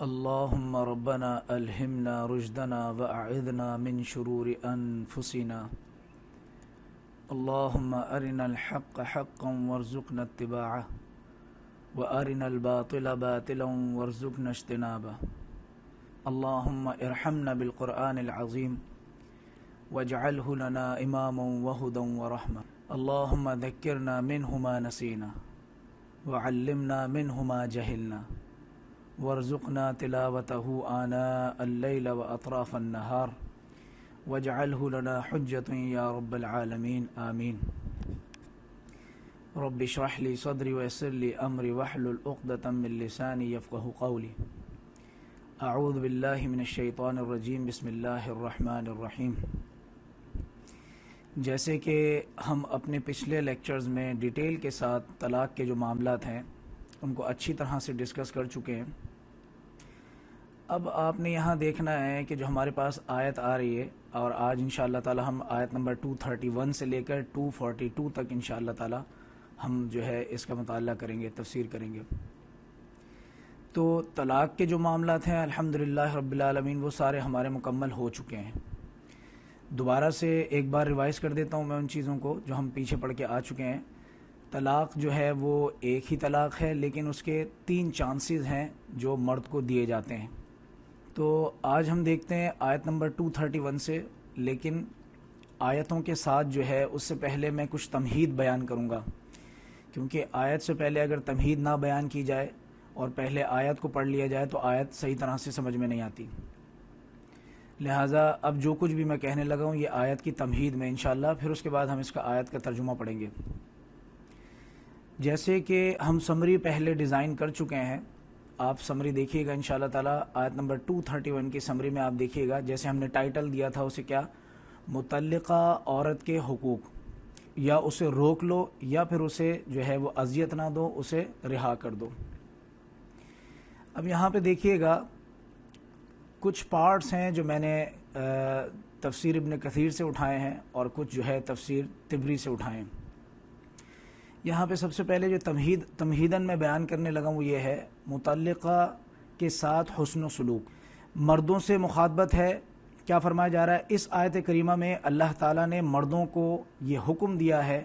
اللهم ربنا ألهمنا رشدنا وأعذنا من شرور أنفسنا. اللهم أرنا الحق حقا وارزقنا اتباعه وأرنا الباطل باطلا وارزقنا اجتنابه. اللهم ارحمنا بالقرآن العظيم واجعله لنا إماما وهدى ورحمة. اللهم ذكرنا منه ما نسينا وعلمنا منه ما جهلنا وارزقنا تلاوته آناء الليل وأطراف النهار واجعله لنا حجة يا رب العالمين آمين. رب اشرح لي صدري ويسر لي أمري واحلل عقدة من لساني يفقه قولي. اعوذ باللہ من الشیطان الرجیم. بسم اللہ الرحمن الرحیم. جیسے کہ ہم اپنے پچھلے لیکچرز میں ڈیٹیل کے ساتھ طلاق کے جو معاملات ہیں ان کو اچھی طرح سے ڈسکس کر چکے ہیں. اب آپ نے یہاں دیکھنا ہے کہ جو ہمارے پاس آیت آ رہی ہے، اور آج انشاءاللہ تعالی ہم آیت نمبر 231 سے لے کر 242 تک انشاءاللہ تعالی ہم جو ہے اس کا مطالعہ کریں گے، تفسیر کریں گے. تو طلاق کے جو معاملات ہیں الحمدللہ رب العالمین وہ سارے ہمارے مکمل ہو چکے ہیں. دوبارہ سے ایک بار ریوائز کر دیتا ہوں میں ان چیزوں کو جو ہم پیچھے پڑھ کے آ چکے ہیں. طلاق جو ہے وہ ایک ہی طلاق ہے، لیکن اس کے 3 چانسز ہیں جو مرد کو دیے جاتے ہیں. تو آج ہم دیکھتے ہیں آیت نمبر 231 سے، لیکن آیتوں کے ساتھ جو ہے اس سے پہلے میں کچھ تمہید بیان کروں گا، کیونکہ آیت سے پہلے اگر تمہید نہ بیان کی جائے اور پہلے آیت کو پڑھ لیا جائے تو آیت صحیح طرح سے سمجھ میں نہیں آتی. لہٰذا اب جو کچھ بھی میں کہنے لگا ہوں یہ آیت کی تمہید میں انشاءاللہ، پھر اس کے بعد ہم اس کا آیت کا ترجمہ پڑھیں گے. جیسے کہ ہم سمری پہلے ڈیزائن کر چکے ہیں، آپ سمری دیکھیے گا انشاءاللہ تعالی. آیت نمبر 231 کی سمری میں آپ دیکھیے گا، جیسے ہم نے ٹائٹل دیا تھا اسے کیا، متعلقہ عورت کے حقوق. یا اسے روک لو یا پھر اسے جو ہے وہ اذیت نہ دو، اسے رہا کر دو. اب یہاں پہ دیکھیے گا کچھ پارٹس ہیں جو میں نے تفسیر ابن کثیر سے اٹھائے ہیں اور کچھ جو ہے تفسیر طبری سے اٹھائے ہیں. یہاں پہ سب سے پہلے جو تمہیداً میں بیان کرنے لگا وہ یہ ہے، متعلقہ کے ساتھ حسن و سلوک. مردوں سے مخاطبت ہے. کیا فرمایا جا رہا ہے اس آیت کریمہ میں؟ اللہ تعالیٰ نے مردوں کو یہ حکم دیا ہے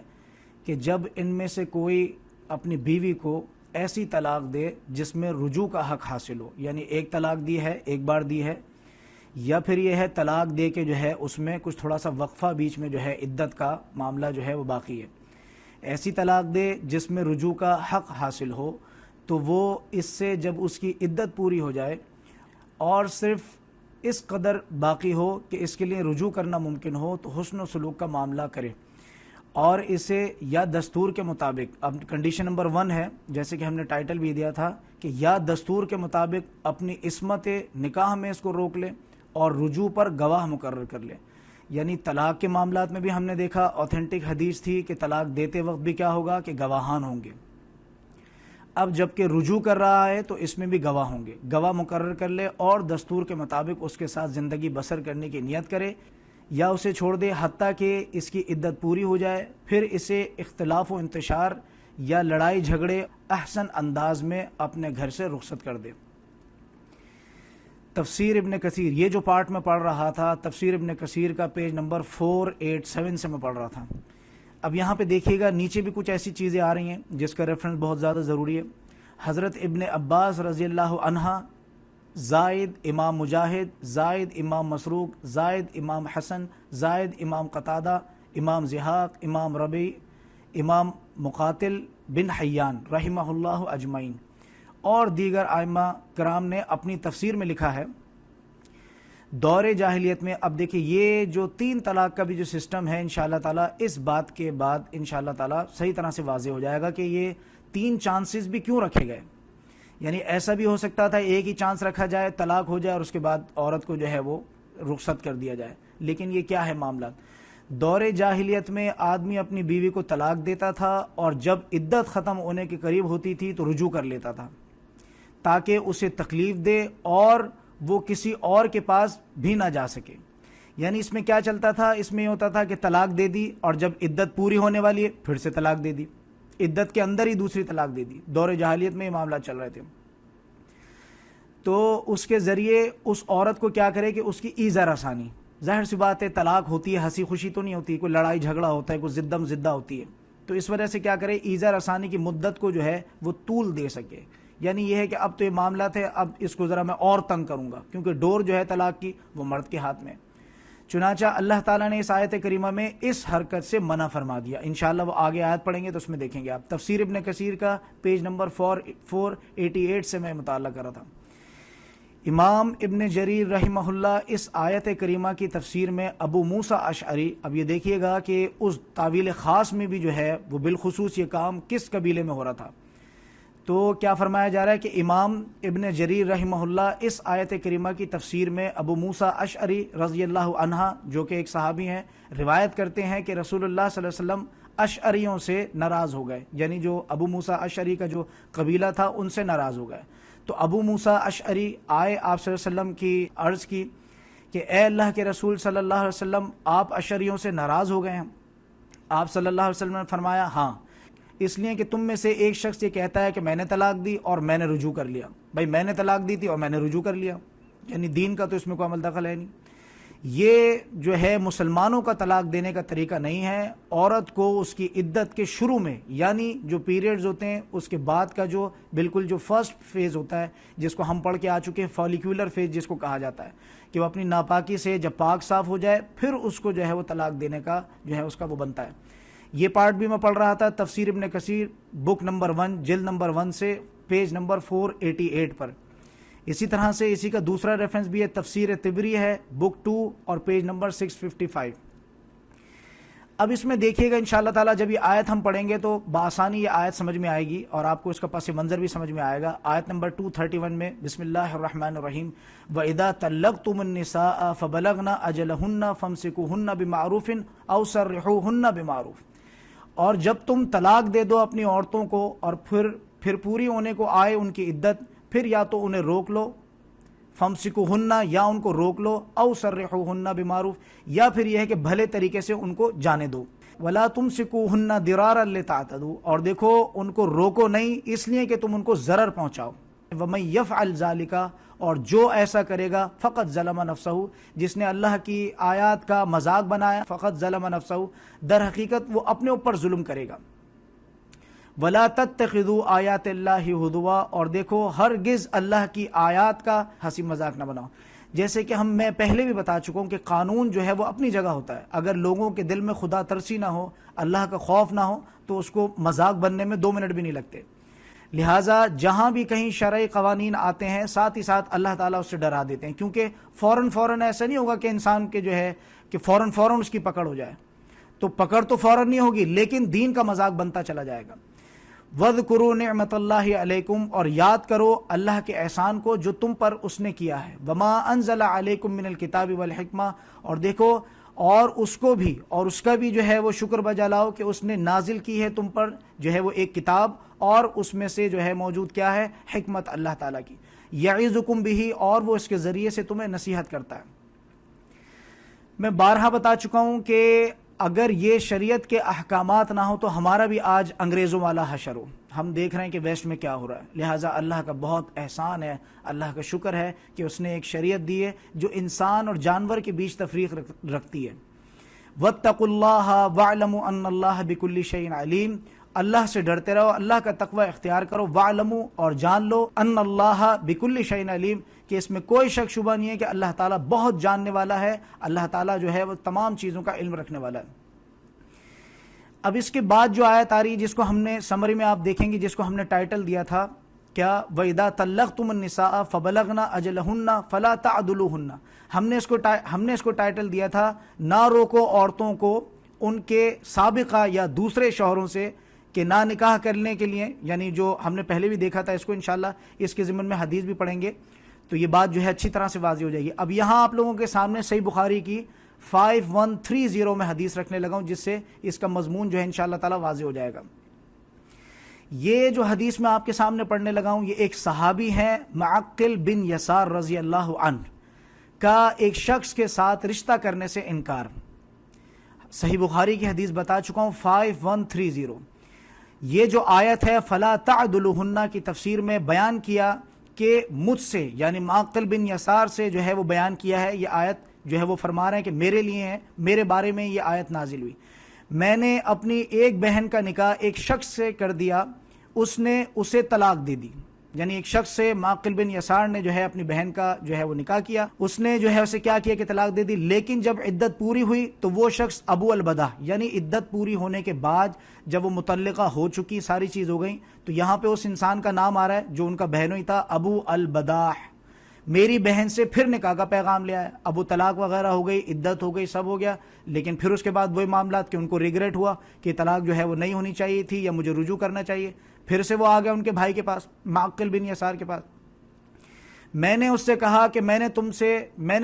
کہ جب ان میں سے کوئی اپنی بیوی کو ایسی طلاق دے جس میں رجوع کا حق حاصل ہو، یعنی ایک طلاق دی ہے، ایک بار دی ہے، یا پھر یہ ہے طلاق دے کے جو ہے اس میں کچھ تھوڑا سا وقفہ بیچ میں جو ہے عدت کا معاملہ جو ہے وہ باقی ہے، ایسی طلاق دے جس میں رجوع کا حق حاصل ہو، تو وہ اس سے جب اس کی عدت پوری ہو جائے اور صرف اس قدر باقی ہو کہ اس کے لیے رجوع کرنا ممکن ہو تو حسن و سلوک کا معاملہ کرے. اور اسے یا دستور کے مطابق، اب کنڈیشن نمبر 1 ہے جیسے کہ ہم نے ٹائٹل بھی دیا تھا کہ یا دستور کے مطابق اپنی عصمت نکاح میں اس کو روک لے اور رجوع پر گواہ مقرر کر لے. یعنی طلاق کے معاملات میں بھی ہم نے دیکھا اوتھینٹک حدیث تھی کہ طلاق دیتے وقت بھی کیا ہوگا کہ گواہان ہوں گے. اب جب کہ رجوع کر رہا ہے تو اس میں بھی گواہ ہوں گے. گواہ مقرر کر لے اور دستور کے مطابق اس کے ساتھ زندگی بسر کرنے کی نیت کرے، یا اسے چھوڑ دے حتیٰ کہ اس کی عدت پوری ہو جائے، پھر اسے اختلاف و انتشار یا لڑائی جھگڑے احسن انداز میں اپنے گھر سے رخصت کر دے. تفسیر ابن کثیر، یہ جو پارٹ میں پڑھ رہا تھا تفسیر ابن کثیر کا پیج نمبر 487 سے میں پڑھ رہا تھا. اب یہاں پہ دیکھیے گا نیچے بھی کچھ ایسی چیزیں آ رہی ہیں جس کا ریفرنس بہت زیادہ ضروری ہے. حضرت ابن عباس رضی اللہ عنہ، زائد امام مجاہد، زائد امام مسروق، زائد امام حسن، زائد امام قتادہ، امام ضحاک، امام ربیع، امام مقاتل بن حیان رحمہ اللہ اجمعین اور دیگر ائمہ کرام نے اپنی تفسیر میں لکھا ہے دور جاہلیت میں. اب دیکھیں یہ جو 3 طلاق کا بھی جو سسٹم ہے انشاءاللہ تعالی اس بات کے بعد انشاءاللہ تعالی صحیح طرح سے واضح ہو جائے گا کہ یہ 3 چانسز بھی کیوں رکھے گئے. یعنی ایسا بھی ہو سکتا تھا ایک ہی چانس رکھا جائے، طلاق ہو جائے اور اس کے بعد عورت کو جو ہے وہ رخصت کر دیا جائے. لیکن یہ کیا ہے معاملات؟ دور جاہلیت میں آدمی اپنی بیوی کو طلاق دیتا تھا اور جب عدت ختم ہونے کے قریب ہوتی تھی تو رجوع کر لیتا تھا تاکہ اسے تکلیف دے اور وہ کسی اور کے پاس بھی نہ جا سکے. یعنی اس میں کیا چلتا تھا؟ اس میں یہ ہوتا تھا کہ طلاق دے دی اور جب عدت پوری ہونے والی ہے پھر سے طلاق دے دی، عدت کے اندر ہی دوسری طلاق دے دی. دور جاہلیت میں یہ معاملہ چل رہے تھے. تو اس کے ذریعے اس عورت کو کیا کرے کہ اس کی ایذا رسانی، ظاہر سی بات ہے طلاق ہوتی ہے، ہنسی خوشی تو نہیں ہوتی، کوئی لڑائی جھگڑا ہوتا ہے، کوئی زدم زدہ ہوتی ہے، تو اس وجہ سے کیا کرے ایذا رسانی کی مدت کو جو ہے وہ طول دے سکے، یعنی یہ ہے کہ اب تو یہ معاملات ہے، اب اس کو ذرا میں اور تنگ کروں گا، کیونکہ ڈور جو ہے طلاق کی وہ مرد کے ہاتھ میں۔ چنانچہ اللہ تعالیٰ نے اس آیت کریمہ میں اس حرکت سے منع فرما دیا۔ انشاءاللہ وہ آگے آیت پڑھیں گے تو اس میں دیکھیں گے آپ۔ تفسیر ابن کثیر کا پیج نمبر 488 سے میں مطالعہ کر رہا تھا۔ امام ابن جریر رحمہ اللہ اس آیت کریمہ کی تفسیر میں ابو موسیٰ اشعری، اب یہ دیکھیے گا کہ اس تعویل خاص میں بھی جو ہے وہ بالخصوص یہ کام کس قبیلے میں ہو رہا تھا، تو کیا فرمایا جا رہا ہے کہ امام ابن جریر رحمہ اللہ اس آیت کریمہ کی تفسیر میں ابو موسیٰ اشعری رضی اللہ عنہ جو کہ ایک صحابی ہیں، روایت کرتے ہیں کہ رسول اللہ صلی اللہ علیہ وسلم اشعریوں سے ناراض ہو گئے، یعنی جو ابو موسیٰ اشعری کا جو قبیلہ تھا ان سے ناراض ہو گئے۔ تو ابو موسیٰ اشعری آئے آپ صلی اللہ علیہ وسلم کی عرض کی کہ اے اللہ کے رسول صلی اللہ علیہ وسلم، آپ اشعریوں سے ناراض ہو گئے ہیں؟ آپ صلی اللہ علیہ وسلم نے فرمایا ہاں، اس لیے کہ تم میں سے ایک شخص یہ کہتا ہے کہ میں نے طلاق دی اور میں نے رجوع کر لیا۔ بھائی میں نے طلاق دی تھی اور میں نے رجوع کر لیا، یعنی دین کا تو اس میں کوئی عمل دخل ہے نہیں۔ یہ جو ہے مسلمانوں کا طلاق دینے کا طریقہ نہیں ہے۔ عورت کو اس کی عدت کے شروع میں، یعنی جو پیریڈز ہوتے ہیں اس کے بعد کا جو بالکل جو فرسٹ فیز ہوتا ہے، جس کو ہم پڑھ کے آ چکے ہیں فالیکولر فیز جس کو کہا جاتا ہے، کہ وہ اپنی ناپاکی سے جب پاک صاف ہو جائے پھر اس کو جو ہے وہ طلاق دینے کا جو ہے اس کا وہ بنتا ہے۔ یہ پارٹ بھی میں پڑھ رہا تھا تفسیر ابن کثیر بک نمبر 1 جلد نمبر 1 سے پیج نمبر 488 پر۔ اسی طرح سے اسی کا دوسرا ریفرنس بھی ہے، تفسیر طبری ہے بک 2 اور پیج نمبر 655۔ اب اس میں دیکھیے گا انشاءاللہ تعالیٰ جب یہ آیت ہم پڑھیں گے تو بآسانی یہ آیت سمجھ میں آئے گی اور آپ کو اس کا پس منظر بھی سمجھ میں آئے گا۔ آیت نمبر 231 میں بسم اللہ الرحمن الرحیم وَإِذَا طَلَّقْتُمُ النِّسَاءَ فَبَلَغْنَ أَجَلَهُنَّ فَامْسِكُوهُنَّ بِمَعْرُوفٍ أَوْ سَرِّحُوهُنَّ بِمَعْرُوفٍ، اور جب تم طلاق دے دو اپنی عورتوں کو اور پھر پوری ہونے کو آئے ان کی عدت، پھر یا تو انہیں روک لو، فَامْسِكُوهُنَّ یا ان کو روک لو، أَوْ سَرِّحُوهُنَّ بِمَعْرُوفٍ یا پھر یہ ہے کہ بھلے طریقے سے ان کو جانے دو۔ وَلَا تُمْسِكُوهُنَّ ضِرَارًا لِتَعْتَدُوا، اور دیکھو ان کو روکو نہیں اس لیے کہ تم ان کو ضرر پہنچاؤ۔ وَمَن يَفْعَلْ ذَلِكَ، اور جو ایسا کرے گا فقط ظلم نفسہ، جس نے اللہ کی آیات کا مذاق بنایا، فقط ظلم نفسہ، در حقیقت وہ اپنے اوپر ظلم کرے گا۔ وَلَا تَتَّخِذُوا آیات اللہ ہدوا، اور دیکھو ہرگز اللہ کی آیات کا ہنسی مذاق نہ بناؤ۔ جیسے کہ میں پہلے بھی بتا چکا ہوں کہ قانون جو ہے وہ اپنی جگہ ہوتا ہے، اگر لوگوں کے دل میں خدا ترسی نہ ہو، اللہ کا خوف نہ ہو، تو اس کو مذاق بننے میں 2 منٹ بھی نہیں لگتے۔ لہٰذا جہاں بھی کہیں شرعی قوانین آتے ہیں ساتھ ہی ساتھ اللہ تعالیٰ اس سے ڈرا دیتے ہیں، کیونکہ فوراً ایسا نہیں ہوگا کہ انسان کے جو ہے کہ فوراً اس کی پکڑ ہو جائے، تو پکڑ تو فوراً نہیں ہوگی لیکن دین کا مذاق بنتا چلا جائے گا۔ وَاذْكُرُوا نِعْمَةَ اللَّهِ عَلَيْكُمْ، اور یاد کرو اللہ کے احسان کو جو تم پر اس نے کیا ہے۔ وَمَا أَنزَلَ عَلَيْكُمْ مِنَ الْكِتَابِ وَالْحِكْمَةِ، اور دیکھو اور اس کو بھی اور اس کا بھی جو ہے وہ شکر بجا لاؤ کہ اس نے نازل کی ہے تم پر جو ہے وہ ایک کتاب، اور اس میں سے جو ہے موجود کیا ہے، حکمت اللہ تعالیٰ کی۔ یعظکم بہ، اور وہ اس کے ذریعے سے تمہیں نصیحت کرتا ہے۔ میں بارہا بتا چکا ہوں کہ اگر یہ شریعت کے احکامات نہ ہو تو ہمارا بھی آج انگریزوں والا حشر ہو۔ ہم دیکھ رہے ہیں کہ ویسٹ میں کیا ہو رہا ہے، لہٰذا اللہ کا بہت احسان ہے، اللہ کا شکر ہے کہ اس نے ایک شریعت دی ہے جو انسان اور جانور کے بیچ تفریق رکھتی ہے۔ واتقوا اللہ واعلموا ان اللہ بکل شیء علیم، اللہ سے ڈرتے رہو، اللہ کا تقوی اختیار کرو، واعلموا، اور جان لو، ان اللہ بکل شیء علیم، کہ اس میں کوئی شک شبہ نہیں ہے کہ اللہ تعالیٰ بہت جاننے والا ہے، اللہ تعالیٰ جو ہے وہ تمام چیزوں کا علم رکھنے والا ہے۔ اب اس کے بعد جو آیت آ رہی جس کو ہم نے سمری میں آپ دیکھیں گے، جس کو ہم نے ٹائٹل دیا تھا کیا، وَإِذَا طَلَّقْتُمُ النِّسَاءَ فَبَلَغْنَ أَجَلَهُنَّ فَلَا تَعْضُلُوهُنَّ، ہم نے اس کو ٹائٹل دیا تھا نہ روکو عورتوں کو ان کے سابقہ یا دوسرے شوہروں سے کہ نہ نکاح کرنے کے لیے، یعنی جو ہم نے پہلے بھی دیکھا تھا، اس کو انشاءاللہ اس کے ضمن میں حدیث بھی پڑھیں گے تو یہ بات جو ہے اچھی طرح سے واضح ہو جائے گی۔ اب یہاں آپ لوگوں کے سامنے صحیح بخاری کی 5130 میں حدیث رکھنے لگا ہوں، جس سے اس کا مضمون جو ہے انشاءاللہ تعالی واضح ہو جائے گا۔ یہ جو حدیث میں آپ کے سامنے پڑھنے لگا ہوں، یہ ایک صحابی ہیں معقل بن یسار رضی اللہ عنہ کا ایک شخص کے ساتھ رشتہ کرنے سے انکار۔ صحیح بخاری کی حدیث بتا چکا ہوں 5130۔ یہ جو آیت ہے فلا تعدلوہن کی تفسیر میں بیان کیا کہ مجھ سے یعنی معقل بن یسار سے جو ہے وہ بیان کیا ہے. یہ آیت جو ہے وہ فرما رہے ہیں کہ میرے لیے ہے، میرے بارے میں یہ آیت نازل ہوئی. میں نے اپنی ایک بہن کا نکاح ایک شخص سے کر دیا، اس نے اسے طلاق دے دی. یعنی ایک شخص سے معقل بن یسار نے جو ہے اپنی بہن کا جو ہے وہ نکاح کیا، اس نے جو ہے اسے کیا کیا کہ طلاق دے دی. لیکن جب عدت پوری ہوئی تو وہ شخص ابو البدا، یعنی عدت پوری ہونے کے بعد جب وہ مطلقہ ہو چکی، ساری چیز ہو گئی، تو یہاں پہ اس انسان کا نام آ رہا ہے جو ان کا بہنوئی تھا، ابو البداح. میری بہن سے پھر نکاح کا پیغام لیا ہے. ابو طلاق وغیرہ ہو گئی، عدت ہو گئی، سب ہو گیا، لیکن پھر اس کے بعد وہی معاملات کہ ان کو ریگریٹ ہوا کہ طلاق جو ہے وہ نہیں ہونی چاہیے تھی یا مجھے رجوع کرنا چاہیے. پھر سے وہ آ گیا ان کے بھائی کے پاس، معقل بن یسار کے پاس. میں نے اس سے کہا کہ میں نے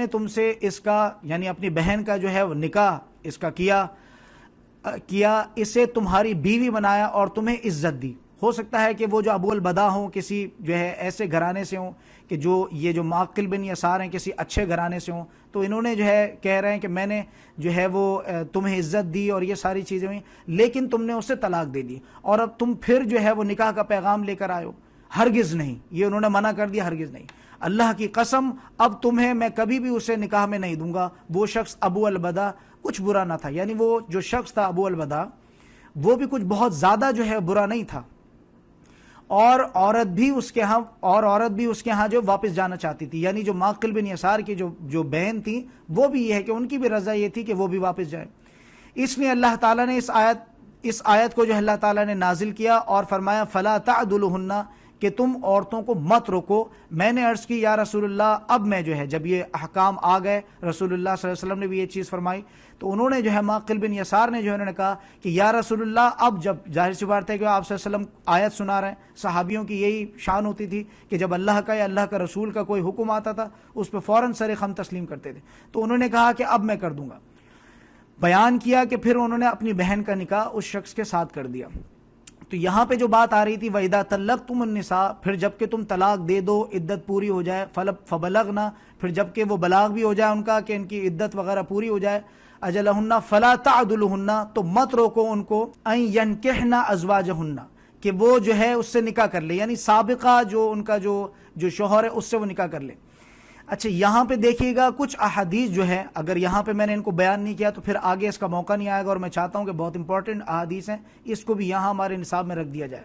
تم سے اس کا یعنی اپنی بہن کا جو ہے وہ نکاح اس کا کیا اسے تمہاری بیوی بنایا اور تمہیں عزت دی. ہو سکتا ہے کہ وہ جو ابو البدا ہوں کسی جو ہے ایسے گھرانے سے ہوں کہ یہ جو معقل بن یسار ہیں کسی اچھے گھرانے سے ہوں، تو انہوں نے جو ہے کہہ رہے ہیں کہ میں نے جو ہے وہ تمہیں عزت دی اور یہ ساری چیزیں ہوئیں، لیکن تم نے اسے طلاق دے دی اور اب تم پھر جو ہے وہ نکاح کا پیغام لے کر آئے ہو. ہرگز نہیں، یہ انہوں نے منع کر دیا، ہرگز نہیں. اللہ کی قسم اب تمہیں میں کبھی بھی اسے نکاح میں نہیں دوں گا. وہ شخص ابو البدا کچھ برا نہ تھا، یعنی وہ جو شخص تھا ابو البدا وہ بھی کچھ بہت زیادہ جو ہے برا نہیں تھا، اور عورت بھی اس کے ہاں جو واپس جانا چاہتی تھی. یعنی جو معقل بن یسار کی جو بہن تھی وہ بھی یہ ہے کہ ان کی بھی رضا یہ تھی کہ وہ بھی واپس جائے. اس لیے اللہ تعالیٰ نے اس آیت کو جو اللہ تعالیٰ نے نازل کیا اور فرمایا فلا تعدلہن، کہ تم عورتوں کو مت روکو. میں نے عرض کی یا رسول اللہ، اب میں جو ہے جب یہ احکام آ گئے، رسول اللہ صلی اللہ علیہ وسلم نے بھی یہ چیز فرمائی، تو انہوں نے جو ہے معقل بن یسار نے جو انہوں نے کہا کہ یا رسول اللہ، اب جب ظاہر سی بات ہے کہ آپ صلی اللہ علیہ وسلم آیت سنا رہے ہیں، صحابیوں کی یہی شان ہوتی تھی کہ جب اللہ کا یا اللہ کا رسول کا کوئی حکم آتا تھا اس پہ فوراً سر خم تسلیم کرتے تھے. تو انہوں نے کہا کہ اب میں کر دوں گا. بیان کیا کہ پھر انہوں نے اپنی بہن کا نکاح اس شخص کے ساتھ کر دیا. تو یہاں پہ جو بات آ رہی تھی وَإِذَا طَلَّقْتُمُ النِّسَاءَ، پھر جب کہ تم طلاق دے دو، عدت پوری ہو جائے، فَبَلَغْنَا، پھر جب کہ وہ بلاغ بھی ہو جائے ان کا کہ ان کی عدت وغیرہ پوری ہو جائے، أَجَلَهُنَّ فَلَا تَعْدُلُهُنَّ، تو مت روکو ان کو، أَن يَنْكِحْنَ أَزْوَاجَهُنَّ، کہ وہ جو ہے اس سے نکاح کر لے، یعنی سابقہ جو ان کا جو شوہر ہے اس سے وہ نکاح کر لے. اچھا یہاں پہ دیکھیے گا کچھ احادیث جو ہے، اگر یہاں پہ میں نے ان کو بیان نہیں کیا تو پھر آگے اس کا موقع نہیں آئے گا، اور میں چاہتا ہوں کہ بہت امپورٹنٹ احادیث ہیں، اس کو بھی یہاں ہمارے نصاب میں رکھ دیا جائے.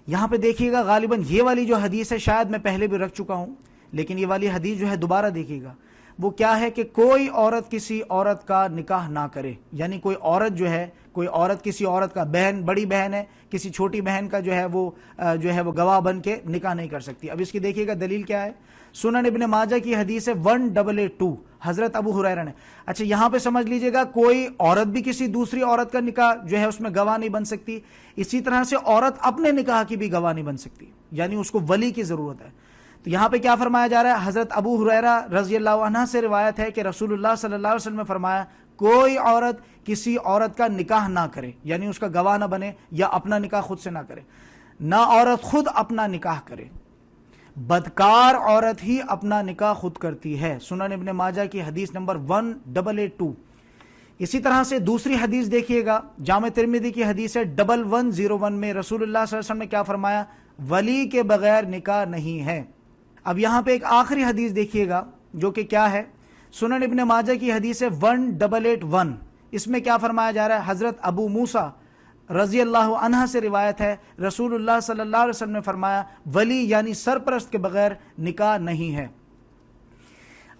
یہاں پہ دیکھیے گا غالباً یہ والی جو حدیث ہے شاید میں پہلے بھی رکھ چکا ہوں، لیکن یہ والی حدیث جو ہے دوبارہ دیکھیے گا. وہ کیا ہے کہ کوئی عورت کسی عورت کا نکاح نہ کرے. یعنی کوئی عورت کسی عورت کا بڑی بہن ہے کسی چھوٹی بہن کا جو ہے وہ گواہ بن کے نکاح نہیں کر سکتی. اب اس کی دیکھیے گا دلیل کیا ہے. سنن ابن ماجہ کی حدیث ہے 1882، حضرت ابو ہریرہ نے. اچھا یہاں پہ سمجھ لیجئے گا کوئی عورت بھی کسی دوسری عورت کا نکاح جو ہے اس میں گواہ نہیں بن سکتی. اسی طرح سے عورت اپنے نکاح کی بھی گواہ نہیں بن سکتی، یعنی اس کو ولی کی ضرورت ہے. تو یہاں پہ کیا فرمایا جا رہا ہے، حضرت ابو ہریرہ رضی اللہ عنہ سے روایت ہے کہ رسول اللہ صلی اللہ علیہ وسلم نے فرمایا کوئی عورت کسی عورت کا نکاح نہ کرے، یعنی اس کا گواہ نہ بنے یا اپنا نکاح خود سے نہ کرے، نہ عورت خود اپنا نکاح کرے. بدکار عورت ہی اپنا نکاح خود کرتی ہے. سنن ابن ماجہ کی حدیث نمبر 1882. اسی طرح سے دوسری حدیث دیکھیے گا، جامع ترمذی کی حدیث ہے 1101 میں رسول اللہ صلی اللہ علیہ وسلم نے کیا فرمایا، ولی کے بغیر نکاح نہیں ہے. اب یہاں پہ ایک آخری حدیث دیکھیے گا جو کہ کیا ہے، سنن ابن ماجہ کی حدیث ہے 1881. اس میں کیا فرمایا جا رہا ہے، حضرت ابو موسیٰ رضی اللہ عنہ سے روایت ہے، رسول اللہ صلی اللہ علیہ وسلم نے فرمایا ولی یعنی سرپرست کے بغیر نکاح نہیں ہے.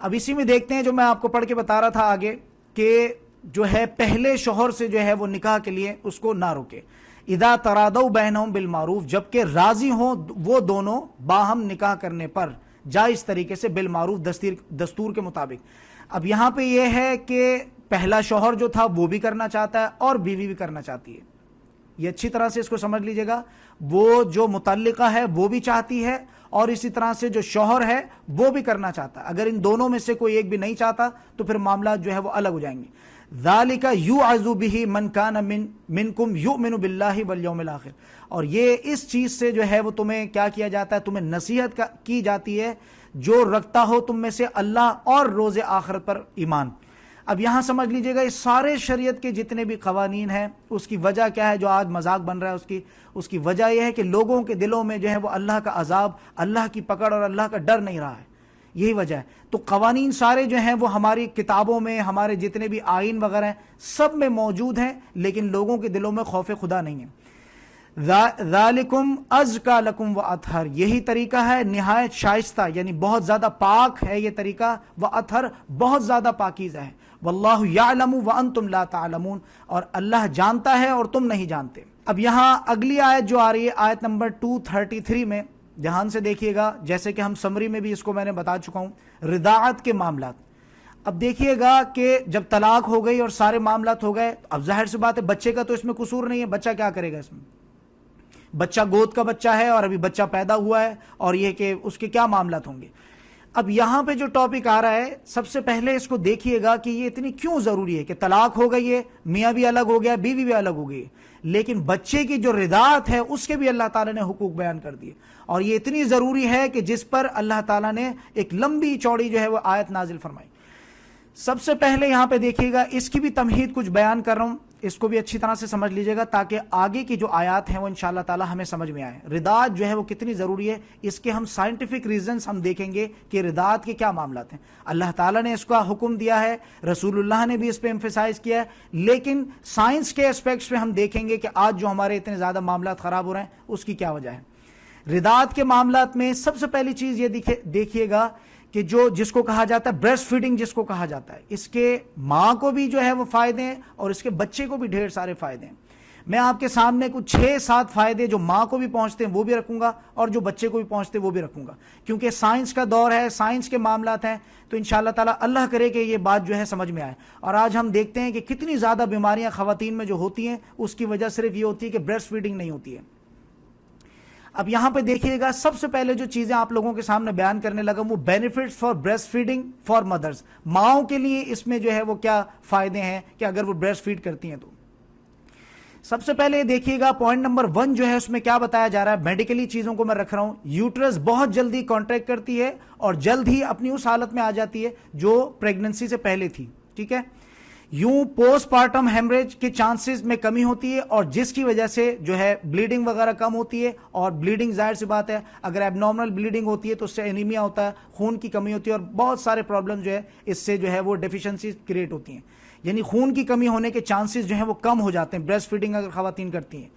اب اسی میں دیکھتے ہیں جو میں آپ کو پڑھ کے بتا رہا تھا آگے، کہ جو ہے پہلے شوہر سے جو ہے وہ نکاح کے لیے اس کو نہ روکے. اذا ترادوا بینہم بالمعروف، جبکہ راضی ہوں وہ دونوں باہم نکاح کرنے پر جائز طریقے سے، بالمعروف دستور کے مطابق. اب یہاں پہ یہ ہے کہ پہلا شوہر جو تھا وہ بھی کرنا چاہتا ہے اور بیوی بھی کرنا چاہتی ہے. یہ اچھی طرح سے اس کو سمجھ لیجئے گا. وہ جو متعلقہ ہے وہ بھی چاہتی ہے اور اسی طرح سے جو شوہر ہے وہ بھی کرنا چاہتا ہے. اگر ان دونوں میں سے کوئی ایک بھی نہیں چاہتا تو پھر معاملات جو ہے وہ الگ ہو جائیں گے. ذالک یوعظ بہ من کان منکم یؤمن باللہ والیوم الآخر، اور یہ اس چیز سے جو ہے وہ تمہیں کیا کیا جاتا ہے، تمہیں نصیحت کی جاتی ہے جو رکھتا ہو تم میں سے اللہ اور روز آخرت پر ایمان. اب یہاں سمجھ لیجئے گا اس سارے شریعت کے جتنے بھی قوانین ہیں اس کی وجہ کیا ہے جو آج مذاق بن رہا ہے، اس کی وجہ یہ ہے کہ لوگوں کے دلوں میں جو ہے وہ اللہ کا عذاب، اللہ کی پکڑ اور اللہ کا ڈر نہیں رہا ہے، یہی وجہ ہے۔ تو قوانین سارے جو ہیں وہ ہماری کتابوں میں، ہمارے جتنے بھی آئین وغیرہ ہیں سب میں موجود ہیں، لیکن لوگوں کے دلوں میں خوف خدا نہیں ہے۔ ذالکم ازکا لکم واطہر، یہی طریقہ ہے نہایت شائستہ، یعنی بہت زیادہ پاک ہے یہ طریقہ، واطہر بہت زیادہ پاکیزہ ہے، واللہ یعلم وانتم لا تعلمون، اور اللہ جانتا ہے اور تم نہیں جانتے۔ اب یہاں اگلی آیت جو آ رہی ہے آیت نمبر 233 میں دھیان سے دیکھیے گا، جیسے کہ ہم سمری میں بھی اس کو میں نے بتا چکا ہوں، رضاعت کے معاملات۔ اب دیکھیے گا کہ جب طلاق ہو گئی اور سارے معاملات ہو گئے، اب ظاہر سی بات ہے بچے کا تو اس میں قصور نہیں ہے، بچہ کیا کرے گا اس میں؟ بچہ گود کا بچہ ہے اور ابھی بچہ پیدا ہوا ہے، اور یہ کہ اس کے کیا معاملات ہوں گے۔ اب یہاں پہ جو ٹاپک آ رہا ہے سب سے پہلے اس کو دیکھیے گا کہ یہ اتنی کیوں ضروری ہے کہ طلاق ہو گئی ہے، میاں بھی الگ ہو گیا، بیوی بھی الگ ہو گئی، لیکن بچے کی جو رضاعت ہے اس کے بھی اللہ تعالیٰ نے حقوق بیان کر دیے، اور یہ اتنی ضروری ہے کہ جس پر اللہ تعالیٰ نے ایک لمبی چوڑی جو ہے وہ آیت نازل فرمائی۔ سب سے پہلے یہاں پہ دیکھیے گا، اس کی بھی تمہید کچھ بیان کر رہا ہوں، اس کو بھی اچھی طرح سے سمجھ لیجئے گا تاکہ آگے کی جو آیات ہیں وہ انشاءاللہ تعالی ہمیں سمجھ میں آئے۔ رضاعت جو ہے وہ کتنی ضروری ہے، اس کے ہم سائنٹیفک ریزنز ہم دیکھیں گے کہ رضاعت کے کیا معاملات ہیں۔ اللہ تعالیٰ نے اس کا حکم دیا ہے، رسول اللہ نے بھی اس پہ ایمفیسائز کیا ہے، لیکن سائنس کے اسپیکٹس پہ ہم دیکھیں گے کہ آج جو ہمارے اتنے زیادہ معاملات خراب ہو رہے ہیں اس کی کیا وجہ ہے۔ رضاعت کے معاملات میں سب سے پہلی چیز یہ دیکھیے گا کہ جس کو کہا جاتا ہے بریسٹ فیڈنگ، جس کو کہا جاتا ہے، اس کے ماں کو بھی جو ہے وہ فائدے ہیں اور اس کے بچے کو بھی ڈھیر سارے فائدے ہیں۔ میں آپ کے سامنے کچھ 6-7 فائدے جو ماں کو بھی پہنچتے ہیں وہ بھی رکھوں گا، اور جو بچے کو بھی پہنچتے ہیں وہ بھی رکھوں گا، کیونکہ سائنس کا دور ہے، سائنس کے معاملات ہیں، تو انشاءاللہ تعالی اللہ کرے کہ یہ بات جو ہے سمجھ میں آئے۔ اور آج ہم دیکھتے ہیں کہ کتنی زیادہ بیماریاں خواتین میں جو ہوتی ہیں اس کی وجہ صرف یہ ہوتی ہے کہ بریسٹ فیڈنگ نہیں ہوتی ہے۔ اب یہاں پہ دیکھیے گا سب سے پہلے جو چیزیں آپ لوگوں کے سامنے بیان کرنے لگا وہ benefits for breast feeding for mothers, ماؤں کے لیے اس میں جو ہے وہ کیا فائدے ہیں کہ اگر وہ بریسٹ فیڈ کرتی ہیں تو۔ سب سے پہلے دیکھیے گا پوائنٹ نمبر 1 جو ہے اس میں کیا بتایا جا رہا ہے، میڈیکلی چیزوں کو میں رکھ رہا ہوں۔ یوٹرس بہت جلدی کانٹریکٹ کرتی ہے اور جلد ہی اپنی اس حالت میں آ جاتی ہے جو پریگننسی سے پہلے تھی، ٹھیک ہے۔ یوں پوسٹ پارٹم ہیمریج کے چانسز میں کمی ہوتی ہے، اور جس کی وجہ سے جو ہے بلیڈنگ وغیرہ کم ہوتی ہے، اور بلیڈنگ ظاہر سی بات ہے اگر ایب نارمل بلیڈنگ ہوتی ہے تو اس سے انیمیا ہوتا ہے، خون کی کمی ہوتی ہے، اور بہت سارے پرابلم جو ہے اس سے جو ہے وہ ڈیفیشنسیز کریٹ ہوتی ہیں، یعنی خون کی کمی ہونے کے چانسز جو ہیں وہ کم ہو جاتے ہیں بریسٹ فیڈنگ اگر خواتین کرتی ہیں۔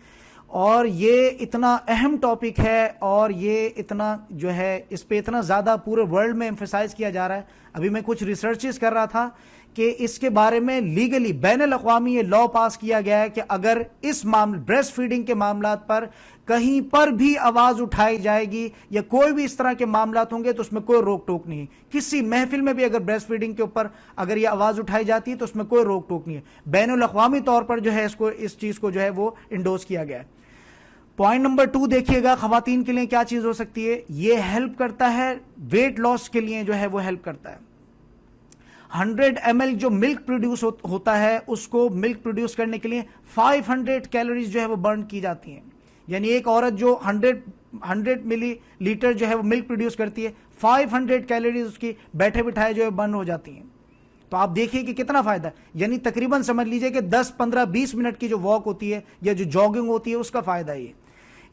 اور یہ اتنا اہم ٹاپک ہے، اور یہ اتنا جو ہے اس پہ اتنا زیادہ پورے ورلڈ میں ایمفیسائز کیا جا رہا ہے۔ ابھی میں کچھ ریسرچز کر رہا تھا کہ اس کے بارے میں لیگلی بین الاقوامی یہ لا پاس کیا گیا ہے کہ اگر اس بریسٹ فیڈنگ کے معاملات پر کہیں پر بھی آواز اٹھائی جائے گی یا کوئی بھی اس طرح کے معاملات ہوں گے تو اس میں کوئی روک ٹوک نہیں ہے۔ کسی محفل میں بھی اگر بریسٹ فیڈنگ کے اوپر اگر یہ آواز اٹھائی جاتی ہے تو اس میں کوئی روک ٹوک نہیں ہے، بین الاقوامی طور پر جو ہے اس چیز کو جو ہے وہ انڈوز کیا گیا ہے۔ پوائنٹ نمبر 2 دیکھیے گا خواتین کے لیے کیا چیز ہو سکتی ہے، یہ ہیلپ کرتا ہے ویٹ لاس کے لیے، جو ہے وہ ہیلپ کرتا ہے۔ 100 ml جو ملک پروڈیوس ہوتا ہے اس کو ملک پروڈیوس کرنے کے لیے 500 کیلوریز جو ہے وہ برن کی جاتی ہیں، یعنی ایک عورت جو 100 ملی لیٹر جو ہے وہ ملک پروڈیوس کرتی ہے، 500 کیلوریز اس کی بیٹھے بٹھائے جو ہے برن ہو جاتی ہیں۔ تو آپ دیکھیے کہ کتنا فائدہ ہے، یعنی تقریباً سمجھ لیجئے کہ 10-15-20 منٹ کی جو واک ہوتی ہے یا جو جاگنگ ہوتی ہے اس کا فائدہ یہ۔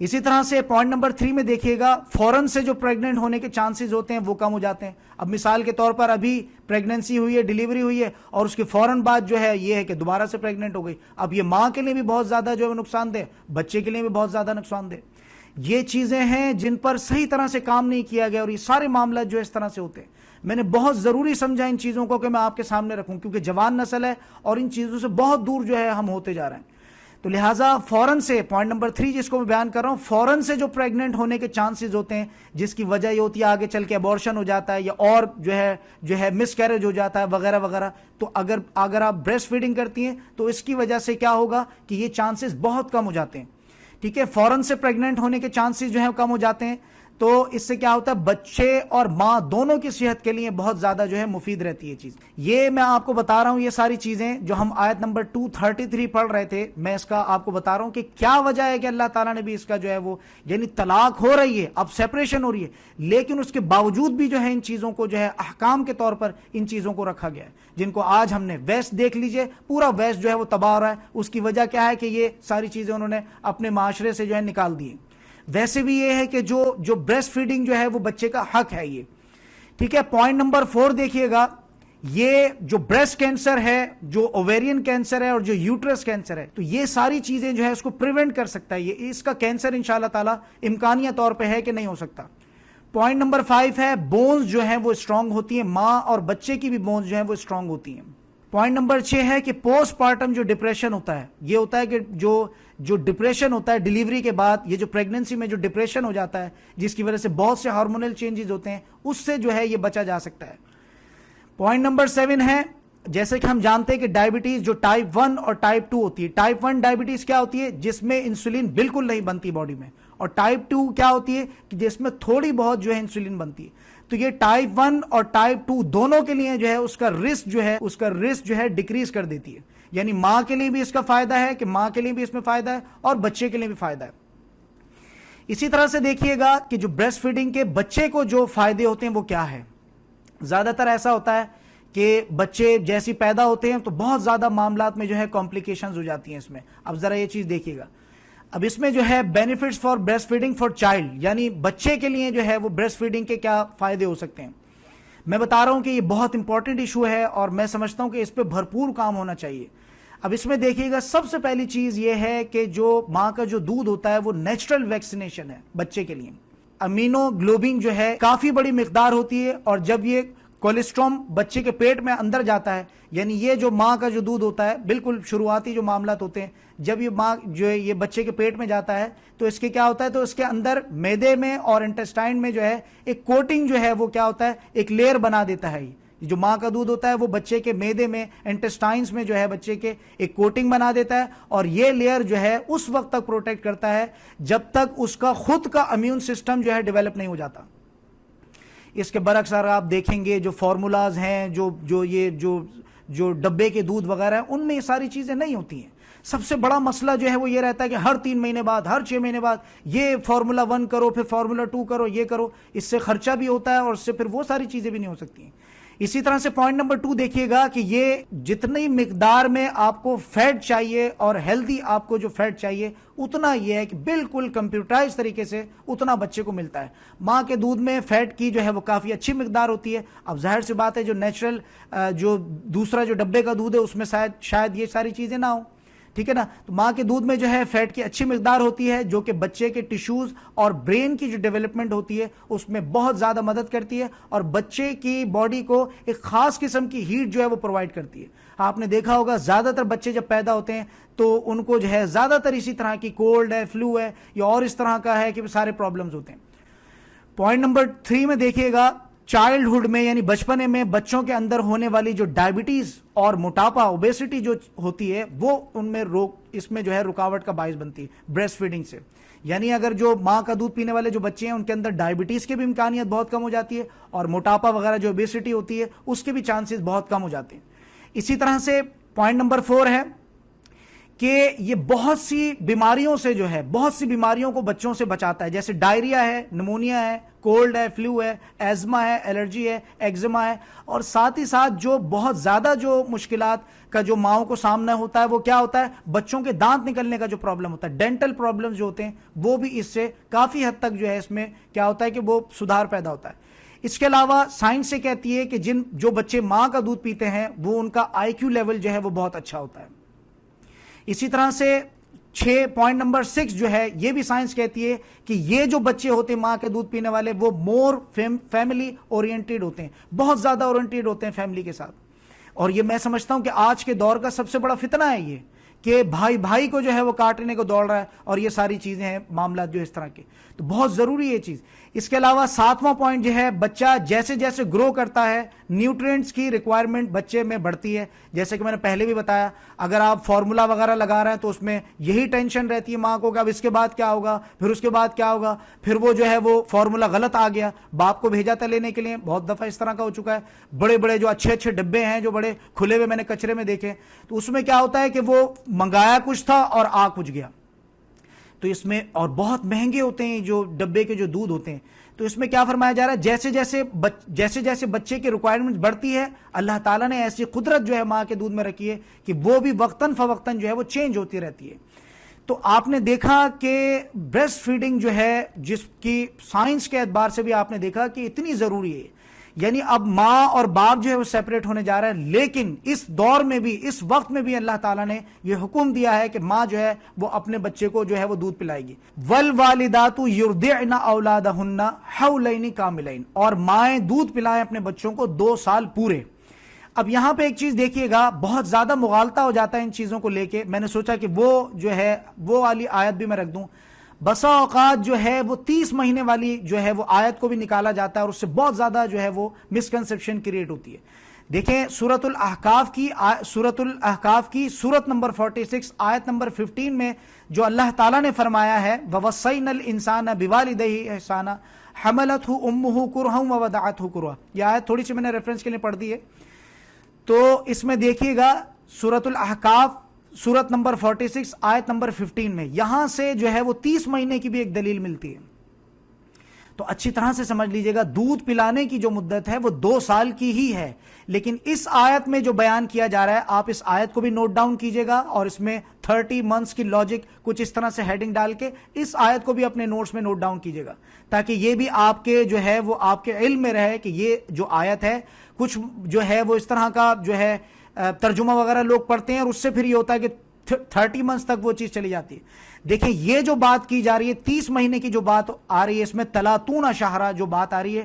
اسی طرح سے پوائنٹ نمبر 3 میں دیکھیے گا فوراً سے جو پریگننٹ ہونے کے چانسز ہوتے ہیں وہ کم ہو جاتے ہیں۔ اب مثال کے طور پر ابھی پریگننسی ہوئی ہے، ڈیلیوری ہوئی ہے، اور اس کے فوراً بعد جو ہے یہ ہے کہ دوبارہ سے پریگننٹ ہو گئی، اب یہ ماں کے لیے بھی بہت زیادہ جو ہے نقصان دہ، بچے کے لیے بھی بہت زیادہ نقصان دہ۔ یہ چیزیں ہیں جن پر صحیح طرح سے کام نہیں کیا گیا، اور یہ سارے معاملات جو اس طرح سے ہوتے ہیں۔ میں نے بہت ضروری سمجھا ان چیزوں کو کہ میں آپ کے سامنے رکھوں، کیونکہ جوان نسل ہے اور ان چیزوں سے بہت دور جو ہے ہم ہوتے جا رہے ہیں۔ تو لہٰذا فوراً سے پوائنٹ نمبر 3 جس کو میں بیان کر رہا ہوں، فوراً سے جو پریگننٹ ہونے کے چانسز ہوتے ہیں جس کی وجہ یہ ہوتی ہے آگے چل کے ابورشن ہو جاتا ہے یا اور جو ہے مس کیریج ہو جاتا ہے وغیرہ وغیرہ، تو اگر آپ بریسٹ فیڈنگ کرتی ہیں تو اس کی وجہ سے کیا ہوگا کہ یہ چانسز بہت کم ہو جاتے ہیں، ٹھیک ہے، فوراً سے پریگننٹ ہونے کے چانسز جو ہیں کم ہو جاتے ہیں۔ تو اس سے کیا ہوتا ہے بچے اور ماں دونوں کی صحت کے لیے بہت زیادہ جو ہے مفید رہتی ہے چیز. یہ میں آپ کو بتا رہا ہوں یہ ساری چیزیں جو ہم آیت نمبر 233 پڑھ رہے تھے, میں اس کا آپ کو بتا رہا ہوں کہ کیا وجہ ہے کہ اللہ تعالیٰ نے بھی اس کا جو ہے وہ یعنی طلاق ہو رہی ہے, اب سیپریشن ہو رہی ہے, لیکن اس کے باوجود بھی جو ہے ان چیزوں کو جو ہے احکام کے طور پر ان چیزوں کو رکھا گیا ہے, جن کو آج ہم نے ویسٹ دیکھ لیجئے پورا ویسٹ جو ہے وہ تباہ ہو رہا ہے. اس کی وجہ کیا ہے کہ یہ ساری چیزیں انہوں نے اپنے معاشرے سے جو ہے نکال دی. ویسے بھی یہ ہے کہ جو بریسٹ فیڈنگ جو ہے وہ بچے کا حق ہے یہ, ٹھیک ہے. پوائنٹ نمبر 4 دیکھیے گا, یہ جو بریسٹ کینسر ہے, جو اوویرین کینسر ہے اور جو یوٹرس کینسر ہے, تو یہ ساری چیزیں جو ہے اس کو پریونٹ کر سکتا ہے. یہ اس کا کینسر انشاءاللہ تعالی امکانیہ طور پہ ہے کہ نہیں ہو سکتا. پوائنٹ نمبر 5 ہے بونز جو ہیں وہ اسٹرانگ ہوتی ہیں, ماں اور بچے کی بھی بونز جو ہیں وہ اسٹرانگ ہوتی ہیں. پوائنٹ نمبر 6 ہے کہ پوسٹ پارٹم جو ڈپریشن ہوتا ہے, یہ ہوتا ہے کہ جو ڈپریشن ہوتا ہے ڈیلیوری کے بعد, یہ جو پریگننسی میں جو ڈپریشن ہو جاتا ہے جس کی وجہ سے بہت سے ہارمونل چینجز ہوتے ہیں, اس سے جو ہے یہ بچا جا سکتا ہے. پوائنٹ نمبر 7 ہے جیسے کہ ہم جانتے ہیں کہ ڈائبٹیز جو ٹائپ 1 اور ٹائپ 2 ہوتی ہے. ٹائپ 1 ڈائبٹیز کیا ہوتی ہے جس میں انسولین بالکل نہیں بنتی باڈی میں, اور ٹائپ 2 کیا ہوتی ہے کہ جس میں تھوڑی بہت جو ہے انسولین بنتی ہے. تو یہ ٹائپ 1 اور ٹائپ 2 دونوں کے لیے جو ہے اس کا رسک جو ہے ڈیکریز کر دیتی ہے. یعنی ماں کے لیے بھی اس کا فائدہ ہے کہ ماں کے لیے بھی اس میں فائدہ ہے اور بچے کے لیے بھی فائدہ ہے. اسی طرح سے دیکھیے گا کہ جو بریسٹ فیڈنگ کے بچے کو جو فائدے ہوتے ہیں وہ کیا ہے. زیادہ تر ایسا ہوتا ہے کہ بچے جیسی پیدا ہوتے ہیں تو بہت زیادہ معاملات میں جو ہے کمپلیکیشنز ہو جاتی ہیں اس میں. اب ذرا یہ چیز دیکھیے گا, اب اس میں جو ہے benefits for breast feeding for child, یعنی بچے کے لیے جو ہے وہ بریسٹ فیڈنگ کے کیا فائدے ہو سکتے ہیں. میں بتا رہا ہوں کہ یہ بہت امپورٹنٹ ایشو ہے اور میں سمجھتا ہوں کہ اس پہ بھرپور کام ہونا چاہیے. اب اس میں دیکھیے گا سب سے پہلی چیز یہ ہے کہ جو ماں کا جو دودھ ہوتا ہے وہ نیچرل ویکسینیشن ہے بچے کے لیے. امینو گلوبین جو ہے کافی بڑی مقدار ہوتی ہے, اور جب یہ کولیسٹرول بچے کے پیٹ میں اندر جاتا ہے, یعنی یہ جو ماں کا جو دودھ ہوتا ہے بالکل شروعاتی جو معاملات ہوتے ہیں, جب یہ ماں جو ہے یہ بچے کے پیٹ میں جاتا ہے تو اس کے کیا ہوتا ہے, تو اس کے اندر میدے میں اور انٹسٹائن میں جو ہے ایک کوٹنگ جو ہے وہ کیا ہوتا ہے, ایک لیئر بنا دیتا ہے. جو ماں کا دودھ ہوتا ہے وہ بچے کے میدے میں انٹسٹائنز میں جو ہے بچے کے ایک کوٹنگ بنا دیتا ہے, اور یہ لیئر جو ہے اس وقت تک پروٹیکٹ کرتا ہے جب تک اس کا خود کا امیون سسٹم جو ہے ڈیولپ نہیں ہو جاتا. اس کے برعکس اگر آپ دیکھیں گے جو فارمولاز ہیں جو ڈبے کے دودھ وغیرہ ہیں ان میں یہ ساری چیزیں نہیں ہوتی ہیں. سب سے بڑا مسئلہ جو ہے وہ یہ رہتا ہے کہ ہر 3 مہینے بعد, ہر 6 مہینے بعد یہ فارمولا 1 کرو, پھر فارمولا 2 کرو, یہ کرو. اس سے خرچہ بھی ہوتا ہے اور اس سے پھر وہ ساری چیزیں بھی نہیں ہو سکتی ہیں. اسی طرح سے پوائنٹ نمبر 2 دیکھیے گا کہ یہ جتنی مقدار میں آپ کو فیٹ چاہیے اور ہیلدی آپ کو جو فیٹ چاہیے اتنا یہ ہے کہ بالکل کمپیوٹرائز طریقے سے اتنا بچے کو ملتا ہے. ماں کے دودھ میں فیٹ کی جو ہے وہ کافی اچھی مقدار ہوتی ہے. اب ظاہر سی بات ہے جو نیچرل جو دوسرا جو ڈبے کا دودھ ہے اس میں شاید یہ ساری چیزیں نہ ہوں, ٹھیک ہے نا. تو ماں کے دودھ میں جو ہے فیٹ کی اچھی مقدار ہوتی ہے جو کہ بچے کے ٹیشوز اور برین کی جو ڈیولپمنٹ ہوتی ہے اس میں بہت زیادہ مدد کرتی ہے, اور بچے کی باڈی کو ایک خاص قسم کی ہیٹ جو ہے وہ پرووائڈ کرتی ہے. آپ نے دیکھا ہوگا زیادہ تر بچے جب پیدا ہوتے ہیں تو ان کو جو ہے زیادہ تر اسی طرح کی کولڈ ہے, فلو ہے, یا اور اس طرح کا ہے کہ سارے پرابلمز ہوتے ہیں. پوائنٹ نمبر 3 میں دیکھیے گا چائلڈہڈ میں یعنی بچپنے میں بچوں کے اندر ہونے والی جو ڈائبٹیز اور موٹاپا اوبیسٹی جو ہوتی ہے وہ ان میں اس میں جو ہے رکاوٹ کا باعث بنتی ہے بریسٹ فیڈنگ سے. یعنی اگر جو ماں کا دودھ پینے والے جو بچے ہیں ان کے اندر ڈائبٹیز کے بھی امکانیت بہت کم ہو جاتی ہے, اور موٹاپا وغیرہ جو اوبیسٹی ہوتی ہے اس کے بھی چانسز بہت کم ہو جاتے ہیں. اسی طرح سے پوائنٹ نمبر 4 ہے کہ یہ بہت سی بیماریوں سے جو ہے بہت سی بیماریوں کو بچوں سے بچاتا ہے, جیسے ڈائریا ہے, نمونیا ہے, کولڈ ہے, فلو ہے, ایزما ہے, الرجی ہے, ایگزما ہے, اور ساتھ ہی ساتھ جو بہت زیادہ جو مشکلات کا جو ماؤں کو سامنا ہوتا ہے وہ کیا ہوتا ہے, بچوں کے دانت نکلنے کا جو پرابلم ہوتا ہے, ڈینٹل پرابلمز جو ہوتے ہیں وہ بھی اس سے کافی حد تک جو ہے اس میں کیا ہوتا ہے کہ وہ سدھار پیدا ہوتا ہے. اس کے علاوہ سائنس سے کہتی ہے کہ جو بچے ماں کا دودھ پیتے ہیں وہ ان کا IQ لیول جو ہے وہ بہت اچھا ہوتا ہے. اسی طرح سے پوائنٹ نمبر 6 جو ہے یہ بھی سائنس کہتی ہے کہ یہ جو بچے ہوتے ہیں ماں کے دودھ پینے والے وہ مور فیملی اورینٹیڈ ہوتے ہیں, بہت زیادہ اورینٹیڈ ہوتے ہیں فیملی کے ساتھ. اور یہ میں سمجھتا ہوں کہ آج کے دور کا سب سے بڑا فتنہ ہے یہ کہ بھائی کو جو ہے وہ کاٹنے کو دوڑ رہا ہے, اور یہ ساری چیزیں ہیں معاملات جو اس طرح کے. تو تو بہت ضروری ہے یہ چیز. اس کے علاوہ 7واں پوائنٹ جو ہے، بچہ جیسے جیسے گرو کرتا ہے نیوٹرینٹس کی ریکوائرمنٹ بچے میں بڑھتی ہے. جیسے کہ میں نے پہلے بھی بتایا، اگر آپ فارمولا وغیرہ لگا رہے ہیں تو اس میں یہی ٹینشن رہتی ہے ماں کو کہ اب اس کے بعد کیا ہوگا، پھر اس کے بعد کیا ہوگا، پھر وہ جو ہے وہ فارمولا غلط آ گیا، باپ کو بھیجا تھا لینے کے لیے. بہت دفعہ اس طرح کا ہو چکا ہے. بڑے بڑے جو اچھے اچھے ڈبے ہیں جو بڑے کھلے ہوئے میں نے کچرے میں دیکھے، تو اس میں کیا ہوتا ہے کہ وہ منگایا کچھ تھا اور آ کچھ گیا. تو اس میں اور بہت مہنگے ہوتے ہیں جو ڈبے کے جو دودھ ہوتے ہیں. تو اس میں کیا فرمایا جا رہا ہے، جیسے جیسے بچے کی ریکوائرمنٹ بڑھتی ہے، اللہ تعالیٰ نے ایسی قدرت جو ہے ماں کے دودھ میں رکھی ہے کہ وہ بھی وقتاً فوقتاً جو ہے وہ چینج ہوتی رہتی ہے. تو آپ نے دیکھا کہ بریسٹ فیڈنگ جو ہے، جس کی سائنس کے اعتبار سے بھی آپ نے دیکھا کہ اتنی ضروری ہے. یعنی اب ماں اور باپ جو ہے وہ سیپریٹ ہونے جا رہا ہے، لیکن اس دور میں بھی، اس وقت میں بھی اللہ تعالیٰ نے یہ حکم دیا ہے کہ ماں جو ہے وہ اپنے بچے کو جو ہے وہ دودھ پلائے گی. والوالدات یرضعن اولادہن حولین کاملین، اور مائیں دودھ پلائیں اپنے بچوں کو 2 سال پورے. اب یہاں پہ ایک چیز دیکھیے گا، بہت زیادہ مغالطہ ہو جاتا ہے ان چیزوں کو لے کے. میں نے سوچا کہ وہ جو ہے وہ والی آیت بھی میں رکھ دوں. بسا اوقات جو ہے وہ 30 مہینے والی جو ہے وہ آیت کو بھی نکالا جاتا ہے اور اس سے بہت زیادہ جو ہے وہ مسکنسپشن کریٹ ہوتی ہے. دیکھیں سورۃ الاحقاف کی سورت نمبر 46 آیت نمبر 15 میں جو اللہ تعالیٰ نے فرمایا ہے وَوَصَّيْنَا الْإِنسَانَ بِوَالِدَيْهِ إِحْسَانًا حَمَلَتْهُ أُمُّهُ كُرْهًا وَوَضَعَتْهُ كُرْهًا. یہ آیت تھوڑی سی میں نے ریفرنس کے لیے پڑھ دی ہے. تو اس میں دیکھیے گا سورۃ الاحقاف سورت نمبر 46 آیت نمبر 15 میں یہاں سے جو ہے وہ 30 مہینے کی بھی ایک دلیل ملتی ہے. تو اچھی طرح سے سمجھ لیجئے گا، دودھ پلانے کی جو مدت ہے وہ 2 سال کی ہی ہے. لیکن اس آیت میں جو بیان کیا جا رہا ہے، آپ اس آیت کو بھی نوٹ ڈاؤن کیجئے گا اور اس میں 30 منتھس کی لاجک کچھ اس طرح سے ہیڈنگ ڈال کے اس آیت کو بھی اپنے نوٹس میں نوٹ ڈاؤن کیجئے گا، تاکہ یہ بھی آپ کے جو ہے وہ آپ کے علم میں رہے کہ یہ جو آیت ہے، کچھ جو ہے وہ اس طرح کا جو ہے ترجمہ وغیرہ لوگ پڑھتے ہیں اور اس سے پھر یہ ہوتا ہے کہ 30 منتھس تک وہ چیز چلی جاتی ہے. دیکھیں یہ جو بات کی جا رہی ہے 30 مہینے کی جو بات آ رہی ہے، اس میں 30 شہرہ جو بات آ رہی ہے،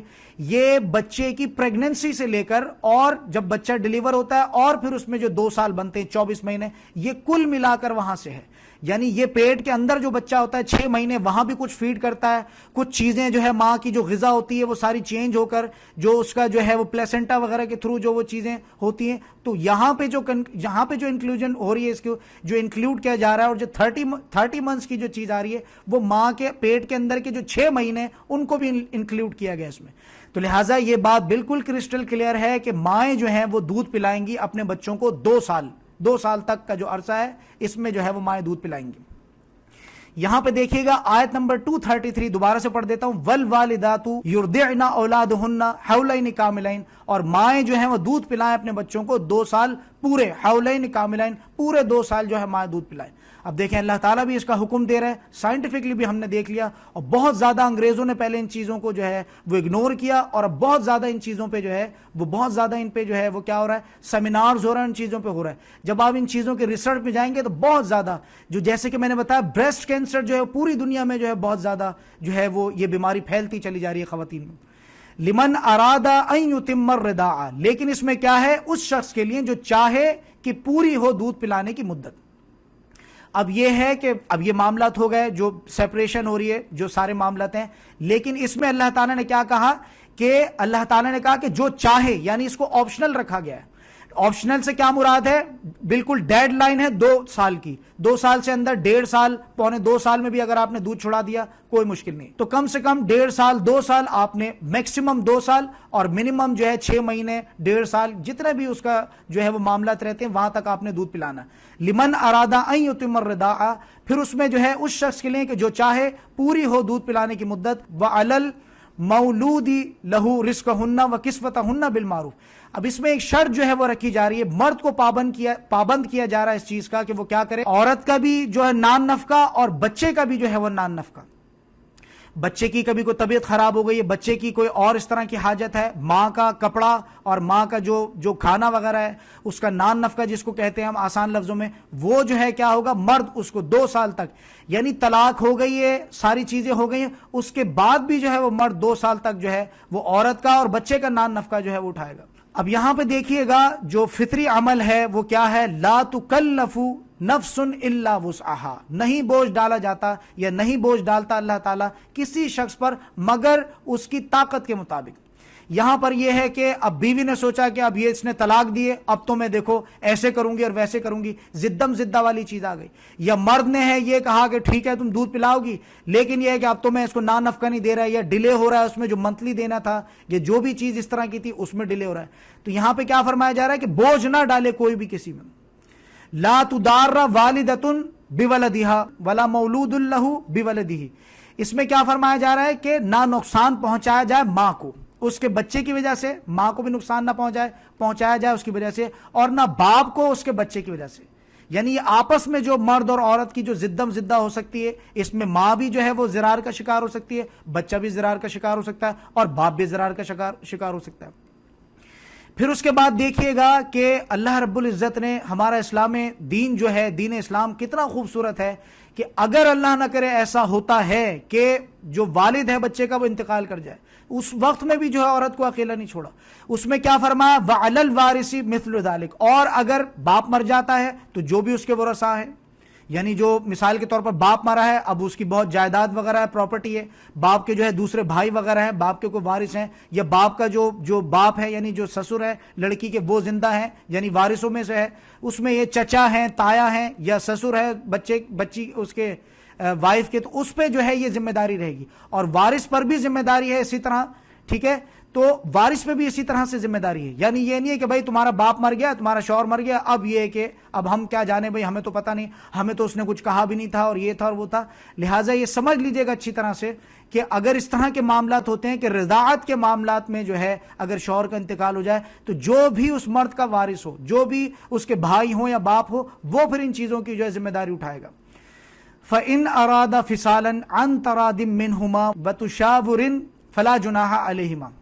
یہ بچے کی پریگننسی سے لے کر اور جب بچہ ڈیلیور ہوتا ہے اور پھر اس میں جو 2 سال بنتے ہیں 24 مہینے، یہ کل ملا کر وہاں سے ہے. یعنی یہ پیٹ کے اندر جو بچہ ہوتا ہے 6 مہینے وہاں بھی کچھ فیڈ کرتا ہے، کچھ چیزیں جو ہے ماں کی جو غذا ہوتی ہے وہ ساری چینج ہو کر جو اس کا جو ہے وہ پلیسنٹا وغیرہ کے تھرو جو وہ چیزیں ہوتی ہیں. تو یہاں پہ جو انکلوژن ہو رہی ہے، اس کو جو انکلوڈ کیا جا رہا ہے، اور جو 30 منتھس کی جو چیز آ رہی ہے وہ ماں کے پیٹ کے اندر کے جو 6 مہینے ان کو بھی انکلوڈ کیا گیا اس میں. تو لہٰذا یہ بات بالکل کرسٹل کلیئر ہے کہ مائیں جو ہیں وہ دودھ پلائیں گی اپنے بچوں کو 2 سال تک کا جو عرصہ ہے اس میں جو ہے وہ مائیں دودھ پلائیں گی. یہاں پہ دیکھیے گا آیت نمبر 233 دوبارہ سے پڑھ دیتا ہوں، والوالدات یرضعن اولادہن حولین کاملین، اور مائیں جو ہیں وہ دودھ پلائیں اپنے بچوں کو 2 سال پورے، حولین کاملین پورے 2 سال جو ہے مائیں دودھ پلائیں. اب دیکھیں اللہ تعالیٰ بھی اس کا حکم دے رہا ہے، سائنٹیفکلی بھی ہم نے دیکھ لیا، اور بہت زیادہ انگریزوں نے پہلے ان چیزوں کو جو ہے وہ اگنور کیا، اور اب بہت زیادہ ان چیزوں پہ جو ہے وہ بہت زیادہ ان پہ جو ہے وہ کیا ہو رہا ہے، سیمینارز ہو رہا ہے ان چیزوں پہ ہو رہا ہے. جب آپ ان چیزوں کے ریسرچ میں جائیں گے تو بہت زیادہ جو جیسے کہ میں نے بتایا بریسٹ کینسر جو ہے پوری دنیا میں جو ہے بہت زیادہ جو ہے وہ یہ بیماری پھیلتی چلی جا رہی ہے خواتین میں. لمن ارادہ ان یتم الرضاعہ، لیکن اس میں کیا ہے، اس شخص کے لیے جو چاہے کہ پوری ہو دودھ پلانے کی مدت. اب یہ ہے کہ اب یہ معاملات ہو گئے جو سیپریشن ہو رہی ہے، جو سارے معاملات ہیں، لیکن اس میں اللہ تعالیٰ نے کیا کہا کہ اللہ تعالیٰ نے کہا کہ جو چاہے، یعنی اس کو آپشنل رکھا گیا ہے. آپشنل سے کیا مراد ہے، بالکل ڈیڈ لائن ہے 2 سال کی، 2 سال سے اندر 1.5 سال پونے 2 سال میں بھی اگر آپ نے دودھ چھڑا دیا کوئی مشکل نہیں. تو کم سے کم 1.5 سال 2 سال آپ نے، میکسیمم 2 سال اور منیمم جو ہے 6 مہینے 1.5 سال، جتنے بھی اس کا جو ہے وہ معاملات رہتے ہیں وہاں تک آپ نے دودھ پلانا. لمن ارادہ ان یتم الرضاعہ، پھر اس میں جو ہے اس شخص کے لیے کہ جو چاہے پوری ہو دودھ پلانے کی مدت. وعلی المولود لہ رزقہن وکسوتہن بالمعروف. اب اس میں ایک شرط جو ہے وہ رکھی جا رہی ہے، مرد کو پابند کیا جا رہا ہے اس چیز کا کہ وہ کیا کرے، عورت کا بھی جو ہے نان نفقہ اور بچے کا بھی جو ہے وہ نان نفقہ. بچے کی کبھی کوئی طبیعت خراب ہو گئی ہے، بچے کی کوئی اور اس طرح کی حاجت ہے، ماں کا کپڑا اور ماں کا جو کھانا وغیرہ ہے اس کا نان نفقہ جس کو کہتے ہیں ہم آسان لفظوں میں، وہ جو ہے کیا ہوگا، مرد اس کو 2 سال تک، یعنی طلاق ہو گئی ہے، ساری چیزیں ہو گئی ہیں، اس کے بعد بھی جو ہے وہ مرد 2 سال تک جو ہے وہ عورت کا اور بچے کا نان نفقہ جو ہے وہ اٹھائے گا. اب یہاں پہ دیکھیے گا جو فطری عمل ہے وہ کیا ہے؟ لا تکلف نفس الا وسعها، نہیں بوجھ ڈالا جاتا یا نہیں بوجھ ڈالتا اللہ تعالیٰ کسی شخص پر مگر اس کی طاقت کے مطابق۔ یہاں پر یہ ہے کہ اب بیوی نے سوچا کہ اب یہ اس نے طلاق دیے، اب تو میں دیکھو ایسے کروں گی اور ویسے کروں گی، زدم زدہ والی چیز آ گئی۔ یا مرد نے ہے یہ کہا کہ ٹھیک ہے تم دودھ پلاؤ گی، لیکن یہ ہے کہ اب تو میں اس کو نفقہ نہیں دے رہا ہے، یا ڈیلے ہو رہا ہے اس میں جو منتھلی دینا تھا یا جو بھی چیز اس طرح کی تھی اس میں ڈیلے ہو رہا ہے۔ تو یہاں پہ کیا فرمایا جا رہا ہے کہ بوجھ نہ ڈالے کوئی بھی کسی میں۔ لا تدار والدۃ بولدہا ولا مولود لہ بولدہ، اس میں کیا فرمایا جا رہا ہے کہ نہ نقصان پہنچایا جائے ماں کو اس کے بچے کی وجہ سے، ماں کو بھی نقصان نہ پہنچایا جائے اس کی وجہ سے، اور نہ باپ کو اس کے بچے کی وجہ سے۔ یعنی یہ آپس میں جو مرد اور عورت کی جو زدم زدہ ہو سکتی ہے، اس میں ماں بھی جو ہے وہ ضرار کا شکار ہو سکتی ہے، بچہ بھی ضرار کا شکار ہو سکتا ہے، اور باپ بھی ضرار کا شکار ہو سکتا ہے۔ پھر اس کے بعد دیکھیے گا کہ اللہ رب العزت نے ہمارا اسلام دین جو ہے، دین اسلام کتنا خوبصورت ہے کہ اگر اللہ نہ کرے ایسا ہوتا ہے کہ جو والد ہے بچے کا وہ انتقال کر جائے، اس وقت میں بھی جو ہے عورت کو اکیلا نہیں چھوڑا۔ اس میں کیا فرمایا؟ وَعَلَى الْوَارِثِ مِثْلُ ذَلِكَ، اور اگر باپ مر جاتا ہے تو جو بھی اس کے ورثاء ہیں، یعنی جو مثال کے طور پر باپ مرا ہے، اب اس کی بہت جائیداد وغیرہ ہے، پراپرٹی ہے، باپ کے جو ہے دوسرے بھائی وغیرہ ہیں، باپ کے کوئی وارث ہیں، یا باپ کا جو باپ ہے یعنی جو سسر ہے لڑکی کے وہ زندہ ہیں یعنی وارثوں میں سے ہے، اس میں یہ چچا ہیں، تایا ہیں، یا سسر ہے بچی اس کے وائف کے، تو اس پہ جو ہے یہ ذمہ داری رہے گی، اور وارث پر بھی ذمہ داری ہے اسی طرح، ٹھیک ہے؟ تو وارث پہ بھی اسی طرح سے ذمہ داری ہے، یعنی یہ نہیں ہے کہ بھائی تمہارا باپ مر گیا، تمہارا شوہر مر گیا، اب یہ ہے کہ اب ہم کیا جانے بھائی، ہمیں تو پتہ نہیں، ہمیں تو اس نے کچھ کہا بھی نہیں تھا اور یہ تھا اور وہ تھا۔ لہٰذا یہ سمجھ لیجئے گا اچھی طرح سے کہ اگر اس طرح کے معاملات ہوتے ہیں کہ رضاعت کے معاملات میں جو ہے اگر شوہر کا انتقال ہو جائے تو جو بھی اس مرد کا وارث ہو، جو بھی اس کے بھائی ہوں یا باپ ہو، وہ پھر ان چیزوں کی جو ہے ذمہ داری اٹھائے گا۔ فَإِنْ أَرَادَ فِصَالًا عَنْ تَرَادٍ مِّنْهُمَا وَتُشَاوُرٍ فَلَا جُنَاحَ عَلَيْهِمَا۔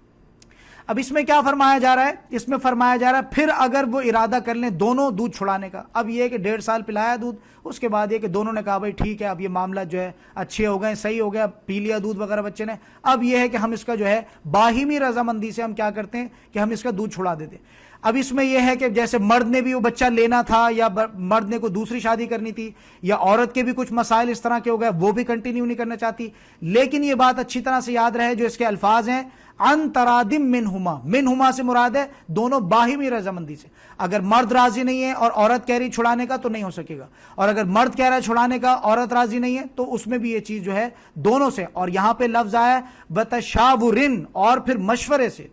اب اس میں کیا فرمایا جا رہا ہے؟ اس میں فرمایا جا رہا ہے پھر اگر وہ ارادہ کر لیں دونوں دودھ چھڑانے کا، اب یہ ہے کہ 1.5 سال پلایا دودھ، اس کے بعد یہ کہ دونوں نے کہا بھائی ٹھیک ہے اب یہ معاملہ جو ہے اچھے ہو گئے، صحیح ہو گیا، پی لیا دودھ وغیرہ بچے نے، اب یہ ہے کہ ہم اس کا جو ہے باہمی رضامندی سے ہم کیا کرتے ہیں کہ ہم اس کا دودھ چھڑا دیتے ہیں۔ اب اس میں یہ ہے کہ جیسے مرد نے بھی وہ بچہ لینا تھا یا مرد نے کوئی دوسری شادی کرنی تھی، یا عورت کے بھی کچھ مسائل اس طرح کے ہو گئے وہ بھی کنٹینیو نہیں کرنا چاہتی، لیکن یہ بات اچھی طرح سے یاد رہے جو اس کے الفاظ ہیں، عن ترادم منہما سے مراد ہے دونوں باہمی رضامندی سے۔ اگر مرد راضی نہیں ہے اور عورت کہہ رہی چھڑانے کا تو نہیں ہو سکے گا، اور اگر مرد کہہ رہا ہے چھڑانے کا عورت راضی نہیں ہے تو اس میں بھی یہ چیز جو ہے دونوں سے، اور یہاں پہ لفظ آیا ہے بتشاورن، اور پھر مشورے سے،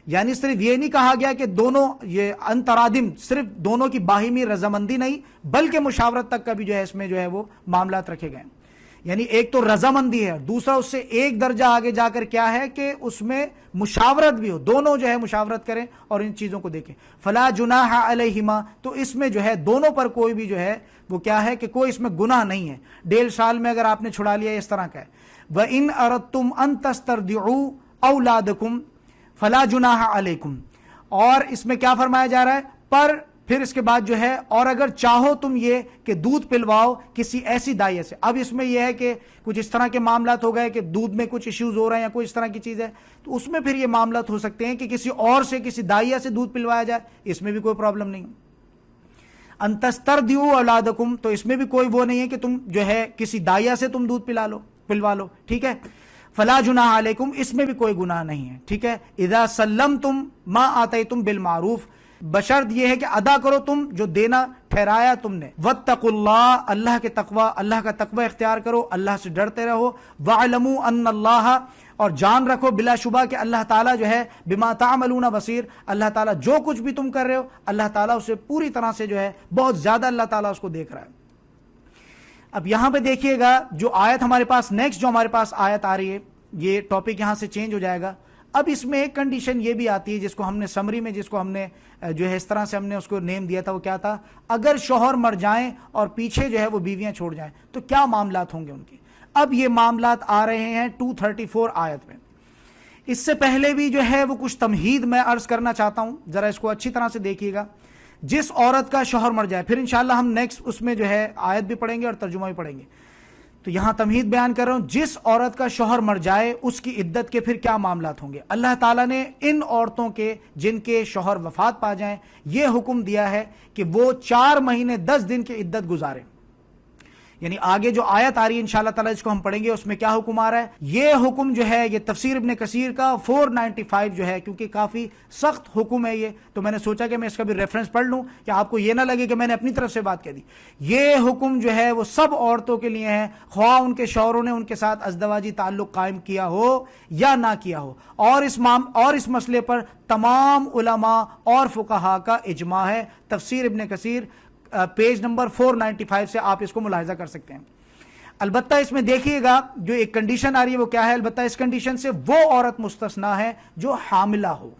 یعنی صرف یہ نہیں کہا گیا کہ دونوں یہ انترادم صرف دونوں کی باہمی رضامندی نہیں بلکہ مشاورت تک کا بھی جو ہے اس میں جو ہے وہ معاملات رکھے گئے ہیں۔ یعنی ایک تو رضامندی ہے، دوسرا اس سے ایک درجہ آگے جا کر کیا ہے کہ اس میں مشاورت بھی ہو، دونوں جو ہے مشاورت کریں اور ان چیزوں کو دیکھیں۔ فلا جناح علیہما، تو اس میں جو ہے دونوں پر کوئی بھی جو ہے وہ کیا ہے کہ کوئی اس میں گناہ نہیں ہے۔ 1.5 سال میں اگر آپ نے چھڑا لیا اس طرح کا ہے۔ وَإِنْ أَرَدْتُمْ أَن تَسْتَرْضِعُوا أَوْلَادَكُمْ فَلَا جُنَاحَ عَلَيْكُمْ، اور اس میں کیا فرمایا جا رہا ہے؟ پر پھر اس کے بعد جو ہے اور اگر چاہو تم یہ کہ دودھ پلواؤ کسی ایسی دائیہ سے۔ اب اس میں یہ ہے کہ کچھ اس طرح کے معاملات ہو گئے کہ دودھ میں کچھ ایشوز ہو رہے ہیں یا کوئی اس طرح کی چیز ہے، تو اس میں پھر یہ معاملات ہو سکتے ہیں کہ کسی اور سے، کسی دائیہ سے دودھ پلوایا جائے، اس میں بھی کوئی پرابلم نہیں۔ ان تسترضعوا اولادکم، تو اس میں بھی کوئی وہ نہیں ہے کہ تم جو ہے کسی دائیہ سے تم دودھ پلوا لو، ٹھیک ہے۔ فلا جناح علیکم، اس میں بھی کوئی گناہ نہیں ہے، ٹھیک ہے۔ اذا سلمتم ما آتیتم بالمعروف، بشرط یہ ہے کہ ادا کرو تم جو دینا ٹھہرایا تم نے۔ واتقوا اللہ، اللہ کے تقوی، اللہ کا تقوی اختیار کرو، اللہ سے ڈرتے رہو۔ واعلموا ان اللہ، اور جان رکھو بلا شبہ کہ اللہ تعالیٰ جو ہے بما تعملون بصیر، اللہ تعالیٰ جو کچھ بھی تم کر رہے ہو اللہ تعالیٰ اسے پوری طرح سے جو ہے بہت زیادہ اللہ تعالیٰ اس کو دیکھ رہا ہے۔ اب یہاں پہ دیکھیے گا جو آیت ہمارے پاس نیکسٹ جو ہمارے پاس آیت آ رہی ہے، یہ ٹاپک یہاں سے چینج ہو جائے گا۔ اب اس میں ایک کنڈیشن یہ بھی آتی ہے جس کو ہم نے سمری میں، جس کو ہم نے جو ہے اس طرح سے ہم نے اس کو نیم دیا تھا، وہ کیا تھا؟ اگر شوہر مر جائیں اور پیچھے جو ہے وہ بیویاں چھوڑ جائیں تو کیا معاملات ہوں گے ان کے۔ اب یہ معاملات آ رہے ہیں 234 آیت میں۔ اس سے پہلے بھی جو ہے وہ کچھ تمہید میں عرض کرنا چاہتا ہوں، ذرا اس کو اچھی طرح سے دیکھیے گا۔ جس عورت کا شوہر مر جائے، پھر انشاءاللہ ہم نیکسٹ اس میں جو ہے آیت بھی پڑھیں گے اور ترجمہ بھی پڑھیں گے۔ تو یہاں تمہید بیان کر رہا ہوں، جس عورت کا شوہر مر جائے اس کی عدت کے پھر کیا معاملات ہوں گے۔ اللہ تعالیٰ نے ان عورتوں کے جن کے شوہر وفات پا جائیں یہ حکم دیا ہے کہ وہ 4 مہینے 10 دن کی عدت گزاریں۔ یعنی آگے جو آیت آ رہی ہے انشاءاللہ تعالیٰ اس کو ہم پڑھیں گے، اس میں کیا حکم آ رہا ہے۔ یہ حکم جو ہے یہ تفسیر ابن کثیر کا 495 جو ہے، کیونکہ کافی سخت حکم ہے یہ، تو میں نے سوچا کہ میں اس کا بھی ریفرنس پڑھ لوں کہ آپ کو یہ نہ لگے کہ میں نے اپنی طرف سے بات کہہ دی۔ یہ حکم جو ہے وہ سب عورتوں کے لیے ہے، خواہ ان کے شوہروں نے ان کے ساتھ ازدواجی تعلق قائم کیا ہو یا نہ کیا ہو، اور اس مسئلے پر تمام علماء اور فقہاء کا اجماع ہے۔ تفسیر ابن کثیر پیج نمبر 495 سے آپ اس کو ملاحظہ کر سکتے ہیں۔ البتہ اس میں دیکھیے گا جو ایک کنڈیشن آ رہی ہے وہ کیا ہے، البتہ اس کنڈیشن سے وہ عورت مستثنا ہے جو حاملہ ہو،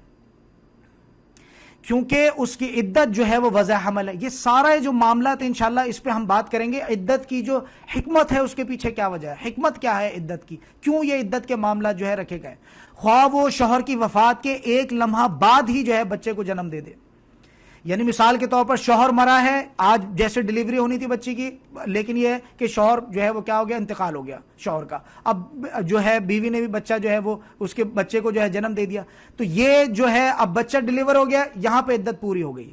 کیونکہ اس کی عدت جو ہے وہ وضع حمل ہے۔ یہ سارا جو معاملات ہیں انشاءاللہ اس پہ ہم بات کریں گے، عدت کی جو حکمت ہے اس کے پیچھے کیا وجہ ہے، حکمت کیا ہے عدت کی، کیوں یہ عدت کے معاملات جو ہے رکھے گئے، خواہ وہ شوہر کی وفات کے 1 لمحہ بعد ہی جو ہے بچے کو جنم دے دے۔ یعنی مثال کے طور پر شوہر مرا ہے، آج جیسے ڈیلیوری ہونی تھی بچی کی، لیکن یہ کہ شوہر جو ہے وہ کیا ہو گیا، انتقال ہو گیا شوہر کا، اب جو ہے بیوی نے بھی بچہ جو ہے وہ اس کے بچے کو جو ہے جنم دے دیا، تو یہ جو ہے اب بچہ ڈیلیور ہو گیا، یہاں پہ عدت پوری ہو گئی۔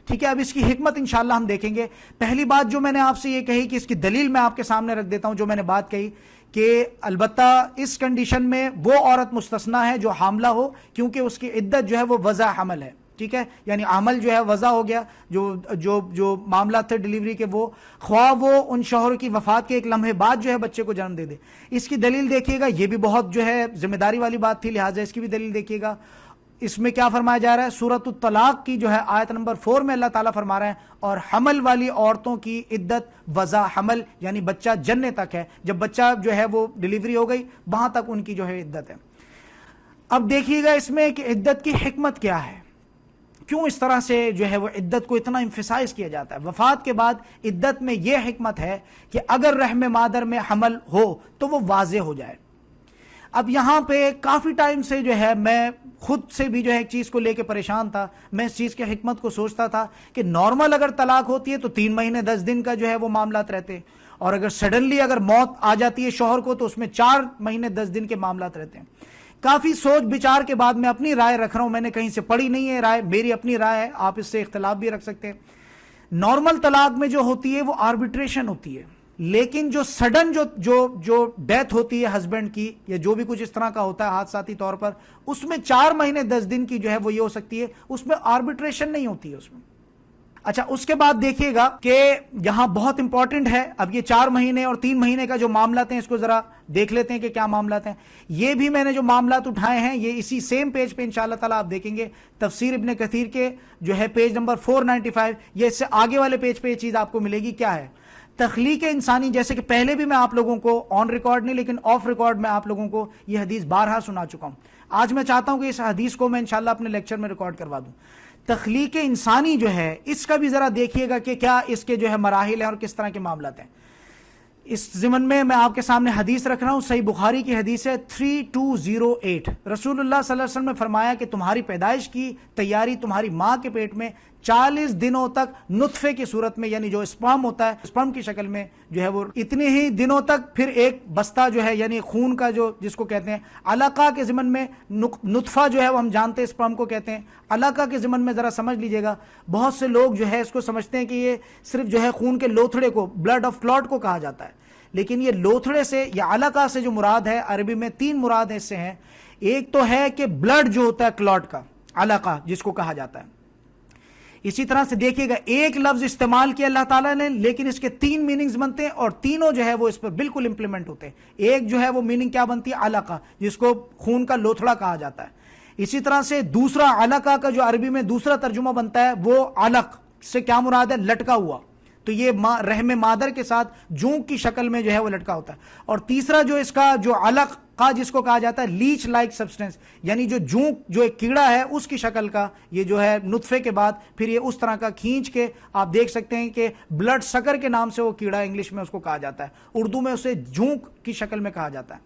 ٹھیک ہے، اب اس کی حکمت انشاءاللہ ہم دیکھیں گے۔ پہلی بات جو میں نے آپ سے یہ کہی کہ اس کی دلیل میں آپ کے سامنے رکھ دیتا ہوں، جو میں نے بات کہی کہ البتہ اس کنڈیشن میں وہ عورت مستثنا ہے جو حاملہ ہو، کیونکہ اس کی عدت جو ہے وہ وضع حمل ہے۔ ٹھیک ہے، یعنی عمل جو ہے وضع ہو گیا، جو معاملات تھے ڈیلیوری کے، وہ خواہ وہ ان شوہر کی وفات کے 1 لمحے بعد جو ہے بچے کو جنم دے دے۔ اس کی دلیل دیکھیے گا، یہ بھی بہت جو ہے ذمہ داری والی بات تھی، لہٰذا اس کی بھی دلیل دیکھیے گا۔ اس میں کیا فرمایا جا رہا ہے، سورۃ الطلاق کی جو ہے آیت نمبر 4 میں اللہ تعالیٰ فرما رہے ہیں، اور حمل والی عورتوں کی عدت وضع حمل، یعنی بچہ جننے تک ہے، جب بچہ جو ہے وہ ڈیلیوری ہو گئی وہاں تک ان کی جو ہے عدت ہے۔ اب دیکھیے گا اس میں کہ عدت کی حکمت کیا ہے، کیوں اس طرح سے جو ہے وہ عدت کو اتنا امفسائز کیا جاتا ہے۔ وفات کے بعد عدت میں یہ حکمت ہے کہ اگر رحم مادر میں حمل ہو تو وہ واضح ہو جائے۔ اب یہاں پہ کافی ٹائم سے جو ہے میں خود سے بھی جو ہے ایک چیز کو لے کے پریشان تھا، میں اس چیز کی حکمت کو سوچتا تھا کہ نارمل اگر طلاق ہوتی ہے تو 3 مہینے 10 دن کا جو ہے وہ معاملات رہتے، اور اگر سڈنلی اگر موت آ جاتی ہے شوہر کو تو اس میں 4 مہینے 10 دن کے معاملات رہتے ہیں۔ کافی سوچ بچار کے بعد میں اپنی رائے رکھ رہا ہوں، میں نے کہیں سے پڑھی نہیں ہے رائے، میری اپنی رائے ہے، آپ اس سے اختلاف بھی رکھ سکتے ہیں۔ نارمل طلاق میں جو ہوتی ہے وہ آربیٹریشن ہوتی ہے، لیکن جو سڈن جو ڈیتھ ہوتی ہے ہسبینڈ کی یا جو بھی کچھ اس طرح کا ہوتا ہے حادثاتی طور پر، اس میں 4 مہینے 10 دن کی جو ہے وہ یہ ہو سکتی ہے، اس میں آربیٹریشن نہیں ہوتی ہے اس میں۔ اچھا، اس کے بعد دیکھیے گا کہ یہاں بہت امپورٹنٹ ہے، اب یہ 4 مہینے اور 3 مہینے کا جو معاملات ہیں اس کو ذرا دیکھ لیتے ہیں کہ کیا معاملات ہیں۔ یہ بھی میں نے جو معاملات اٹھائے ہیں یہ اسی سیم پیج پہ انشاءاللہ تعالیٰ آپ دیکھیں گے، تفسیر ابن کثیر کے جو ہے پیج نمبر 495، یہ اس سے آگے والے پیج پہ یہ چیز آپ کو ملے گی۔ کیا ہے تخلیق انسانی، جیسے کہ پہلے بھی میں آپ لوگوں کو آن ریکارڈ نہیں لیکن آف ریکارڈ میں آپ لوگوں کو یہ حدیث بارہا سنا چکا ہوں، آج میں چاہتا ہوں کہ اس حدیث کو میں انشاءاللہ اپنے لیکچر میں ریکارڈ کروا دوں۔ تخلیق انسانی جو ہے اس کا بھی ذرا دیکھیے گا کہ کیا اس کے جو ہے مراحل ہیں اور کس طرح کے معاملات ہیں۔ اس ضمن میں آپ کے سامنے حدیث رکھ رہا ہوں، صحیح بخاری کی حدیث ہے 3208۔ رسول اللہ صلی اللہ علیہ وسلم نے فرمایا کہ تمہاری پیدائش کی تیاری تمہاری ماں کے پیٹ میں 40 دنوں تک نطفے کی صورت میں، یعنی جو اسپرم ہوتا ہے اسپرم کی شکل میں جو ہے وہ اتنے ہی دنوں تک، پھر ایک بستہ جو ہے یعنی خون کا جو جس کو کہتے ہیں علقہ کے ضمن میں، نطفہ جو ہے وہ ہم جانتے ہیں اسپرم کو کہتے ہیں، علقہ کے ضمن میں ذرا سمجھ لیجئے گا۔ بہت سے لوگ جو ہے اس کو سمجھتے ہیں کہ یہ صرف جو ہے خون کے لوتھڑے کو، بلڈ آف کلاٹ کو کہا جاتا ہے، لیکن یہ لوتھڑے سے یا علقہ سے جو مراد ہے عربی میں 3 مراد اس سے ہیں۔ ایک تو ہے کہ بلڈ جو ہوتا ہے کلاٹ کا، علقہ جس کو کہا جاتا ہے۔ اسی طرح سے دیکھیے گا ایک لفظ استعمال کیا اللہ تعالیٰ نے لیکن اس کے 3 میننگز بنتے ہیں اور تینوں جو ہے وہ اس پر بالکل امپلیمنٹ ہوتے ہیں۔ ایک جو ہے وہ میننگ کیا بنتی ہے، علقہ، جس کو خون کا لوتھڑا کہا جاتا ہے۔ اسی طرح سے دوسرا علقہ کا جو عربی میں دوسرا ترجمہ بنتا ہے وہ علق سے کیا مراد ہے، لٹکا ہوا، تو یہ رحم مادر کے ساتھ جونک کی شکل میں جو ہے وہ لٹکا ہوتا ہے۔ اور تیسرا جو اس کا جو علق کا جس کو کہا جاتا ہے لیچ لائک سبسٹنس، یعنی جو جونک جو ایک کیڑا ہے اس کی شکل کا، یہ جو ہے نطفے کے بعد پھر یہ اس طرح کا کھینچ کے آپ دیکھ سکتے ہیں کہ بلڈ سکر کے نام سے وہ کیڑا انگلش میں اس کو کہا جاتا ہے، اردو میں اسے جونک کی شکل میں کہا جاتا ہے۔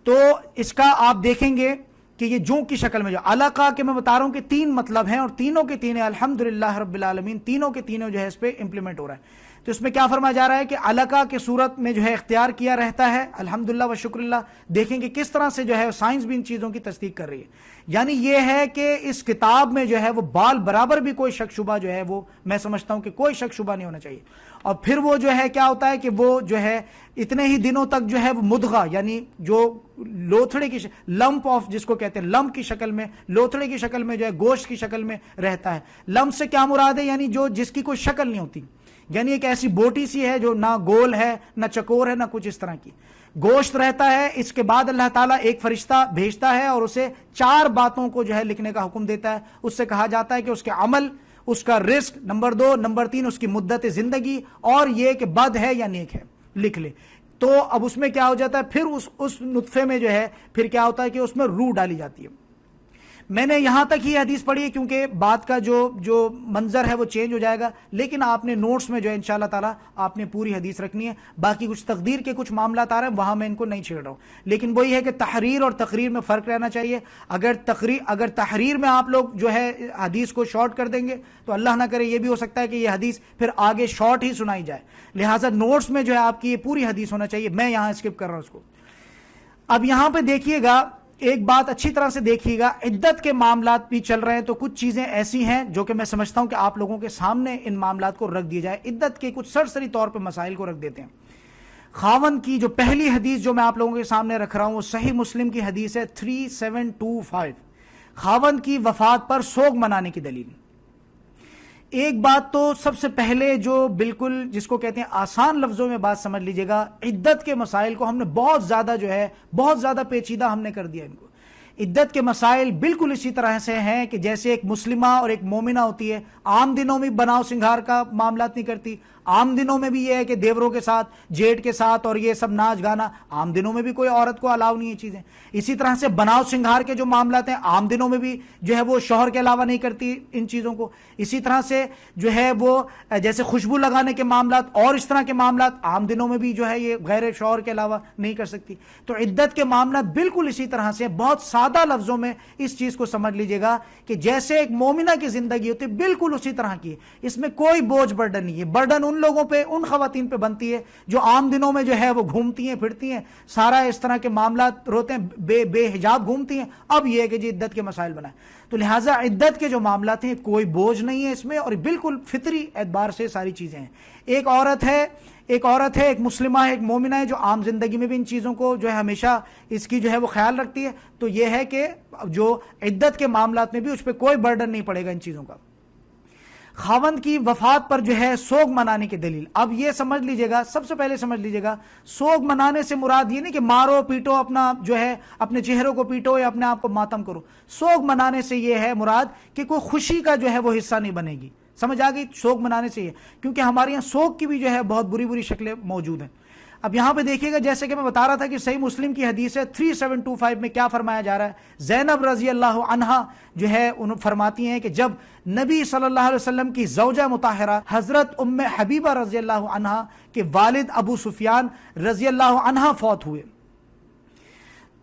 تو اس کا آپ دیکھیں گے کہ یہ جونک کی شکل میں جو علقہ کے میں بتا رہا ہوں کہ 3 مطلب ہیں اور تینوں کے تینوں الحمدللہ رب العالمین تینوں کے تینوں جو ہے اس پہ امپلیمنٹ ہو رہا ہے۔ تو اس میں کیا فرمایا جا رہا ہے کہ علقہ کے صورت میں جو ہے اختیار کیا رہتا ہے. الحمدللہ و شکر اللہ. دیکھیں کہ کس طرح سے جو ہے سائنس بھی ان چیزوں کی تصدیق کر رہی ہے. یعنی یہ ہے کہ اس کتاب میں جو ہے وہ بال برابر بھی کوئی شک شبہ جو ہے وہ میں سمجھتا ہوں کہ کوئی شک شبہ نہیں ہونا چاہیے. اور پھر وہ جو ہے کیا ہوتا ہے کہ وہ جو ہے اتنے ہی دنوں تک جو ہے وہ مدغہ یعنی جو لوتھڑے کی لمپ آف جس کو کہتے ہیں لمپ کی شکل میں, لوتھڑے کی شکل میں جو ہے گوشت کی شکل میں رہتا ہے. لمپ سے کیا مراد ہے؟ یعنی جو جس کی کوئی شکل نہیں ہوتی, یعنی ایک ایسی بوٹی سی ہے جو نہ گول ہے نہ چکور ہے نہ کچھ اس طرح کی, گوشت رہتا ہے. اس کے بعد اللہ تعالیٰ ایک فرشتہ بھیجتا ہے اور اسے 4 باتوں کو جو ہے لکھنے کا حکم دیتا ہے. اس سے کہا جاتا ہے کہ اس کے عمل, اس کا رزق, نمبر 2, نمبر 3 اس کی مدت زندگی, اور یہ کہ بد ہے یا نیک ہے لکھ لے. تو اب اس میں کیا ہو جاتا ہے, پھر اس نطفے میں جو ہے پھر کیا ہوتا ہے کہ اس میں روح ڈالی جاتی ہے. میں نے یہاں تک ہی حدیث پڑھی ہے کیونکہ بات کا جو منظر ہے وہ چینج ہو جائے گا, لیکن آپ نے نوٹس میں جو ہے انشاءاللہ تعالیٰ آپ نے پوری حدیث رکھنی ہے. باقی کچھ تقدیر کے کچھ معاملات آ رہے ہیں وہاں میں ان کو نہیں چھیڑ رہا ہوں, لیکن وہی ہے کہ تحریر اور تقریر میں فرق رہنا چاہیے. اگر تحریر میں آپ لوگ جو ہے حدیث کو شارٹ کر دیں گے تو اللہ نہ کرے یہ بھی ہو سکتا ہے کہ یہ حدیث پھر آگے شارٹ ہی سنائی جائے. لہٰذا نوٹس میں جو ہے آپ کی یہ پوری حدیث ہونا چاہیے. میں یہاں اسکپ کر رہا ہوں اس کو. اب یہاں پہ دیکھیے گا, ایک بات اچھی طرح سے دیکھیے گا, عدت کے معاملات بھی چل رہے ہیں تو کچھ چیزیں ایسی ہیں جو کہ میں سمجھتا ہوں کہ آپ لوگوں کے سامنے ان معاملات کو رکھ دیا جائے. عدت کے کچھ سرسری طور پہ مسائل کو رکھ دیتے ہیں. خاوند کی جو پہلی حدیث جو میں آپ لوگوں کے سامنے رکھ رہا ہوں وہ صحیح مسلم کی حدیث ہے 3725, خاوند کی وفات پر سوگ منانے کی دلیل. ایک بات تو سب سے پہلے جو بالکل جس کو کہتے ہیں آسان لفظوں میں بات سمجھ لیجئے گا, عدت کے مسائل کو ہم نے بہت زیادہ جو ہے بہت زیادہ پیچیدہ ہم نے کر دیا ان کو. عدت کے مسائل بالکل اسی طرح سے ہیں کہ جیسے ایک مسلمہ اور ایک مومنہ ہوتی ہے, عام دنوں میں بناؤ سنگھار کا معاملات نہیں کرتی, عام دنوں میں بھی یہ ہے کہ دیوروں کے ساتھ, جیٹ کے ساتھ اور یہ سب ناچ گانا, عام دنوں میں بھی کوئی عورت کو الاؤ نہیں ہے چیزیں. اسی طرح سے بناؤ سنگھار کے جو معاملات ہیں عام دنوں میں بھی جو ہے وہ شوہر کے علاوہ نہیں کرتی ان چیزوں کو. اسی طرح سے جو ہے وہ جیسے خوشبو لگانے کے معاملات اور اس طرح کے معاملات عام دنوں میں بھی جو ہے یہ غیر شوہر کے علاوہ نہیں کر سکتی. تو عدت کے معاملات بالکل اسی طرح سے, بہت سادہ لفظوں میں اس چیز کو سمجھ لیجئے گا کہ جیسے ایک مومنہ کی زندگی ہوتی ہے بالکل اسی طرح کی. اس میں کوئی بوجھ برڈن نہیں ہے. برڈن ان لوگوں پہ, ان خواتین پہ بنتی ہے جو عام دنوں میں جو ہے وہ گھومتی ہیں پھرتی ہیں, سارا اس طرح کے معاملات روتے ہیں, بے حجاب گھومتی ہیں. اب یہ ہے کہ جی عدت کے مسائل بنائیں. تو لہٰذا عدت کے جو معاملات ہیں کوئی بوجھ نہیں ہے اس میں, اور بالکل فطری اعتبار سے ساری چیزیں ہیں. ایک عورت ہے, ایک مسلمہ ہے, ایک مومنہ ہے جو عام زندگی میں بھی ان چیزوں کو جو ہے ہمیشہ اس کی جو ہے وہ خیال رکھتی ہے. تو یہ ہے کہ جو عدت کے معاملات میں بھی اس پہ کوئی برڈن نہیں پڑے گا ان چیزوں کا. خاوند کی وفات پر جو ہے سوگ منانے کی دلیل. اب یہ سمجھ لیجئے گا, سب سے پہلے سمجھ لیجئے گا, سوگ منانے سے مراد یہ نہیں کہ مارو پیٹو, اپنا جو ہے اپنے چہروں کو پیٹو یا اپنے آپ کو ماتم کرو. سوگ منانے سے یہ ہے مراد کہ کوئی خوشی کا جو ہے وہ حصہ نہیں بنے گی. سمجھ آ گئی؟ سوگ منانے سے یہ, کیونکہ ہمارے یہاں سوگ کی بھی جو ہے بہت بری بری شکلیں موجود ہیں. اب یہاں پہ دیکھیے گا, جیسے کہ میں بتا رہا تھا کہ صحیح مسلم کی حدیث ہے 3725 میں کیا فرمایا جا رہا ہے. زینب رضی اللہ عنہا جو ہے انہوں فرماتی ہیں کہ جب نبی صلی اللہ علیہ وسلم کی زوجہ مطہرہ حضرت ام حبیبہ رضی اللہ عنہا کے والد ابو سفیان رضی اللہ عنہا فوت ہوئے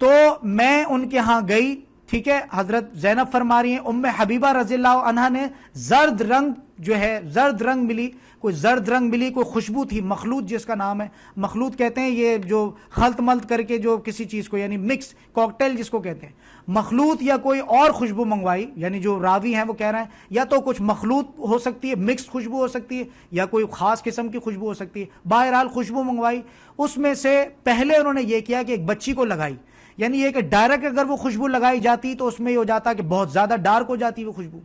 تو میں ان کے ہاں گئی. ٹھیک ہے, حضرت زینب فرما رہی ہیں ام حبیبہ رضی اللہ عنہا نے زرد رنگ جو ہے زرد رنگ ملی, کوئی زرد رنگ ملی, کوئی خوشبو تھی, مخلوط جس کا نام ہے, مخلوط کہتے ہیں یہ جو خلط ملط کر کے جو کسی چیز کو, یعنی مکس کاکٹیل جس کو کہتے ہیں, مخلوط یا کوئی اور خوشبو منگوائی. یعنی جو راوی ہیں وہ کہہ رہے ہیں یا تو کچھ مخلوط ہو سکتی ہے, مکس خوشبو ہو سکتی ہے, یا کوئی خاص قسم کی خوشبو ہو سکتی ہے. بہرحال خوشبو منگوائی. اس میں سے پہلے انہوں نے یہ کیا کہ ایک بچی کو لگائی. یعنی یہ کہ ڈائریکٹ اگر وہ خوشبو لگائی جاتی تو اس میں یہ ہو جاتا کہ بہت زیادہ ڈارک ہو جاتی وہ خوشبو.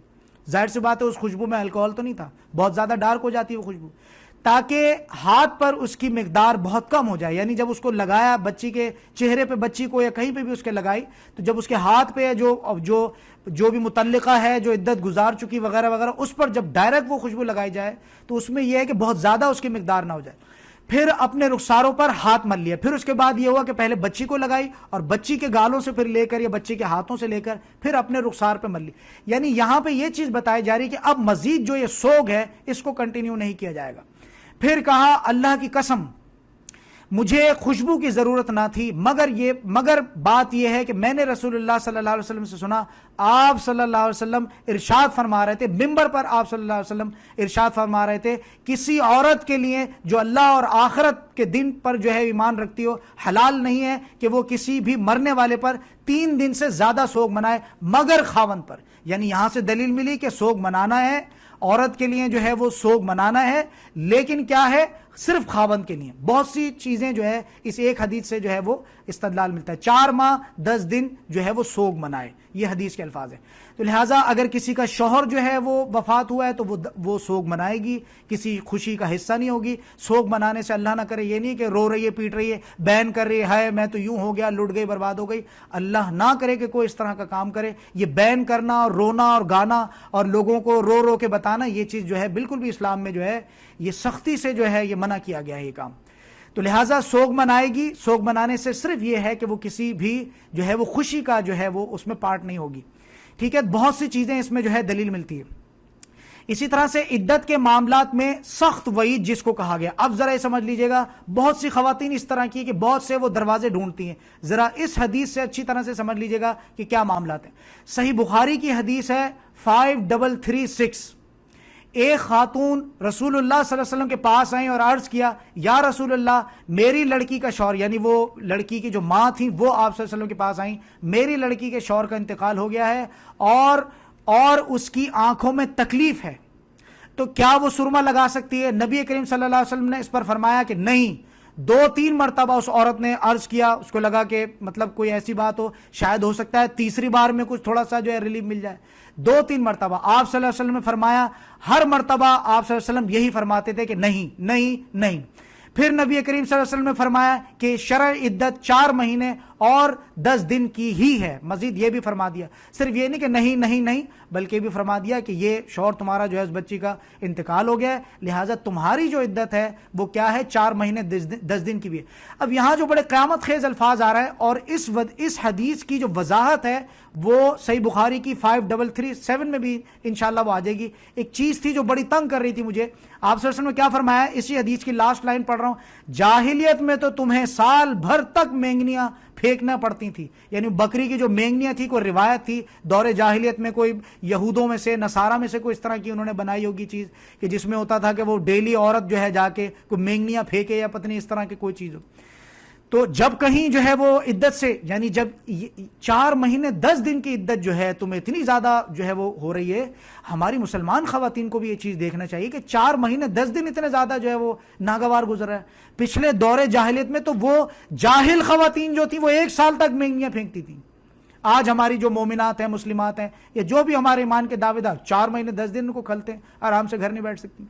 ظاہر سی بات ہے اس خوشبو میں الکوہول تو نہیں تھا, بہت زیادہ ڈارک ہو جاتی وہ خوشبو, تاکہ ہاتھ پر اس کی مقدار بہت کم ہو جائے. یعنی جب اس کو لگایا بچی کے چہرے پہ, بچی کو یا کہیں پہ بھی اس کے لگائی, تو جب اس کے ہاتھ پہ جو بھی متعلقہ ہے, جو عدت گزار چکی وغیرہ وغیرہ, اس پر جب ڈائریکٹ وہ خوشبو لگائی جائے تو اس میں یہ ہے کہ بہت زیادہ اس کی مقدار نہ ہو جائے. پھر اپنے رخساروں پر ہاتھ مل لیا. پھر اس کے بعد یہ ہوا کہ پہلے بچی کو لگائی اور بچی کے گالوں سے پھر لے کر یا بچی کے ہاتھوں سے لے کر پھر اپنے رخسار پہ مل لی. یعنی یہاں پہ یہ چیز بتائی جا رہی کہ اب مزید جو یہ سوگ ہے اس کو کنٹینیو نہیں کیا جائے گا. پھر کہا اللہ کی قسم مجھے خوشبو کی ضرورت نہ تھی، مگر بات یہ ہے کہ میں نے رسول اللہ صلی اللہ علیہ وسلم سے سنا، آپ صلی اللہ علیہ وسلم ارشاد فرما رہے تھے، منبر پر آپ صلی اللہ علیہ وسلم ارشاد فرما رہے تھے، کسی عورت کے لیے جو اللہ اور آخرت کے دن پر جو ہے ایمان رکھتی ہو، حلال نہیں ہے کہ وہ کسی بھی مرنے والے پر 3 دن سے زیادہ سوگ منائے مگر خاوند پر۔ یعنی یہاں سے دلیل ملی کہ سوگ منانا ہے، عورت کے لیے جو ہے وہ سوگ منانا ہے، لیکن کیا ہے، صرف خاوند کے لیے۔ بہت سی چیزیں جو ہے اس ایک حدیث سے جو ہے وہ استدلال ملتا ہے۔ 4 ماہ 10 دن جو ہے وہ سوگ منائے، یہ حدیث کے الفاظ ہیں۔ تو لہٰذا اگر کسی کا شوہر جو ہے وہ وفات ہوا ہے تو وہ سوگ منائے گی، کسی خوشی کا حصہ نہیں ہوگی۔ سوگ منانے سے اللہ نہ کرے یہ نہیں کہ رو رہی ہے، پیٹ رہی ہے، بین کر رہی ہے میں تو یوں ہو گیا، لٹ گئی، برباد ہو گئی۔ اللہ نہ کرے کہ کوئی اس طرح کا کام کرے۔ یہ بین کرنا اور رونا اور گانا اور لوگوں کو رو رو کے بتانا، یہ چیز جو ہے بالکل بھی اسلام میں جو ہے یہ سختی سے جو ہے یہ منع کیا گیا ہے یہ کام۔ تو لہٰذا سوگ منائے گی، سوگ منانے سے صرف یہ ہے کہ وہ کسی بھی جو ہے وہ خوشی کا جو ہے وہ اس میں پارٹ نہیں ہوگی، ٹھیک ہے۔ بہت سی چیزیں اس میں جو ہے دلیل ملتی ہے۔ اسی طرح سے عدت کے معاملات میں سخت وعید جس کو کہا گیا، اب ذرا یہ سمجھ لیجئے گا، بہت سی خواتین اس طرح کی کہ بہت سے وہ دروازے ڈھونڈتی ہیں، ذرا اس حدیث سے اچھی طرح سے سمجھ لیجئے گا کہ کیا معاملات ہیں۔ صحیح بخاری کی حدیث ہے 5336، ایک خاتون رسول اللہ صلی اللہ علیہ وسلم کے پاس آئیں اور عرض کیا، یا رسول اللہ میری لڑکی کا شوہر، یعنی وہ لڑکی کی جو ماں تھیں وہ آپ صلی اللہ علیہ وسلم کے پاس آئیں، میری لڑکی کے شوہر کا انتقال ہو گیا ہے اور اس کی آنکھوں میں تکلیف ہے، تو کیا وہ سرما لگا سکتی ہے؟ نبی کریم صلی اللہ علیہ وسلم نے اس پر فرمایا کہ نہیں۔ 2-3 مرتبہ اس عورت نے عرض کیا، اس کو لگا کہ مطلب کوئی ایسی بات ہو، شاید ہو سکتا ہے تیسری بار میں کچھ تھوڑا سا جو ہے ریلیف مل جائے۔ 2-3 مرتبہ آپ صلی اللہ علیہ وسلم نے فرمایا، ہر مرتبہ آپ صلی اللہ علیہ وسلم یہی فرماتے تھے کہ نہیں نہیں نہیں۔ پھر نبی کریم صلی اللہ علیہ وسلم نے فرمایا کہ شرعی عدت 4 مہینے اور 10 دن کی ہی ہے، مزید یہ بھی فرما دیا، صرف یہ نہیں کہ نہیں نہیں نہیں، بلکہ بھی فرما دیا کہ یہ شوہر تمہارا جو ہے اس بچی کا انتقال ہو گیا ہے، لہٰذا تمہاری جو عدت ہے وہ کیا ہے، 4 مہینے 10 دن کی بھی ہے۔ اب یہاں جو بڑے قیامت خیز الفاظ آ رہا ہے اور اس حدیث کی جو وضاحت ہے وہ صحیح بخاری کی 5337 میں بھی انشاءاللہ وہ آ جائے گی۔ ایک چیز تھی جو بڑی تنگ کر رہی تھی مجھے، آپ صلی اللہ علیہ وسلم نے کیا فرمایا ہے، اسی حدیث کی لاسٹ لائن پڑھ رہا ہوں، جاہلیت میں تو تمہیں سال بھر تک مینگنیاں پھینکنا پڑتی تھی، یعنی بکری کی جو مینگنیاں تھی، کوئی روایت تھی دور جاہلیت میں، کوئی یہودوں میں سے نصارہ میں سے کوئی اس طرح کی انہوں نے بنائی ہوگی چیز کہ جس میں ہوتا تھا کہ وہ ڈیلی عورت جو ہے جا کے کوئی مینگنیاں پھینکے یا پتہ نہیں اس طرح کی کوئی چیز ہو۔ تو جب کہیں جو ہے وہ عدت سے، یعنی جب 4 مہینے 10 دن کی عدت جو ہے تمہیں اتنی زیادہ جو ہے وہ ہو رہی ہے، ہماری مسلمان خواتین کو بھی یہ چیز دیکھنا چاہیے کہ 4 مہینے 10 دن اتنے زیادہ جو ہے وہ ناگوار گزر رہا ہے۔ پچھلے دور جاہلیت میں تو وہ جاہل خواتین جو تھیں وہ 1 سال تک مینگنیاں پھینکتی تھیں۔ آج ہماری جو مومنات ہیں، مسلمات ہیں، یا جو بھی ہمارے ایمان کے دعوے دار 4 مہینے 10 دن کو کھلتے ہیں، آرام سے گھر نہیں بیٹھ سکتی۔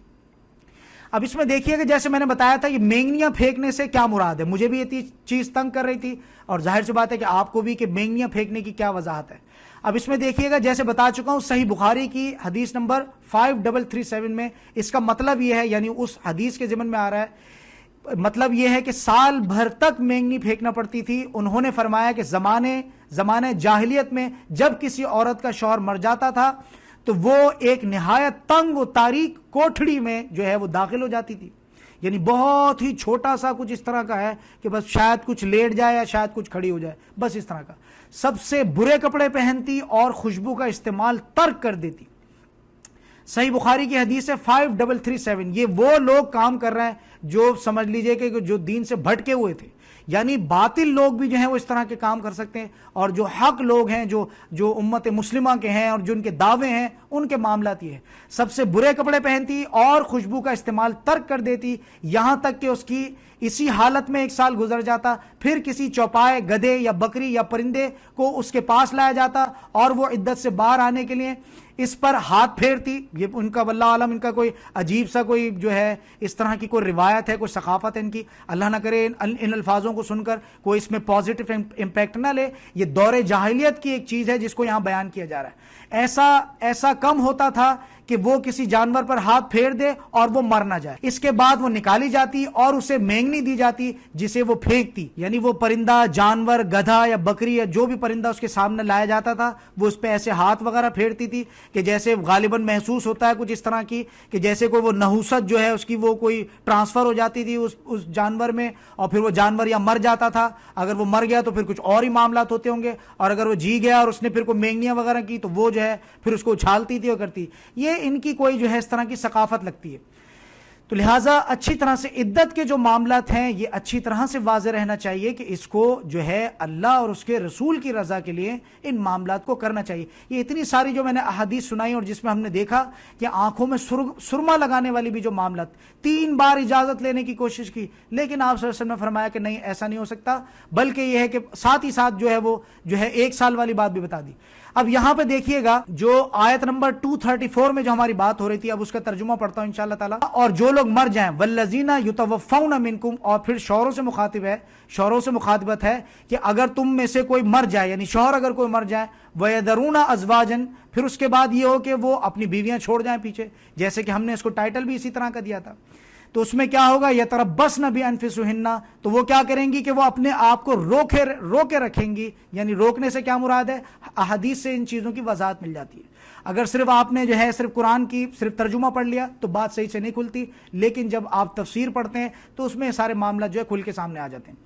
اب اس میں دیکھیے کہ جیسے میں نے بتایا تھا یہ مینگنیاں پھینکنے سے کیا مراد ہے، مجھے بھی یہ چیز تنگ کر رہی تھی اور ظاہر سی بات ہے کہ آپ کو بھی کہ مینگنیاں پھینکنے کی کیا وضاحت ہے۔ اب اس میں دیکھیے گا، جیسے بتا چکا ہوں صحیح بخاری کی حدیث نمبر 5337 میں اس کا مطلب یہ ہے، یعنی اس حدیث کے ضمن میں آ رہا ہے، مطلب یہ ہے کہ سال بھر تک مینگنی پھینکنا پڑتی تھی۔ انہوں نے فرمایا کہ زمانے جاہلیت میں جب کسی عورت کا شوہر مر جاتا تھا تو وہ ایک نہایت تنگ و تاریک کوٹھڑی میں جو ہے وہ داخل ہو جاتی تھی، یعنی بہت ہی چھوٹا سا کچھ اس طرح کا ہے کہ بس شاید کچھ لیٹ جائے یا شاید کچھ کھڑی ہو جائے، بس اس طرح کا، سب سے برے کپڑے پہنتی اور خوشبو کا استعمال ترک کر دیتی۔ صحیح بخاری کی حدیث ہے 5337، یہ وہ لوگ کام کر رہے ہیں جو سمجھ لیجئے کہ جو دین سے بھٹکے ہوئے تھے، یعنی باطل لوگ بھی جو ہیں وہ اس طرح کے کام کر سکتے ہیں، اور جو حق لوگ ہیں جو امت مسلمہ کے ہیں اور جو ان کے دعوے ہیں ان کے معاملات یہ ہے، سب سے برے کپڑے پہنتی اور خوشبو کا استعمال ترک کر دیتی، یہاں تک کہ اس کی اسی حالت میں 1 سال گزر جاتا، پھر کسی چوپائے، گدھے یا بکری یا پرندے کو اس کے پاس لایا جاتا اور وہ عدت سے باہر آنے کے لیے اس پر ہاتھ پھیرتی۔ یہ ان کا واللہ عالم ان کا کوئی عجیب سا کوئی جو ہے اس طرح کی کوئی روایت ہے، کوئی ثقافت ہے ان کی، اللہ نہ کرے ان الفاظوں کو سن کر کوئی اس میں پازیٹیو امپیکٹ نہ لے۔ یہ دور جاہلیت کی ایک چیز ہے جس کو یہاں بیان کیا جا رہا ہے۔ ایسا کم ہوتا تھا کہ وہ کسی جانور پر ہاتھ پھیر دے اور وہ مر نہ جائے. اس کے بعد وہ نکالی جاتی اور اسے مینگنی دی جاتی جسے وہ پھینکتی. یعنی وہ پرندہ، جانور، گدھا یا بکری یا جو بھی پرندہ اس کے سامنے لایا جاتا تھا وہ اس پہ ایسے ہاتھ وغیرہ پھیرتی تھی کہ جیسے غالباً محسوس ہوتا ہے کچھ اس طرح کی کہ جیسے کوئی وہ نحوست جو ہے اس کی وہ کوئی ٹرانسفر ہو جاتی تھی اس جانور میں، اور پھر وہ جانور یا مر جاتا تھا. اگر وہ مر گیا تو پھر کچھ اور ہی معاملات ہوتے ہوں گے، اور اگر وہ جی گیا اور اس نے پھر کوئی مینگنیاں وغیرہ کی تو وہ جو ہے پھر اس کو اچھالتی تھی اور کرتی. یہ ان کی کوئی جو ہے اس طرح کی ثقافت لگتی ہے. تو لہٰذا اچھی طرح سے عدت کے جو معاملات ہیں یہ اچھی طرح سے واضح رہنا چاہیے کہ اس کو جو ہے اللہ اور اس کے رسول کی رضا کے لیے ان معاملات کو کرنا چاہیے. یہ اتنی ساری جو میں نے احادیث سنائی اور جس میں ہم نے دیکھا کہ آنکھوں میں سرما لگانے والی بھی جو معاملات، 3 بار اجازت لینے کی کوشش کی، لیکن آپ صلی اللہ علیہ وسلم نے فرمایا کہ نہیں، ایسا نہیں ہو سکتا، بلکہ یہ ہے کہ ساتھ ہی ساتھ جو ہے وہ جو ہے 1 سال والی بات بھی بتا دی. اب یہاں پہ دیکھیے گا جو آیت نمبر 234 میں جو ہماری بات ہو رہی تھی، اب اس کا ترجمہ پڑھتا ہوں انشاءاللہ تعالی. اور جو لوگ مر جائیں، والذین یتوفون منکم، اور پھر شوہروں سے مخاطب ہے، شوہروں سے مخاطبت ہے کہ اگر تم میں سے کوئی مر جائے، یعنی شوہر اگر کوئی مر جائے، وَيَذَرُونَ أَزْوَاجًا، پھر اس کے بعد یہ ہو کہ وہ اپنی بیویاں چھوڑ جائیں پیچھے، جیسے کہ ہم نے اس کو ٹائٹل بھی اسی طرح کا دیا تھا. تو اس میں کیا ہوگا، یتربصن بانفسہن، تو وہ کیا کریں گی کہ وہ اپنے آپ کو رو کے رکھیں گی. یعنی روکنے سے کیا مراد ہے، احادیث سے ان چیزوں کی وضاحت مل جاتی ہے. اگر صرف آپ نے جو ہے صرف قرآن کی صرف ترجمہ پڑھ لیا تو بات صحیح سے نہیں کھلتی، لیکن جب آپ تفسیر پڑھتے ہیں تو اس میں سارے معاملات جو ہے کھل کے سامنے آ جاتے ہیں.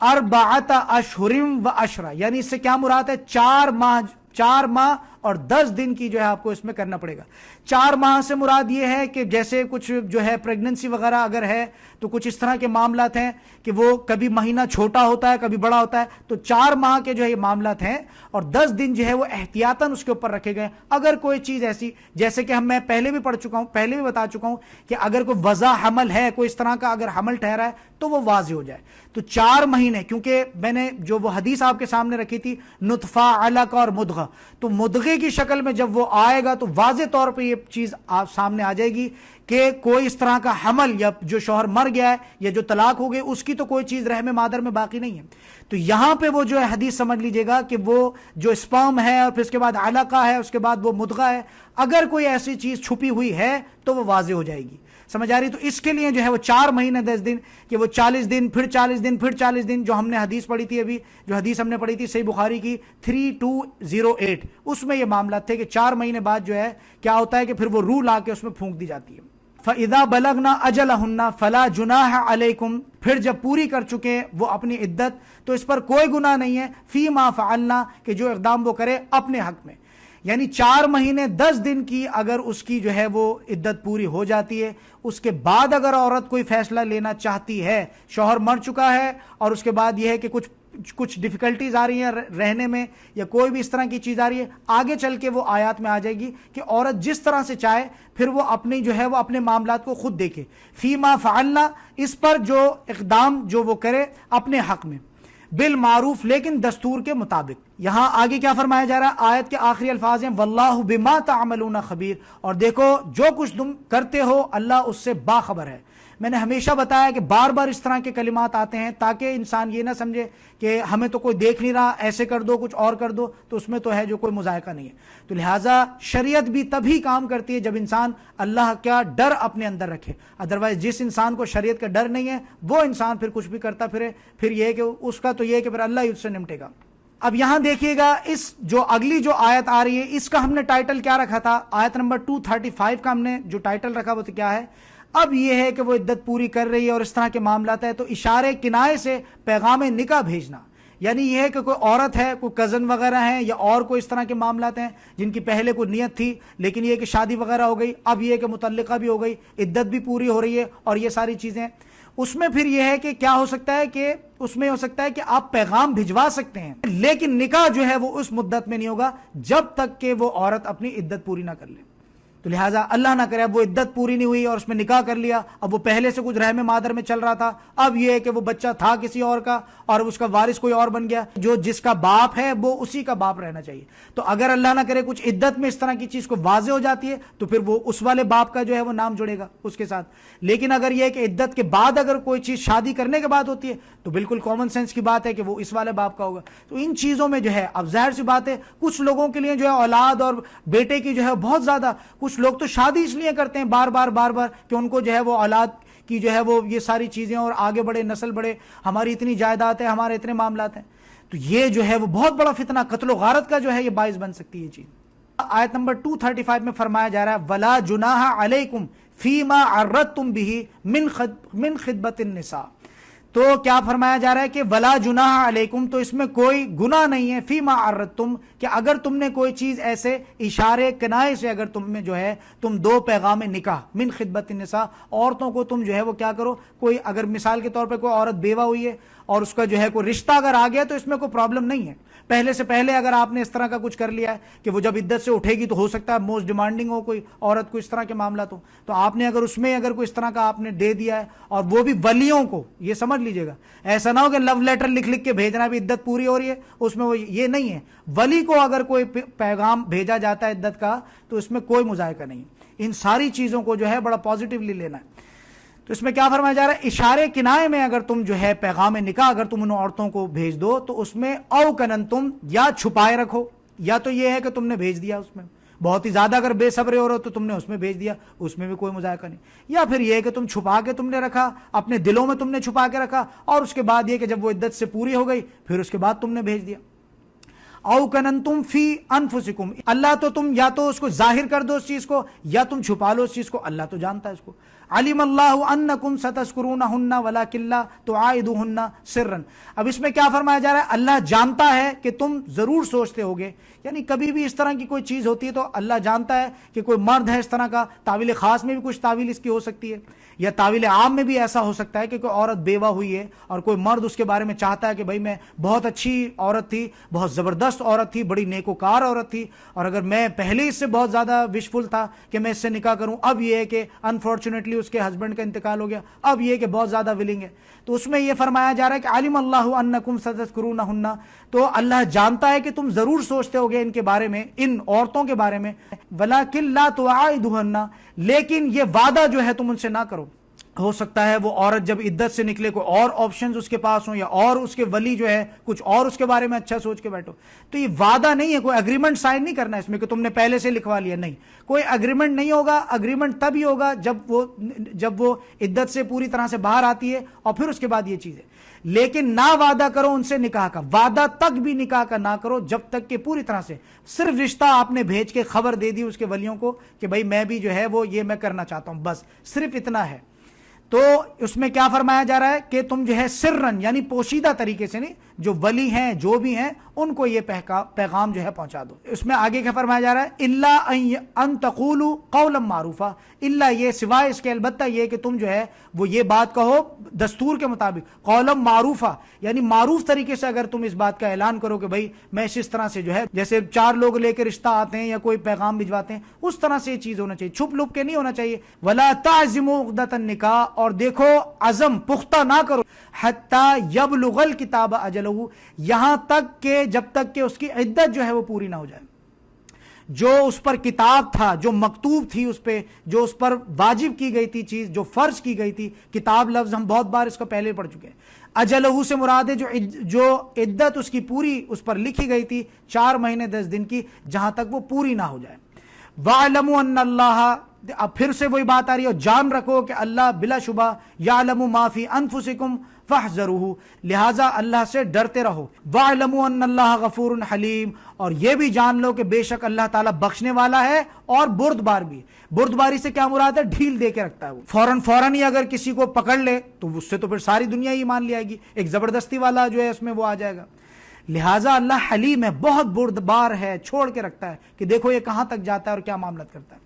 4 اشہر و عشرہ، یعنی اس سے کیا مراد ہے، 4 ماہ اور 10 دن کی جو ہے آپ کو اس میں کرنا پڑے گا. 4 ماہ سے مراد یہ ہے کہ جیسے کچھ جو ہے پریگننسی وغیرہ اگر ہے تو کچھ اس طرح کے معاملات ہیں کہ وہ کبھی مہینہ چھوٹا ہوتا ہے کبھی بڑا ہوتا ہے، تو 4 ماہ کے جو ہے یہ معاملات ہیں، اور 10 دن جو ہے وہ احتیاطاً اس کے اوپر رکھے گئے. اگر کوئی چیز ایسی، جیسے کہ میں پہلے بھی پڑھ چکا ہوں، پہلے بھی بتا چکا ہوں کہ اگر کوئی وضع حمل ہے، کوئی اس طرح کا اگر حمل ٹھہرا ہے تو وہ واضح ہو جائے. تو 4 مہینے، کیونکہ میں نے جو وہ حدیث آپ کے سامنے رکھی تھی نطفہ، علقہ اور مدغہ، تو مدغے کی شکل میں جب وہ آئے گا تو واضح طور پہ یہ چیز آپ سامنے آ جائے گی کہ کوئی اس طرح کا حمل، یا جو شوہر مر گیا ہے یا جو طلاق ہو گئی اس کی تو کوئی چیز رحم مادر میں باقی نہیں ہے. تو یہاں پہ وہ جو ہے حدیث سمجھ لیجئے گا کہ وہ جو اسپرم ہے اور پھر اس کے بعد علقہ ہے، اس کے بعد وہ مدغہ ہے، اگر کوئی ایسی چیز چھپی ہوئی ہے تو وہ واضح ہو جائے گی. سمجھ آ رہی؟ تو اس کے لیے جو ہے وہ 4 مہینے 10 دن، کہ وہ 40 دن پھر 40 دن پھر 40 دن، جو ہم نے حدیث پڑھی تھی ابھی، جو حدیث ہم نے پڑھی تھی صحیح بخاری کی 3208، اس میں یہ معاملات تھے کہ 4 مہینے بعد جو ہے کیا ہوتا ہے کہ پھر وہ روح لا کے اس میں پھونک دی جاتی ہے. فَإِذَا بَلَغْنَا أَجَلَهُنَّ فَلَا جُنَاحَ عَلَيْكُمْ، پھر جب پوری کر چکے وہ اپنی عدت تو اس پر کوئی گناہ نہیں ہے، فِي مَا فَعَلْنَا، کہ جو اقدام وہ کرے اپنے حق میں. یعنی 4 مہینے 10 دن کی اگر اس کی جو ہے وہ عدت پوری ہو جاتی ہے، اس کے بعد اگر عورت کوئی فیصلہ لینا چاہتی ہے، شوہر مر چکا ہے اور اس کے بعد یہ ہے کہ کچھ ڈیفیکلٹیز آ رہی ہیں رہنے میں یا کوئی بھی اس طرح کی چیز آ رہی ہے، آگے چل کے وہ آیات میں آ جائے گی کہ عورت جس طرح سے چاہے پھر وہ اپنی جو ہے وہ اپنے معاملات کو خود دیکھے. فی ما فعلنا، اس پر جو اقدام جو وہ کرے اپنے حق میں، بالمعروف، لیکن دستور کے مطابق. یہاں آگے کیا فرمایا جا رہا ہے، آیت کے آخری الفاظ ہیں واللہ بما تعملون خبیر، اور دیکھو جو کچھ تم کرتے ہو اللہ اس سے باخبر ہے. میں نے ہمیشہ بتایا کہ بار بار اس طرح کے کلمات آتے ہیں تاکہ انسان یہ نہ سمجھے کہ ہمیں تو کوئی دیکھ نہیں رہا، ایسے کر دو کچھ اور کر دو، تو اس میں تو ہے جو کوئی مذائقہ نہیں ہے. تو لہٰذا شریعت بھی تبھی کام کرتی ہے جب انسان اللہ کا ڈر اپنے اندر رکھے. ادروائز جس انسان کو شریعت کا ڈر نہیں ہے وہ انسان پھر کچھ بھی کرتا پھرے، پھر یہ ہے کہ اس کا تو یہ ہے کہ پھر اللہ ہی اس سے نمٹے گا. اب یہاں دیکھیے گا اس جو اگلی جو آیت آ رہی ہے اس کا ہم نے ٹائٹل کیا رکھا تھا، آیت نمبر 235 کا ہم نے جو ٹائٹل رکھا وہ تو کیا ہے، اب یہ ہے کہ وہ عدت پوری کر رہی ہے اور اس طرح کے معاملات ہیں تو اشارے کنائے سے پیغام نکاح بھیجنا. یعنی یہ ہے کہ کوئی عورت ہے، کوئی کزن وغیرہ ہیں یا اور کوئی اس طرح کے معاملات ہیں جن کی پہلے کوئی نیت تھی لیکن یہ کہ شادی وغیرہ ہو گئی، اب یہ کہ متعلقہ بھی ہو گئی، عدت بھی پوری ہو رہی ہے اور یہ ساری چیزیں، اس میں پھر یہ ہے کہ کیا ہو سکتا ہے کہ اس میں ہو سکتا ہے کہ آپ پیغام بھجوا سکتے ہیں لیکن نکاح جو ہے وہ اس مدت میں نہیں ہوگا جب تک کہ وہ عورت اپنی عدت پوری نہ کر لے. تو لہٰذا اللہ نہ کرے اب وہ عدت پوری نہیں ہوئی اور اس میں نکاح کر لیا، اب وہ پہلے سے کچھ رحم مادر میں چل رہا تھا، اب یہ ہے کہ وہ بچہ تھا کسی اور کا اور اس کا وارث کوئی اور بن گیا، جو جس کا باپ ہے وہ اسی کا باپ رہنا چاہیے. تو اگر اللہ نہ کرے کچھ عدت میں اس طرح کی چیز کو واضح ہو جاتی ہے تو پھر وہ اس والے باپ کا جو ہے وہ نام جڑے گا اس کے ساتھ. لیکن اگر یہ ہے کہ عدت کے بعد اگر کوئی چیز شادی کرنے کے بعد ہوتی ہے تو بالکل کامن سینس کی بات ہے کہ وہ اس والے باپ کا ہوگا. تو ان چیزوں میں جو ہے اب ظاہر سی بات ہے کچھ لوگوں کے لیے جو ہے اولاد اور بیٹے کی جو ہے بہت زیادہ، کچھ کچھ لوگ تو شادی اس لیے کرتے ہیں بار بار کہ ان کو جو ہے وہ اولاد کی جو ہے وہ یہ ساری چیزیں اور آگے بڑھے، نسل بڑھے، ہماری اتنی جائیداد ہے، ہمارے اتنے معاملات ہیں. تو یہ جو ہے وہ بہت بڑا فتنہ، قتل و غارت کا جو ہے یہ باعث بن سکتی ہے یہ چیز. آیت نمبر 235 میں فرمایا جا رہا ہے وَلَا جُنَاحَ عَلَيْكُمْ فِي مَا عَرَّضْتُمْ بِهِ مِنْ خِطْبَةِ النِّسَاءِ. تو کیا فرمایا جا رہا ہے کہ وَلَا جُنَاحَ عَلَيْكُمْ، تو اس میں کوئی گناہ نہیں ہے، فِي مَا عَرَّضْتُمْ، کہ اگر تم نے کوئی چیز ایسے اشارے کنائے سے اگر تم میں جو ہے تم دو پیغام نکاح من خطبۃ النساء، عورتوں کو تم جو ہے وہ کیا کرو، کوئی اگر مثال کے طور پہ کوئی عورت بیوہ ہوئی ہے اور اس کا جو ہے کوئی رشتہ اگر آ گیا تو اس میں کوئی پرابلم نہیں ہے. پہلے سے پہلے اگر آپ نے اس طرح کا کچھ کر لیا ہے کہ وہ جب عدت سے اٹھے گی تو ہو سکتا ہے موسٹ ڈیمانڈنگ ہو کوئی عورت کو، اس طرح کے معاملات ہو، تو آپ نے اگر اس میں اگر کوئی اس طرح کا آپ نے دے دیا ہے، اور وہ بھی ولیوں کو، یہ سمجھ لیجئے گا، ایسا نہ ہو کہ لو لیٹر لکھ کے بھیجنا بھی عدت پوری ہو رہی ہے اس میں، وہ یہ نہیں ہے. ولی کو اگر کوئی پیغام بھیجا جاتا ہے عدت کا تو اس میں کوئی مذائقہ نہیں. ان ساری چیزوں کو جو ہے بڑا پازیٹیولی لینا ہے. تو اس میں کیا فرمایا جا رہا ہے، اشارے کنائے میں اگر تم جو ہے پیغام نکاح اگر تم ان عورتوں کو بھیج دو تو اس میں او کننتم، یا چھپائے رکھو، یا تو یہ ہے کہ تم نے بھیج دیا اس میں بہت ہی زیادہ اگر بے صبرے ہو رہے ہو تو تم نے اس میں بھیج دیا، اس میں بھی کوئی مذائقہ نہیں. یا پھر یہ کہ تم چھپا کے تم نے رکھا، اپنے دلوں میں تم نے چھپا کے رکھا، اور اس کے بعد یہ کہ جب وہ عدت سے پوری ہو گئی پھر اس کے بعد تم نے بھیج دیا. او کننتم فی انفسکم، اللہ تو تم یا تو اس کو ظاہر کر دو اس چیز کو، یا تم چھپا لو اس چیز کو، اللہ تو جانتا ہے اس کو. علم اللہ انکم ستذکرونہن ولکن لا تعائدوہن سرا. اب اس میں کیا فرمایا جا رہا ہے، اللہ جانتا ہے کہ تم ضرور سوچتے ہوگے، یعنی کبھی بھی اس طرح کی کوئی چیز ہوتی ہے تو اللہ جانتا ہے کہ کوئی مرد ہے اس طرح کا، تعویل خاص میں بھی کچھ تعویل اس کی ہو سکتی ہے، یا تعویل عام میں بھی ایسا ہو سکتا ہے کہ کوئی عورت بیوہ ہوئی ہے اور کوئی مرد اس کے بارے میں چاہتا ہے کہ بھائی میں بہت اچھی عورت تھی، بہت زبردست عورت تھی، بڑی نیکوکار عورت تھی، اور اگر میں پہلے اس سے بہت زیادہ وشفل تھا کہ میں اس سے نکاح کروں، اب یہ ہے کہ انفارچونیٹلی اس کے ہسبینڈ کا انتقال ہو گیا، اب یہ کہ بہت زیادہ ولنگ ہے. تو اس میں یہ فرمایا جا رہا ہے کہ علم اللہ انکم ستذکرونہن، تو اللہ جانتا ہے کہ تم ضرور سوچتے ہوگے ان کے بارے میں، ان عورتوں کے بارے میں. ولکن لا تعائدوہن، لیکن یہ وعدہ جو ہے تم ان سے نہ کرو. ہو سکتا ہے وہ عورت جب عدت سے نکلے کوئی اور آپشنز اس کے پاس ہوں، یا اور اس کے ولی جو ہے کچھ اور اس کے بارے میں اچھا سوچ کے بیٹھو. تو یہ وعدہ نہیں ہے، کوئی اگریمنٹ سائن نہیں کرنا ہے اس میں کہ تم نے پہلے سے لکھوا لیا، نہیں، کوئی اگریمنٹ نہیں ہوگا. اگریمنٹ تب ہی ہوگا جب وہ عدت سے پوری طرح سے باہر آتی ہے اور پھر اس کے بعد یہ چیز ہے. لیکن نہ وعدہ کرو ان سے نکاح کا، وعدہ تک بھی نکاح کا نہ کرو جب تک کہ پوری طرح سے صرف رشتہ آپ نے بھیج کے خبر دے دی اس کے ولیوں کو کہ بھائی میں بھی جو ہے وہ یہ میں کرنا چاہتا ہوں، بس صرف اتنا ہے. تو اس میں کیا فرمایا جا رہا ہے کہ تم جو ہے سرن، یعنی پوشیدہ طریقے سے نہیں، جو ولی ہیں جو بھی ہیں ان کو یہ پیغام جو ہے پہنچا دو. اس میں آگے کیا فرمایا جا رہا ہے، الا ان تقولوا قولا معروفا، الا یہ سوائے اس کے البتہ یہ کہ تم جو ہے وہ یہ بات کہو دستور کے مطابق، قولا معروفا یعنی معروف طریقے سے اگر تم اس بات کا اعلان کرو کہ بھائی میں اس طرح سے جو ہے، جیسے 4 لوگ لے کے رشتہ آتے ہیں یا کوئی پیغام بھجواتے ہیں، اس طرح سے یہ چیز ہونا چاہیے، چھپ لپ کے نہیں ہونا چاہیے. ولا تعزموا عقدۃ النکاح، اور دیکھو عزم پختہ نہ کرو، حتی یبلغ الکتاب اجلہ، یہاں تک کہ جب تک کہ اس کی عدت جو ہے وہ پوری نہ ہو جائے. جو اس پر کتاب تھا، جو مکتوب تھی اس پہ، جو اس پر واجب کی گئی تھی چیز، جو فرض کی گئی تھی، کتاب لفظ ہم بہت بار اس کو پہلے پڑھ چکے ہیں. اجلہ سے مراد ہے جو عدت اس کی پوری اس پر لکھی گئی تھی 4 مہینے 10 دن کی، جہاں تک وہ پوری نہ ہو جائے. وَاعْلَمُوا أَنَّ اللَّهَ، اب پھر سے وہی بات آ رہی ہے، جان رکھو کہ اللہ بلا شبہ یعلم ما فی انفسکم فاحذروہ، لہٰذا اللہ سے ڈرتے رہو. وَاعْلَمُوا أَنَّ اللَّهَ غَفُورٌ حَلِيمٌ، اور یہ بھی جان لو کہ بے شک اللہ تعالیٰ بخشنے والا ہے اور بردبار بھی. بردباری سے کیا مراد ہے، ڈھیل دے کے رکھتا ہے. وہ فوراً ہی اگر کسی کو پکڑ لے تو اس سے تو پھر ساری دنیا ہی مان لے آئے گی، ایک زبردستی والا جو ہے اس میں وہ آ جائے گا. لہٰذا اللہ حلیم ہے، بہت بردبار ہے، چھوڑ کے رکھتا ہے کہ دیکھو یہ کہاں تک جاتا ہے اور کیا معاملات کرتا ہے.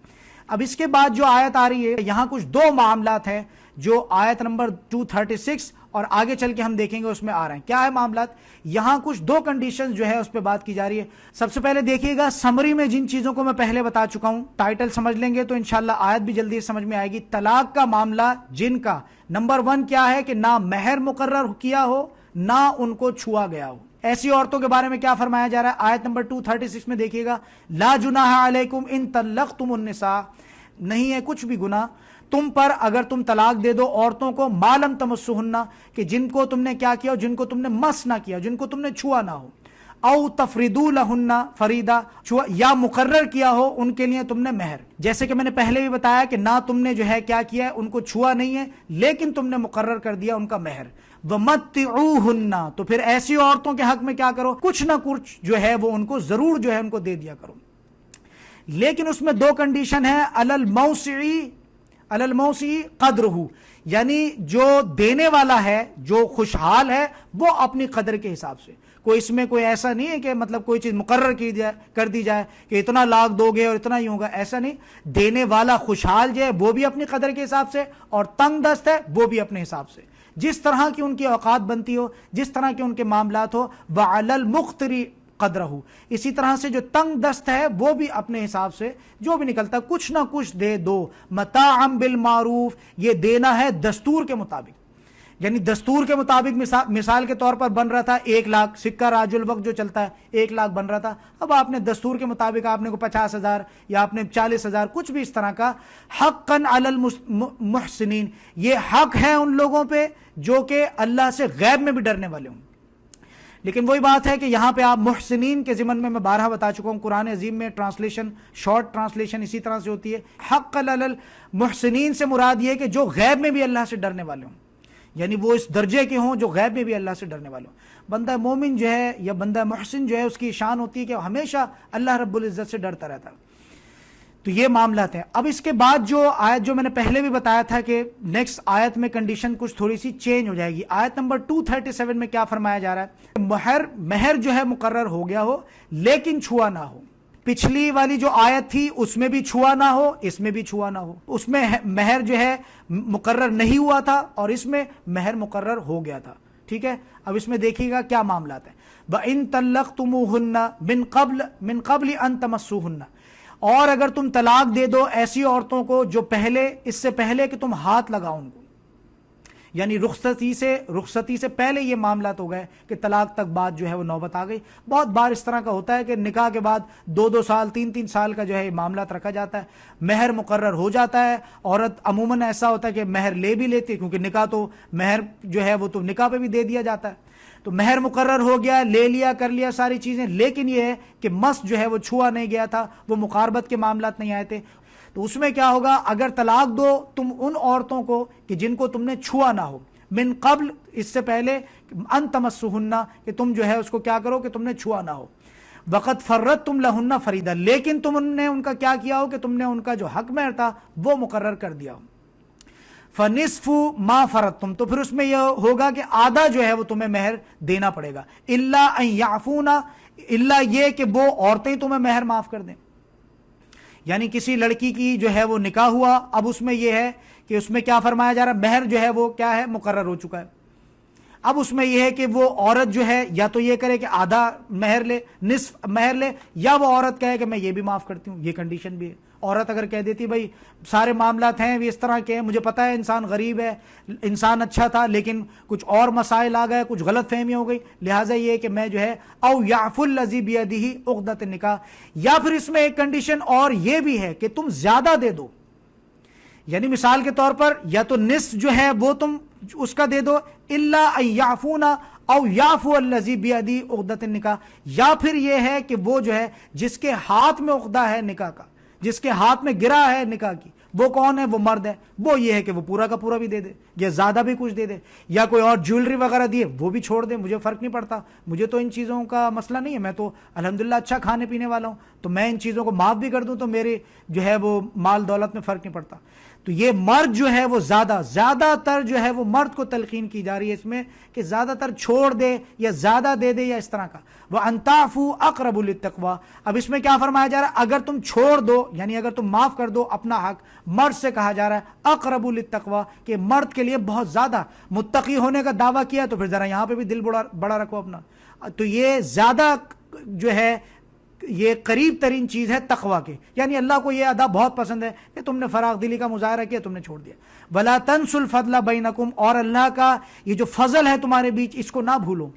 اب اس کے بعد جو آیت آ رہی ہے، یہاں کچھ 2 معاملات ہیں جو آیت نمبر 236 اور آگے چل کے ہم دیکھیں گے اس میں آ رہے ہیں. کیا ہے معاملات؟ یہاں کچھ 2 کنڈیشنز جو ہے اس پہ بات کی جا رہی ہے. سب سے پہلے دیکھیے گا سمری میں جن چیزوں کو میں پہلے بتا چکا ہوں، ٹائٹل سمجھ لیں گے تو انشاءاللہ آیت بھی جلدی سمجھ میں آئے گی. طلاق کا معاملہ جن کا نمبر 1 کیا ہے کہ نہ مہر مقرر کیا ہو نہ ان کو چھوا گیا ہو، ایسی عورتوں کے بارے میں کیا فرمایا جا رہا ہے آیت نمبر 236 میں دیکھیے گا، لا جناح علیکم ان طلقتم النساء، نہیں ہے کچھ بھی گناہ تم پر اگر تم طلاق دے دو عورتوں کو، ما لم تمسہن، کہ جن کو تم نے کیا کیا، جن کو تم نے مس نہ کیا، جن کو تم نے چھوا نہ ہو. او تفریدو لہن فریدا، یا مقرر کیا ہو ان کے لیے تم نے مہر. جیسے کہ میں نے پہلے بھی بتایا کہ نہ تم نے جو ہے کیا کیا ہے، ان کو چھوا نہیں ہے، لیکن تم نے مقرر کر دیا ان کا مہر. وَمَتِّعُوهُنَّ، تو پھر ایسی عورتوں کے حق میں کیا کرو، کچھ نہ کچھ جو ہے وہ ان کو ضرور جو ہے ان کو دے دیا کرو. لیکن اس میں دو کنڈیشن ہے، علی الموسع قدرہ، یعنی جو دینے والا ہے، جو خوشحال ہے، وہ اپنی قدر کے حساب سے. کوئی اس میں کوئی ایسا نہیں ہے کہ مطلب کوئی چیز مقرر کر دی جائے کہ اتنا لاکھ دو گے اور اتنا ہی ہوگا، ایسا نہیں. دینے والا خوشحال جو ہے وہ بھی اپنی قدر کے حساب سے، اور تنگ دست ہے وہ بھی اپنے حساب سے، جس طرح کی ان کی اوقات بنتی ہو، جس طرح کے ان کے معاملات ہو. وعلی المقتر قدرہ، اسی طرح سے جو تنگ دست ہے وہ بھی اپنے حساب سے جو بھی نکلتا کچھ نہ کچھ دے دو. متاعا بالمعروف، یہ دینا ہے دستور کے مطابق. یعنی دستور کے مطابق مثال کے طور پر بن رہا تھا 1 لاکھ، سکہ راج الوقت جو چلتا ہے 1 لاکھ بن رہا تھا، اب آپ نے دستور کے مطابق آپ نے کو 50,000 یا آپ نے 40,000 کچھ بھی اس طرح کا. حقاً علی المحسنین، یہ حق ہے ان لوگوں پہ جو کہ اللہ سے غیب میں بھی ڈرنے والے ہوں. لیکن وہی بات ہے کہ یہاں پہ آپ محسنین کے ضمن میں بارہا بتا چکا ہوں، قرآن عظیم میں ٹرانسلیشن، شارٹ ٹرانسلیشن اسی طرح سے ہوتی ہے. حق علی المحسنین سے مراد یہ ہے کہ جو غیب میں بھی اللہ سے ڈرنے والے ہوں، یعنی وہ اس درجے کے ہوں جو غیب میں بھی اللہ سے ڈرنے والے ہوں. بندہ مومن جو ہے یا بندہ محسن جو ہے اس کی شان ہوتی ہے کہ ہمیشہ اللہ رب العزت سے ڈرتا رہتا ہے. تو یہ معاملات ہیں. اب اس کے بعد جو آیت جو میں نے پہلے بھی بتایا تھا کہ نیکسٹ آیت میں کنڈیشن کچھ تھوڑی سی چینج ہو جائے گی. آیت نمبر 237 میں کیا فرمایا جا رہا ہے، مہر جو ہے مقرر ہو گیا ہو لیکن چھوا نہ ہو. پچھلی والی جو آیت تھی اس میں بھی چھوا نہ ہو، اس میں بھی چھوا نہ ہو. اس میں مہر جو ہے مقرر نہیں ہوا تھا اور اس میں مہر مقرر ہو گیا تھا. ٹھیک ہے، اب اس میں دیکھیے گا کیا معاملات ہیں. وَإِن طَلَّقْتُمُوهُنَّ مِن قَبْلِ أَن تَمَسُّوهُنَّ، اور اگر تم طلاق دے دو ایسی عورتوں کو جو اس سے پہلے کہ تم ہاتھ لگاؤ ان کو، یعنی رخصتی سے پہلے یہ معاملات ہو گئے کہ طلاق تک بات جو ہے وہ نوبت آ گئی. بہت بار اس طرح کا ہوتا ہے کہ نکاح کے بعد 2 سال 3 سال کا جو ہے معاملات رکھا جاتا ہے، مہر مقرر ہو جاتا ہے. عورت عموماً ایسا ہوتا ہے کہ مہر لے بھی لیتی ہے، کیونکہ نکاح تو مہر جو ہے وہ تو نکاح پہ بھی دے دیا جاتا ہے. تو مہر مقرر ہو گیا، لے لیا، کر لیا ساری چیزیں، لیکن یہ ہے کہ مس جو ہے وہ چھوا نہیں گیا تھا، وہ مقاربت کے معاملات نہیں آئے تھے. تو اس میں کیا ہوگا، اگر طلاق دو تم ان عورتوں کو کہ جن کو تم نے چھوا نہ ہو، من قبل اس سے پہلے، ان تمسوہن کہ تم جو ہے اس کو کیا کرو کہ تم نے چھوا نہ ہو. وقت فرضتم لہن فریدا، لیکن تم نے ان کا کیا کیا ہو کہ تم نے ان کا جو حق مہر تھا وہ مقرر کر دیا ہو. فنصف ما فرضتم، تو پھر اس میں یہ ہوگا کہ آدھا جو ہے وہ تمہیں مہر دینا پڑے گا. الا ان یعفونا، الا یہ کہ وہ عورتیں تمہیں مہر معاف کر دیں. یعنی کسی لڑکی کی جو ہے وہ نکاح ہوا، اب اس میں یہ ہے کہ اس میں کیا فرمایا جا رہا ہے، مہر جو ہے وہ کیا ہے مقرر ہو چکا ہے. اب اس میں یہ ہے کہ وہ عورت جو ہے یا تو یہ کرے کہ آدھا مہر لے، نصف مہر لے، یا وہ عورت کہے کہ میں یہ بھی معاف کرتی ہوں. یہ کنڈیشن بھی ہے. عورت اگر کہہ دیتی بھائی سارے معاملات ہیں بھی اس طرح کے ہیں، مجھے پتا ہے انسان غریب ہے، انسان اچھا تھا، لیکن کچھ اور مسائل آ گئے، کچھ غلط فہمیاں ہو گئی، لہٰذا یہ کہ میں جو ہے او یعفو الذی بیدہ عقدۃ النکاح. یا پھر اس میں ایک کنڈیشن اور یہ بھی ہے کہ تم زیادہ دے دو، یعنی مثال کے طور پر یا تو نصف جو ہے وہ تم اس کا دے دو، الا ان یعفونا او یعفو الذی بیدہ عقدۃ النکاح، یا پھر یہ ہے کہ وہ جو ہے جس کے ہاتھ میں عقدہ ہے نکاح کا، جس کے ہاتھ میں گرا ہے نکاح کی، وہ کون ہے، وہ مرد ہے، وہ یہ ہے کہ وہ پورا کا پورا بھی دے دے یا زیادہ بھی کچھ دے دے، یا کوئی اور جیولری وغیرہ دیے وہ بھی چھوڑ دے، مجھے فرق نہیں پڑتا، مجھے تو ان چیزوں کا مسئلہ نہیں ہے، میں تو الحمدللہ اچھا کھانے پینے والا ہوں، تو میں ان چیزوں کو معاف بھی کر دوں تو میرے جو ہے وہ مال دولت میں فرق نہیں پڑتا. تو یہ مرد جو ہے وہ زیادہ تر جو ہے وہ مرد کو تلقین کی جا رہی ہے اس میں کہ زیادہ تر چھوڑ دے یا زیادہ دے دے یا اس طرح کا. وَأَن تَعْفُوا أَقْرَبُ لِلتَّقْوَىٰ، اب اس میں کیا فرمایا جا رہا ہے، اگر تم چھوڑ دو یعنی اگر تم معاف کر دو اپنا حق، مرد سے کہا جا رہا ہے اقرب للتقویٰ کہ مرد کے لیے بہت زیادہ متقی ہونے کا دعویٰ کیا، تو پھر ذرا یہاں پہ بھی دل بڑا رکھو اپنا. تو یہ زیادہ جو ہے یہ قریب ترین چیز ہے تقویٰ کے، یعنی اللہ کو یہ ادا بہت پسند ہے کہ تم نے فراغ دلی کا مظاہرہ کیا، تم نے چھوڑ دیا. وَلَا تَنسُوا الْفَضْلَ بَيْنَكُمْ، اور اللہ کا یہ جو فضل ہے تمہارے بیچ اس کو نہ بھولو.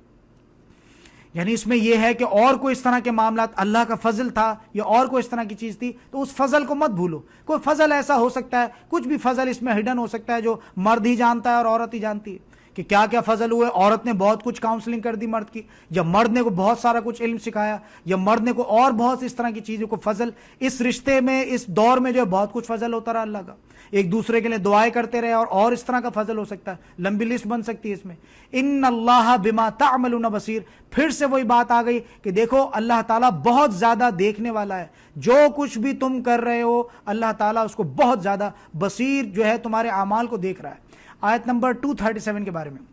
یعنی اس میں یہ ہے کہ اور کوئی اس طرح کے معاملات، اللہ کا فضل تھا یا اور کوئی اس طرح کی چیز تھی تو اس فضل کو مت بھولو. کوئی فضل ایسا ہو سکتا ہے، کچھ بھی فضل اس میں ہڈن ہو سکتا ہے جو مرد ہی جانتا ہے اور عورت ہی جانتی ہے. کہ کیا کیا فضل ہوئے. عورت نے بہت کچھ کاؤنسلنگ کر دی مرد کی, یا مرد نے کو بہت سارا کچھ علم سکھایا, یا مرد نے کو اور بہت اس طرح کی چیزوں کو فضل. اس رشتے میں اس دور میں جو ہے بہت کچھ فضل ہوتا رہا اللہ کا, ایک دوسرے کے لیے دعائیں کرتے رہے, اور اس طرح کا فضل ہو سکتا ہے, لمبی لسٹ بن سکتی ہے اس میں. ان اللہ بما تعملون بصیر. پھر سے وہی بات آ گئی کہ دیکھو اللہ تعالیٰ بہت زیادہ دیکھنے والا ہے, جو کچھ بھی تم کر رہے ہو اللہ تعالیٰ اس کو بہت زیادہ بصیر جو ہے تمہارے اعمال کو دیکھ رہا ہے. آیت نمبر 237 کے بارے میں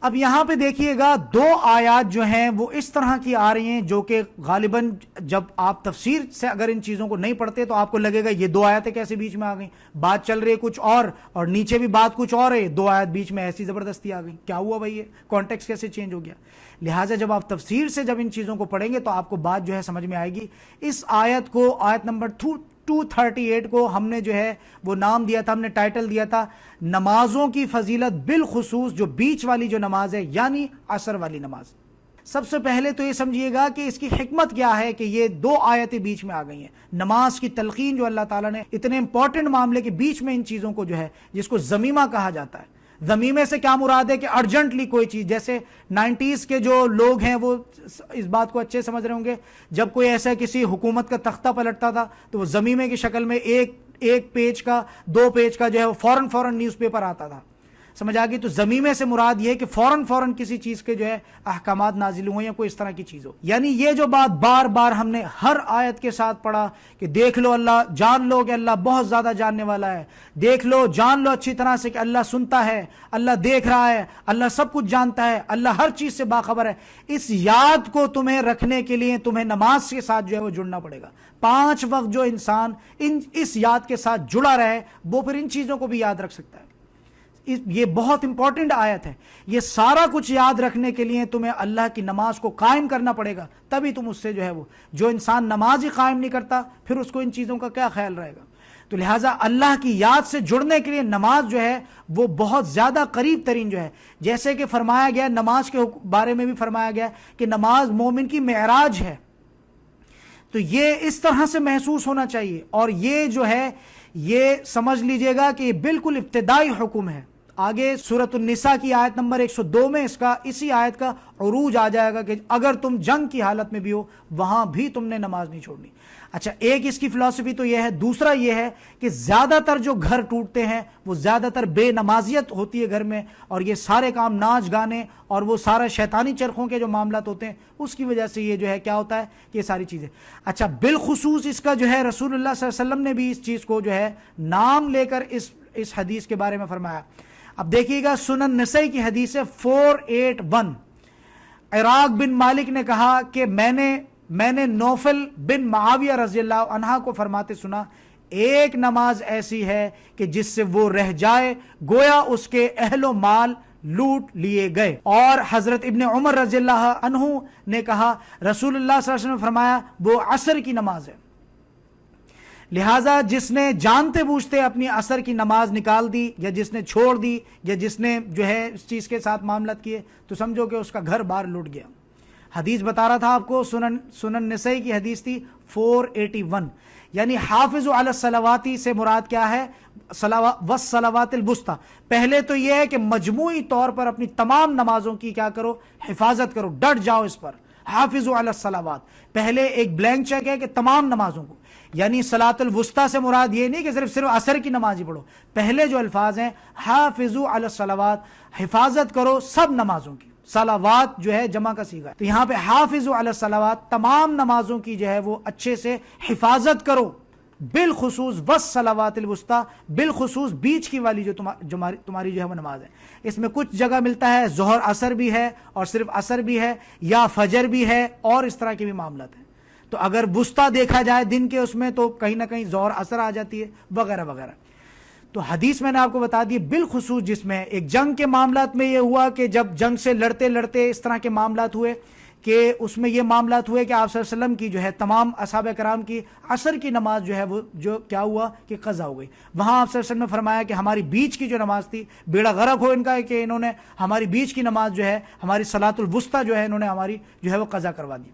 اب یہاں پہ دیکھیے گا, دو آیات جو ہیں وہ اس طرح کی آ رہی ہیں جو کہ غالباً جب آپ تفسیر سے اگر ان چیزوں کو نہیں پڑھتے تو آپ کو لگے گا یہ دو آیتیں کیسے بیچ میں آ گئیں, بات چل رہی ہے کچھ اور نیچے بھی بات کچھ اور ہے, دو آیت بیچ میں ایسی زبردستی آ گئی, کیا ہوا بھائی, یہ کانٹیکس کیسے چینج ہو گیا. لہٰذا جب آپ تفسیر سے جب ان چیزوں کو پڑھیں گے تو آپ کو بات جو ہے سمجھ میں آئے گی. اس آیت کو, آیت نمبر 238 کو ہم نے جو ہے وہ نام دیا تھا, ہم نے ٹائٹل دیا تھا نمازوں کی فضیلت بالخصوص جو بیچ والی جو نماز ہے یعنی عصر والی نماز. سب سے پہلے تو یہ سمجھیے گا کہ اس کی حکمت کیا ہے کہ یہ دو آیتیں بیچ میں آ گئی ہیں. نماز کی تلقین جو اللہ تعالیٰ نے اتنے امپورٹنٹ معاملے کے بیچ میں ان چیزوں کو جو ہے جس کو ضمیمہ کہا جاتا ہے. ضمیمے سے کیا مراد ہے کہ ارجنٹلی کوئی چیز, جیسے 90s کے جو لوگ ہیں وہ اس بات کو اچھے سمجھ رہے ہوں گے, جب کوئی ایسا کسی حکومت کا تختہ پلٹتا تھا تو وہ ضمیمے کی شکل میں ایک پیج کا 2 پیج کا جو ہے وہ فوراً نیوز پیپر آتا تھا, سمجھ آ گئی. تو ضمیمے سے مراد یہ ہے کہ فوراً کسی چیز کے جو ہے احکامات نازل ہوئے یا کوئی اس طرح کی چیز ہو. یعنی یہ جو بات بار بار ہم نے ہر آیت کے ساتھ پڑھا کہ دیکھ لو اللہ, جان لو کہ اللہ بہت زیادہ جاننے والا ہے, دیکھ لو جان لو اچھی طرح سے کہ اللہ سنتا ہے, اللہ دیکھ رہا ہے, اللہ سب کچھ جانتا ہے, اللہ ہر چیز سے باخبر ہے. اس یاد کو تمہیں رکھنے کے لیے تمہیں نماز کے ساتھ جو ہے وہ جڑنا پڑے گا. 5 وقت جو انسان اس یاد کے ساتھ جڑا رہے وہ پھر ان چیزوں کو بھی یاد رکھ سکتا ہے. یہ بہت امپورٹنٹ آیت ہے. یہ سارا کچھ یاد رکھنے کے لیے تمہیں اللہ کی نماز کو قائم کرنا پڑے گا, تبھی تم اس سے جو ہے وہ, جو انسان نماز ہی قائم نہیں کرتا پھر اس کو ان چیزوں کا کیا خیال رہے گا. تو لہٰذا اللہ کی یاد سے جڑنے کے لیے نماز جو ہے وہ بہت زیادہ قریب ترین جو ہے, جیسے کہ فرمایا گیا نماز کے بارے میں بھی فرمایا گیا کہ نماز مومن کی معراج ہے. تو یہ اس طرح سے محسوس ہونا چاہیے, اور یہ جو ہے یہ سمجھ لیجئے گا کہ یہ بالکل ابتدائی حکم ہے. آگے سورۃ النساء کی آیت نمبر 102 میں اسی آیت کا عروج آ جائے گا کہ اگر تم جنگ کی حالت میں بھی ہو وہاں بھی تم نے نماز نہیں چھوڑنی. اچھا, ایک اس کی فلسفی تو یہ ہے. دوسرا یہ ہے کہ زیادہ تر جو گھر ٹوٹتے ہیں وہ زیادہ تر بے نمازیت ہوتی ہے گھر میں, اور یہ سارے کام ناچ گانے اور وہ سارا شیطانی چرخوں کے جو معاملات ہوتے ہیں اس کی وجہ سے یہ جو ہے کیا ہوتا ہے کہ یہ ساری چیزیں. اچھا, بالخصوص اس کا جو ہے رسول اللہ صلی اللہ علیہ وسلم نے بھی اس چیز کو جو ہے نام لے کر اس حدیث کے بارے میں فرمایا. اب دیکھیے گا سنن نسائی کی حدیث ہے 481. عراق بن مالک نے کہا کہ میں نے نوفل بن معاویہ رضی اللہ عنہ کو فرماتے سنا, ایک نماز ایسی ہے کہ جس سے وہ رہ جائے گویا اس کے اہل و مال لوٹ لیے گئے. اور حضرت ابن عمر رضی اللہ عنہ نے کہا رسول اللہ صلی اللہ علیہ وسلم نے فرمایا وہ عصر کی نماز ہے. لہٰذا جس نے جانتے بوجھتے اپنی عصر کی نماز نکال دی یا جس نے چھوڑ دی یا جس نے جو ہے اس چیز کے ساتھ معاملات کیے تو سمجھو کہ اس کا گھر بار لوٹ گیا. حدیث بتا رہا تھا آپ کو, سنن نسائی کی حدیث تھی 481. یعنی حافظ علی الصلوات سے مراد کیا ہے, والصلوات الوسطی. پہلے تو یہ ہے کہ مجموعی طور پر اپنی تمام نمازوں کی کیا کرو, حفاظت کرو, ڈٹ جاؤ اس پر. حافظ علی الصلوات پہلے ایک بلینک چیک ہے کہ تمام نمازوں کو, یعنی صلاۃ الوسطی سے مراد یہ نہیں کہ صرف عصر کی نماز ہی پڑھو. پہلے جو الفاظ ہیں حافظوا علی الصلوات, حفاظت کرو سب نمازوں کی. صلوات جو ہے جمع کا صیغہ ہے, تو یہاں پہ حافظوا علی الصلوات تمام نمازوں کی جو ہے وہ اچھے سے حفاظت کرو. بالخصوص والصلوات الوسطی, بالخصوص بیچ کی والی جو تمہاری جو ہے وہ نماز ہے. اس میں کچھ جگہ ملتا ہے ظہر عصر بھی ہے اور صرف عصر بھی ہے, یا فجر بھی ہے, اور اس طرح کے بھی معاملات ہیں. تو اگر وسطی دیکھا جائے دن کے اس میں تو کہیں نہ کہیں ظہر عصر آ جاتی ہے وغیرہ وغیرہ. تو حدیث میں نے آپ کو بتا دی بالخصوص جس میں ایک جنگ کے معاملات میں یہ ہوا کہ جب جنگ سے لڑتے لڑتے اس طرح کے معاملات ہوئے کہ اس میں یہ معاملات ہوئے کہ آپ صلی اللہ علیہ وسلم کی جو ہے تمام اصحاب کرام کی عصر کی نماز جو ہے وہ جو کیا ہوا کہ قضا ہو گئی. وہاں آپ صلی اللہ علیہ وسلم نے فرمایا کہ ہماری بیچ کی جو نماز تھی, بیڑا غرق ہو ان کا کہ انہوں نے ہماری بیچ کی نماز جو ہے, ہماری صلاۃ الوسطی جو ہے انہوں نے ہماری جو ہے وہ قضا کروا دی.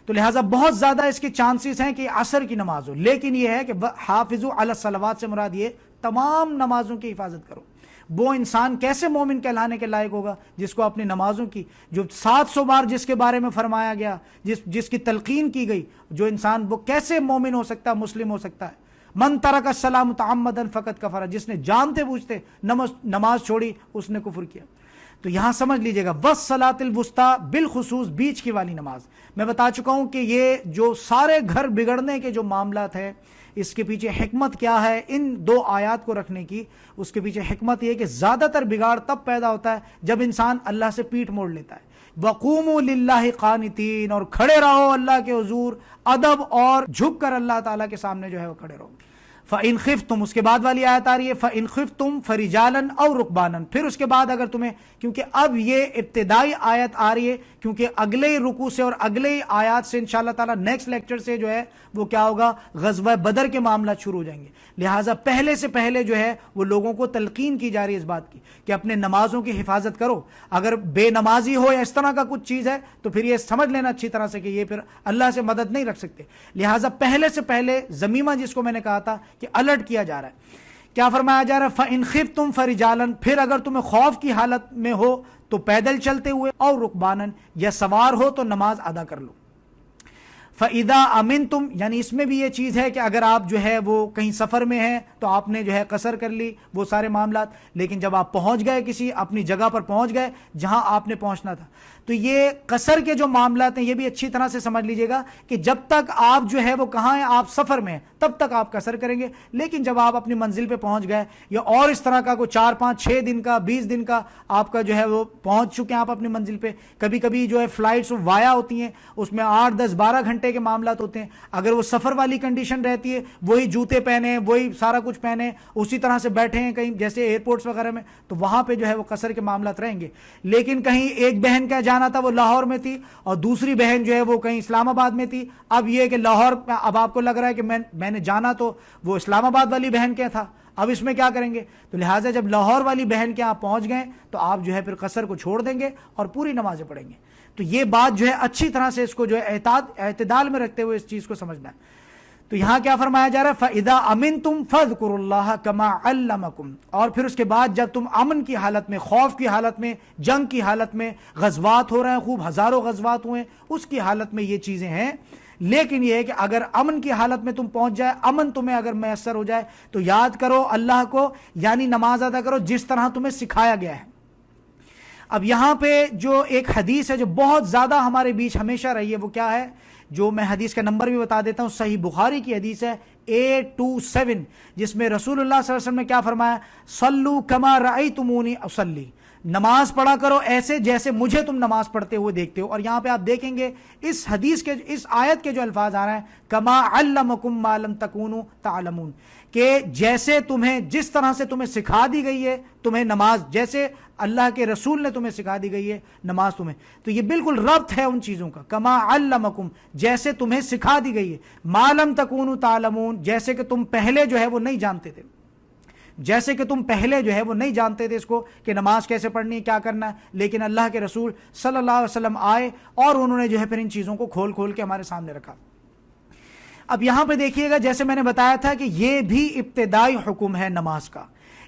تو لہٰذا بہت زیادہ اس کے چانسز ہیں کہ عصر کی نماز ہو, لیکن یہ ہے کہ حافظوا علی الصلوات سے مراد یہ تمام نمازوں کی حفاظت کرو. وہ انسان کیسے مومن کہلانے کے لائق ہوگا جس کو اپنی نمازوں کی جو 700 بار جس کے بارے میں فرمایا گیا، جس کی تلقین کی گئی، جو انسان وہ کیسے مومن ہو سکتا ہے، مسلم ہو سکتا ہے؟ من ترک الصلاۃ متعمدا فقد کفر، جس نے جانتے بوجھتے نماز چھوڑی اس نے کفر کیا۔ تو یہاں سمجھ لیجئے گا والصلاۃ الوسطیٰ، بالخصوص بیچ کی والی نماز۔ میں بتا چکا ہوں کہ یہ جو سارے گھر بگڑنے کے جو معاملات ہیں اس کے پیچھے حکمت کیا ہے، ان دو آیات کو رکھنے کی، اس کے پیچھے حکمت یہ کہ زیادہ تر بگاڑ تب پیدا ہوتا ہے جب انسان اللہ سے پیٹھ موڑ لیتا ہے۔ وَقُومُوا لِلَّهِ قَانِتِينَ، اور کھڑے رہو اللہ کے حضور ادب اور جھک کر اللہ تعالیٰ کے سامنے جو ہے وہ کھڑے رہو۔ فَإِنْ خِفْتُمْ، اس کے بعد والی آیت آ رہی ہے فَإِنْ خِفْتُمْ فَرِجَالًا أَوْ رُكْبَانًا، پھر اس کے بعد اگر تمہیں، کیونکہ اب یہ ابتدائی آیت آ رہی ہے، کیونکہ اگلے ہی رکوع سے اور اگلے ہی آیات سے انشاءاللہ تعالیٰ نیکسٹ لیکچر سے جو ہے وہ کیا ہوگا، غزوہ بدر کے معاملات شروع ہو جائیں گے، لہٰذا پہلے سے پہلے جو ہے وہ لوگوں کو تلقین کی جا رہی ہے اس بات کی کہ اپنے نمازوں کی حفاظت کرو۔ اگر بے نمازی ہو یا اس طرح کا کچھ چیز ہے تو پھر یہ سمجھ لینا اچھی طرح سے کہ یہ پھر اللہ سے مدد نہیں رکھ سکتے، لہٰذا پہلے سے پہلے ضمیمہ جس کو میں نے کہا تھا کہ الرٹ کیا جا رہا ہے۔ کیا فرمایا جا رہا ہے؟ فَإِنْ خِفْتُمْ فَرِجَالًا، پھر اگر تمہیں خوف کی حالت میں ہو تو پیدل چلتے ہوئے، اور رُكْبَانًا، یا سوار ہو تو نماز ادا کر لو۔ فَإِذَا أَمِنْتُمْ، یعنی اس میں بھی یہ چیز ہے کہ اگر آپ جو ہے وہ کہیں سفر میں ہیں تو آپ نے جو ہے قصر کر لی، وہ سارے معاملات، لیکن جب آپ پہنچ گئے کسی اپنی جگہ پر پہنچ گئے جہاں آپ نے پہنچنا تھا، تو یہ قصر کے جو معاملات ہیں یہ بھی اچھی طرح سے سمجھ لیجئے گا کہ جب تک آپ جو ہے وہ کہاں ہیں، آپ سفر میں ہیں، تب تک آپ قصر کریں گے، لیکن جب آپ اپنی منزل پہ پہنچ گئے یا اور اس طرح کا کوئی 4 5 6 دن کا 20 دن کا آپ کا جو ہے وہ پہنچ چکے ہیں آپ اپنی منزل پہ، کبھی کبھی جو ہے فلائٹس وایا ہوتی ہیں اس میں 8 10 12 گھنٹے کے معاملات ہوتے ہیں، اگر وہ سفر والی کنڈیشن رہتی ہے، وہی جوتے پہنے، وہی سارا کچھ پہنے، اسی طرح سے بیٹھے ہیں کہیں جیسے ایئرپورٹس وغیرہ میں، تو وہاں پہ جو ہے وہ قصر کے معاملات رہیں گے۔ لیکن کہیں ایک بہن کا جانا تھا وہ لاہور میں تھی اور دوسری بہن جو ہے وہ کہیں اسلام آباد میں تھی، اب یہ کہ لاہور، اب آپ کو لگ رہا ہے کہ میں نے جانا تو وہ اسلام آباد والی بہن کے تھا، اب اس میں کیا کریں گے؟ تو لہٰذا جب لاہور والی بہن کے آپ پہنچ گئے تو آپ جو ہے پھر قصر کو چھوڑ دیں گے اور پوری نمازیں پڑھیں گے۔ تو یہ بات جو ہے اچھی طرح سے اس کو جو ہے اعتدال میں رکھتے ہوئے اس چیز کو سمجھنا ہے۔ تو یہاں کیا فرمایا جا رہا ہے؟ فَإِذَا أَمِنْتُمْ فَاذْكُرُوا اللَّهَ كَمَا عَلَّمَكُمْ، اور پھر اس کے بعد جب تم امن کی حالت میں، خوف کی حالت میں، جنگ کی حالت میں، غزوات ہو رہے ہیں، خوب ہزاروں غزوات ہوئے ہیں، اس کی حالت میں یہ چیزیں ہیں، لیکن یہ ہے کہ اگر امن کی حالت میں تم پہنچ جائے، امن تمہیں اگر میسر ہو جائے تو یاد کرو اللہ کو، یعنی نماز ادا کرو جس طرح تمہیں سکھایا گیا ہے۔ اب یہاں پہ جو ایک حدیث ہے جو بہت زیادہ ہمارے بیچ ہمیشہ رہی ہے، وہ کیا ہے؟ جو میں حدیث کا نمبر بھی بتا دیتا ہوں، صحیح بخاری کی حدیث ہے 827، جس میں رسول اللہ صلی اللہ علیہ وسلم نے کیا فرمایا؟ صلو کما رأیتمونی اصلی، نماز پڑھا کرو ایسے جیسے مجھے تم نماز پڑھتے ہوئے دیکھتے ہو۔ اور یہاں پہ آپ دیکھیں گے اس حدیث کے، اس آیت کے جو الفاظ آ رہے ہیں، کما علمکم ما لم تکونوا تعلمون، کہ جیسے تمہیں، جس طرح سے تمہیں سکھا دی گئی ہے تمہیں نماز، جیسے اللہ کے رسول نے تمہیں سکھا دی گئی ہے نماز تمہیں، تو یہ بالکل ربط ہے ان چیزوں کا، کما علمکم، جیسے تمہیں سکھا دی گئی ہے، ما لم تکونوا تعلمون، جیسے کہ تم پہلے جو ہے وہ نہیں جانتے تھے، جیسے کہ تم پہلے جو ہے وہ نہیں جانتے تھے اس کو کہ نماز کیسے پڑھنی ہے، کیا کرنا ہے، لیکن اللہ کے رسول صلی اللہ علیہ وسلم آئے اور انہوں نے جو ہے پھر ان چیزوں کو کھول کھول کے ہمارے سامنے رکھا۔ اب یہاں پہ دیکھیے گا، جیسے میں نے بتایا تھا کہ یہ بھی ابتدائی حکم ہے نماز کا،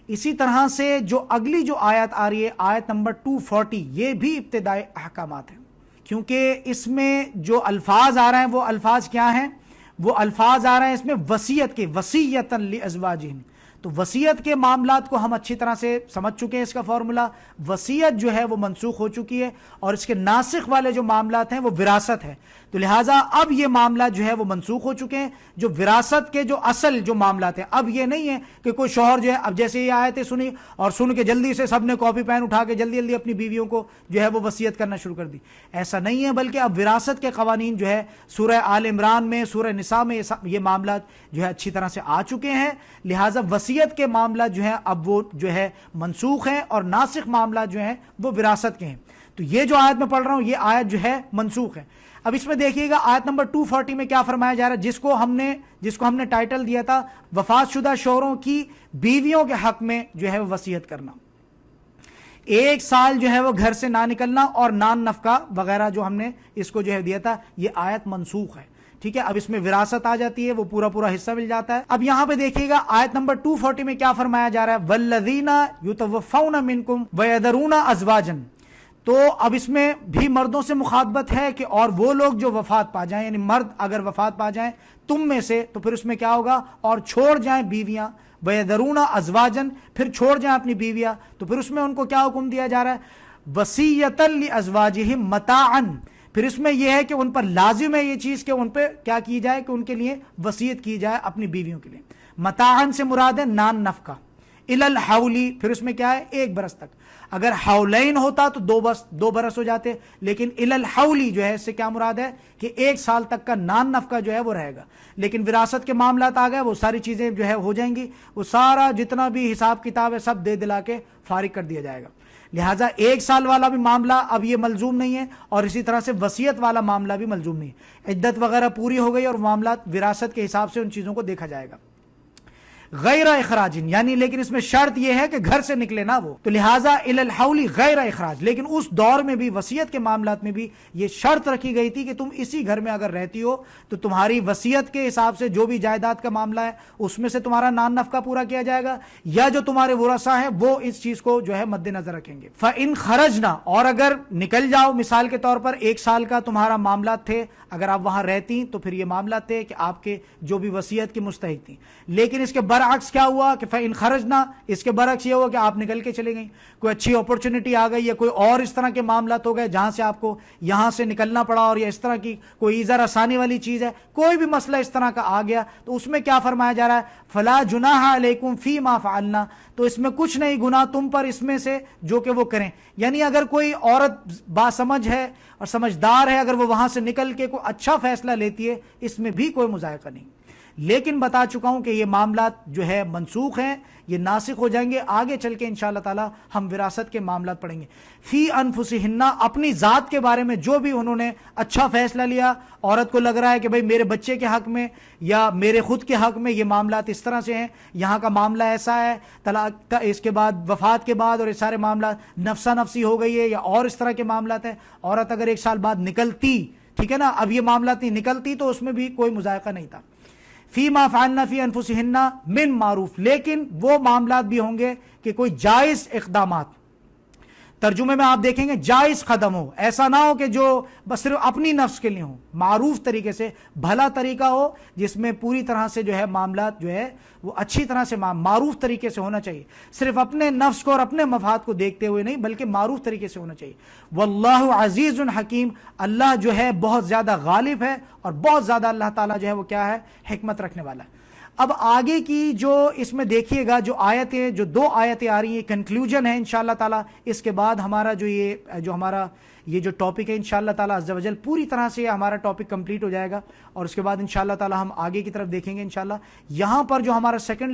اسی طرح سے جو اگلی جو آیت آ رہی ہے، آیت نمبر 240، یہ بھی ابتدائی احکامات ہیں، کیونکہ اس میں جو الفاظ آ رہے ہیں وہ الفاظ کیا ہیں؟ وہ الفاظ آ رہے ہیں اس میں وصیت کے، وصیۃً لازواجہم، تو وصیت کے معاملات کو ہم اچھی طرح سے سمجھ چکے ہیں، اس کا فارمولا، وصیت جو ہے وہ منسوخ ہو چکی ہے اور اس کے ناسخ والے جو معاملات ہیں وہ وراثت ہے، تو لہٰذا اب یہ معاملات جو ہے وہ منسوخ ہو چکے ہیں، جو وراثت کے جو اصل جو معاملات ہیں، اب یہ نہیں ہے کہ کوئی شوہر جو ہے، اب جیسے یہ آیتیں سنی اور سن کے جلدی سے سب نے کاپی پین اٹھا کے جلدی جلدی اپنی بیویوں کو جو ہے وہ وصیت کرنا شروع کر دی، ایسا نہیں ہے، بلکہ اب وراثت کے قوانین جو ہے سورہ آل عمران میں، سورہ نساء میں یہ معاملات جو ہے اچھی طرح سے آ چکے ہیں، لہٰذا وصیت کے معاملات جو ہیں اب وہ جو ہے منسوخ ہیں اور ناسخ معاملات جو ہیں وہ وراثت کے ہیں۔ تو یہ جو آیت میں پڑھ رہا ہوں یہ آیت جو ہے منسوخ ہے۔ اب اس میں دیکھیے گا آیت نمبر 240 میں کیا فرمایا جا رہا ہے، جس کو ہم نے ٹائٹل دیا تھا وفات شدہ شوہروں کی بیویوں کے حق میں جو ہے وہ وصیت کرنا، 1 سال جو ہے وہ گھر سے نہ نکلنا اور نان نفقہ وغیرہ جو ہم نے اس کو جو ہے دیا تھا، یہ آیت منسوخ ہے، ٹھیک ہے، اب اس میں وراثت آ جاتی ہے، وہ پورا حصہ مل جاتا ہے۔ اب یہاں پہ دیکھیے گا آیت نمبر 240 میں کیا فرمایا جا رہا ہے، والذین یتوفون منکم ویذرون ازواجا، تو اب اس میں بھی مردوں سے مخاطبت ہے کہ اور وہ لوگ جو وفات پا جائیں، یعنی مرد اگر وفات پا جائیں تم میں سے، تو پھر اس میں کیا ہوگا، اور چھوڑ جائیں بیویاں، وَيَذَرُونَ أَزْوَاجًا، پھر چھوڑ جائیں اپنی بیویاں، تو پھر اس میں ان کو کیا حکم دیا جا رہا ہے، وَصِيَّةً لِأَزْوَاجِهِمْ مَتَاعًا، پھر اس میں یہ ہے کہ ان پر لازم ہے یہ چیز کہ ان پہ کیا کی جائے، کہ ان کے لیے وصیت کی جائے اپنی بیویوں کے لیے۔ متاعن سے مراد ہے نان نفقہ، الی الحولی، پھر اس میں کیا ہے 1 برس تک، اگر حولین ہوتا تو 2 برس ہو جاتے، لیکن الی الحولی جو ہے اس سے کیا مراد ہے کہ 1 سال تک کا نان نفقہ جو ہے وہ رہے گا۔ لیکن وراثت کے معاملات آ گئے، وہ ساری چیزیں جو ہے ہو جائیں گی، وہ سارا جتنا بھی حساب کتاب ہے سب دے دلا کے فارغ کر دیا جائے گا۔ لہٰذا 1 سال والا بھی معاملہ اب یہ ملزوم نہیں ہے، اور اسی طرح سے وصیت والا معاملہ بھی ملزوم نہیں ہے۔ عدت وغیرہ پوری ہو گئی اور معاملات وراثت کے حساب سے ان چیزوں کو دیکھا جائے گا۔ غیر اخراج، یعنی لیکن اس میں شرط یہ ہے کہ گھر سے نکلے نہ وہ، تو لہٰذا الی الحول غیر اخراج، لیکن اس دور میں بھی وصیت کے معاملات میں بھی یہ شرط رکھی گئی تھی کہ تم اسی گھر میں اگر رہتی ہو تو تمہاری وصیت کے حساب سے جو بھی جائیداد کا معاملہ ہے اس میں سے تمہارا نان نفقہ پورا کیا جائے گا، یا جو تمہارے ورثاء ہیں وہ اس چیز کو جو ہے مد نظر رکھیں گے۔ فَإِنْ خَرَجْنَا، اور اگر نکل جاؤ، مثال کے طور پر 1 سال کا تمہارا معاملات تھے، اگر آپ وہاں رہتی تو پھر یہ معاملات تھے کہ آپ کے جو بھی وصیت کی مستحق تھیں، لیکن اس کے برعکس کیا ہوا کہ فَإِنْ خَرَجْنَا، اس کے برعکس یہ ہوا کہ آپ نکل کے چلے گئیں، کوئی اچھی اپرچونٹی آ گئی یا کوئی اور اس طرح کے معاملات ہو گئے جہاں سے آپ کو یہاں سے نکلنا پڑا، اور یا اس طرح کی کوئی ذرا آسانی والی چیز ہے، کوئی بھی مسئلہ اس طرح کا آ گیا، تو اس میں کیا فرمایا جا رہا ہے، فَلَا جُنَاحَ عَلَيْكُمْ فِي مَا فَعَلْنَا، تو اس میں کچھ نہیں گناہ تم پر اس میں سے جو کہ وہ کریں، یعنی اگر کوئی عورت باسمجھ ہے اور سمجھدار ہے، اگر وہ وہاں سے نکل کے کوئی اچھا فیصلہ لیتی ہے، اس میں بھی کوئی مذائقہ نہیں۔ لیکن بتا چکا ہوں کہ یہ معاملات جو ہے منسوخ ہیں، یہ ناسخ ہو جائیں گے، آگے چل کے انشاءاللہ تعالی ہم وراثت کے معاملات پڑھیں گے۔ فی انفسہن، اپنی ذات کے بارے میں جو بھی انہوں نے اچھا فیصلہ لیا، عورت کو لگ رہا ہے کہ بھئی میرے بچے کے حق میں یا میرے خود کے حق میں یہ معاملات اس طرح سے ہیں، یہاں کا معاملہ ایسا ہے، طلاق اس کے بعد وفات کے بعد اور یہ سارے معاملات نفسا نفسی ہو گئی ہے یا اور اس طرح کے معاملات ہیں، عورت اگر 1 سال بعد نکلتی، ٹھیک ہے نا، اب یہ معاملات نہیں نکلتی تو اس میں بھی کوئی مذائقہ نہیں تھا۔ فی ما فعلنا فی انفسہن من معروف، لیکن وہ معاملات بھی ہوں گے کہ کوئی جائز اقدامات، ترجمے میں آپ دیکھیں گے جائز قدم ہو، ایسا نہ ہو کہ جو بس صرف اپنی نفس کے لیے ہو، معروف طریقے سے، بھلا طریقہ ہو جس میں پوری طرح سے جو ہے معاملات جو ہے وہ اچھی طرح سے معروف طریقے سے ہونا چاہیے، صرف اپنے نفس کو اور اپنے مفاد کو دیکھتے ہوئے نہیں بلکہ معروف طریقے سے ہونا چاہیے۔ واللہ عزیز حکیم، اللہ جو ہے بہت زیادہ غالب ہے اور بہت زیادہ اللہ تعالیٰ جو ہے وہ کیا ہے، حکمت رکھنے والا ہے۔ اب آگے کی جو اس میں دیکھیے گا جو آیتیں، جو 2 آیتیں آ رہی ہیں، کنکلوژن ہے انشاءاللہ تعالیٰ، اس کے بعد ہمارا جو ہمارا یہ جو ٹاپک ہے انشاءاللہ تعالیٰ عز و جل پوری طرح سے ہمارا ٹاپک کمپلیٹ ہو جائے گا، اور اس کے بعد انشاءاللہ تعالیٰ ہم آگے کی طرف دیکھیں گے انشاءاللہ۔ یہاں پر جو ہمارا سیکنڈ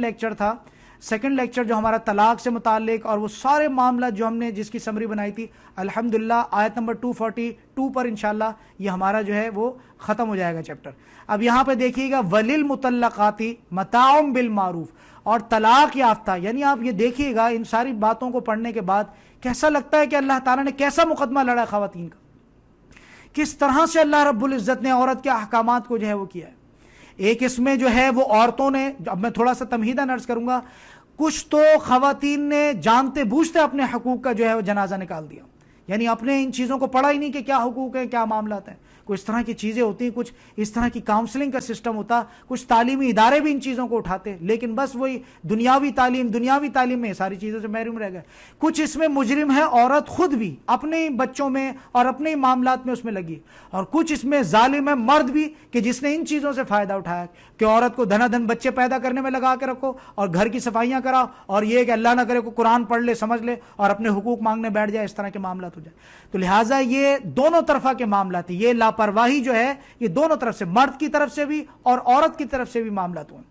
لیکچر جو ہمارا طلاق سے متعلق اور وہ سارے معاملات جو ہم نے جس کی سمری بنائی تھی، الحمدللہ آیت نمبر 242 پر انشاءاللہ یہ ہمارا جو ہے وہ ختم ہو جائے گا چیپٹر۔ اب یہاں پہ دیکھیے گا وَلِلْمُطَلَّقَاتِ مَتَاعٌ بِالْمَعْرُوفِ، اور طلاق یافتہ، یعنی آپ یہ دیکھیے گا ان ساری باتوں کو پڑھنے کے بعد کیسا لگتا ہے کہ اللہ تعالیٰ نے کیسا مقدمہ لڑا ہے خواتین کا، کس طرح سے اللہ رب العزت نے عورت کے احکامات کو جو ہے وہ کیا ہے۔ ایک اس میں جو ہے وہ عورتوں نے، اب میں تھوڑا سا تمہیداً عرض کروں گا، کچھ تو خواتین نے جانتے بوجھتے اپنے حقوق کا جو ہے وہ جنازہ نکال دیا، یعنی اپنے ان چیزوں کو پڑھا ہی نہیں کہ کیا حقوق ہیں، کیا معاملات ہیں، کچھ اس طرح کی چیزیں ہوتی ہیں، کچھ اس طرح کی کاؤنسلنگ کا سسٹم ہوتا، کچھ تعلیمی ادارے بھی ان چیزوں کو اٹھاتے، لیکن بس وہی دنیاوی تعلیم میں ساری چیزوں سے محروم رہ گئے۔ کچھ اس میں مجرم ہے عورت خود بھی، اپنے بچوں میں اور اپنے معاملات میں اس میں لگی، اور کچھ اس میں ظالم ہے مرد بھی کہ جس نے ان چیزوں سے فائدہ اٹھایا کہ عورت کو دھنا دھن بچے پیدا کرنے میں لگا کے رکھو اور گھر کی صفائیاں کراؤ، اور یہ کہ اللہ نہ کرے کو قرآن پڑھ لے، سمجھ لے اور اپنے حقوق مانگنے بیٹھ جائے، اس طرح کے معاملات ہو جائے۔ تو لہٰذا یہ دونوں طرفہ کے معاملات ہیں، یہ لاپرواہی جو ہے یہ دونوں طرف سے، مرد کی طرف سے بھی اور عورت کی طرف سے بھی معاملات ہوئے۔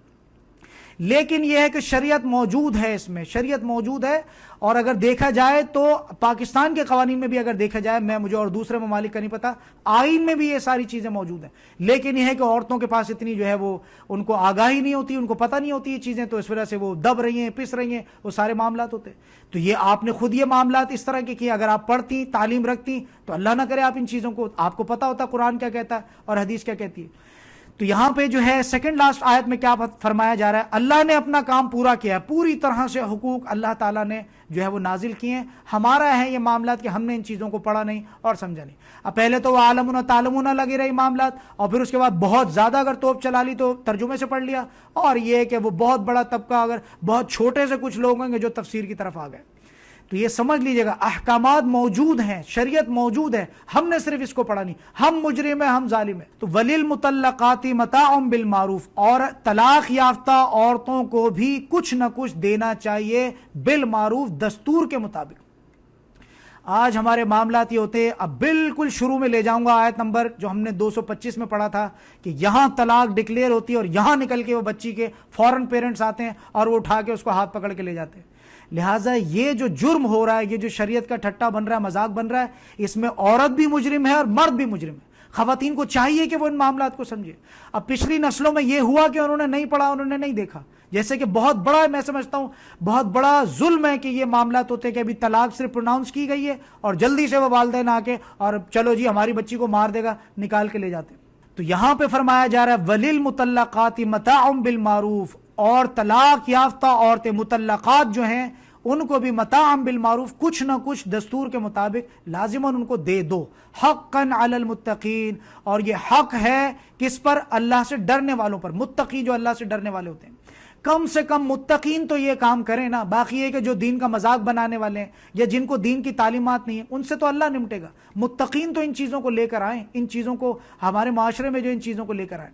لیکن یہ ہے کہ شریعت موجود ہے، اس میں شریعت موجود ہے، اور اگر دیکھا جائے تو پاکستان کے قوانین میں بھی اگر دیکھا جائے، مجھے اور دوسرے ممالک کا نہیں پتا، آئین میں بھی یہ ساری چیزیں موجود ہیں، لیکن یہ ہے کہ عورتوں کے پاس اتنی جو ہے وہ ان کو آگاہی نہیں ہوتی، ان کو پتہ نہیں ہوتی یہ چیزیں، تو اس وجہ سے وہ دب رہی ہیں، پس رہی ہیں، وہ سارے معاملات ہوتے ہیں۔ تو یہ آپ نے خود یہ معاملات اس طرح کے کیے، اگر آپ پڑھتی، تعلیم رکھتی، تو اللہ نہ کرے آپ ان چیزوں کو، آپ کو پتہ ہوتا قرآن کیا کہتا ہے اور حدیث کیا کہتی ہے۔ تو یہاں پہ جو ہے سیکنڈ لاسٹ آیت میں کیا فرمایا جا رہا ہے؟ اللہ نے اپنا کام پورا کیا ہے، پوری طرح سے حقوق اللہ تعالیٰ نے جو ہے وہ نازل کیے ہیں. ہمارا ہے یہ معاملات کہ ہم نے ان چیزوں کو پڑھا نہیں اور سمجھا نہیں. اب پہلے تو وہ عالمون تعلمون لگے رہے معاملات، اور پھر اس کے بعد بہت زیادہ اگر توپ چلا لی تو ترجمے سے پڑھ لیا، اور یہ کہ وہ بہت بڑا طبقہ اگر بہت چھوٹے سے کچھ لوگ ہوں گے جو تفسیر کی طرف آ گئے. تو یہ سمجھ لیجئے گا احکامات موجود ہیں، شریعت موجود ہے، ہم نے صرف اس کو پڑھا نہیں. ہم مجرم ہیں، ہم ظالم ہیں. تو وَلِلْمُطَلَّقَاتِ مَتَاعٌ بِالْمَعْرُوفِ، اور طلاق یافتہ عورتوں کو بھی کچھ نہ کچھ دینا چاہیے بالمعروف، دستور کے مطابق. آج ہمارے معاملات یہ ہوتے ہیں، اب بالکل شروع میں لے جاؤں گا آیت نمبر جو ہم نے 225 میں پڑھا تھا کہ یہاں طلاق ڈکلیئر ہوتی ہے اور یہاں نکل کے وہ بچی کے فوراً پیرنٹس آتے ہیں اور وہ اٹھا کے اس کو ہاتھ پکڑ کے لے جاتے ہیں. لہٰذا یہ جو جرم ہو رہا ہے، یہ جو شریعت کا ٹھٹا بن رہا ہے، مذاق بن رہا ہے، اس میں عورت بھی مجرم ہے اور مرد بھی مجرم ہے. خواتین کو چاہیے کہ وہ ان معاملات کو سمجھے. اب پچھلی نسلوں میں یہ ہوا کہ انہوں نے نہیں پڑھا، انہوں نے نہیں دیکھا. جیسے کہ بہت بڑا، میں سمجھتا ہوں بہت بڑا ظلم ہے کہ یہ معاملات ہوتے ہیں کہ ابھی طلاق صرف پروناؤنس کی گئی ہے اور جلدی سے وہ والدین آ کے اور چلو جی ہماری بچی کو مار دے گا، نکال کے لے جاتے. تو یہاں پہ فرمایا جا رہا ہے وَلِلْمُطَلَّقَاتِ مَتَاعٌ بِالْمَعْرُوفِ، اور طلاق یافتہ عورتیں مطلقات جو ہیں ان کو بھی متاعًا بالمعروف، کچھ نہ کچھ دستور کے مطابق لازماً ان کو دے دو. حقاً علی المتقین، اور یہ حق ہے کس پر؟ اللہ سے ڈرنے والوں پر. متقی جو اللہ سے ڈرنے والے ہوتے ہیں، کم سے کم متقین تو یہ کام کریں نا. باقی یہ کہ جو دین کا مذاق بنانے والے ہیں یا جن کو دین کی تعلیمات نہیں ہیں، ان سے تو اللہ نمٹے گا. متقین تو ان چیزوں کو لے کر آئیں، ان چیزوں کو ہمارے معاشرے میں جو ان چیزوں کو لے کر آئیں.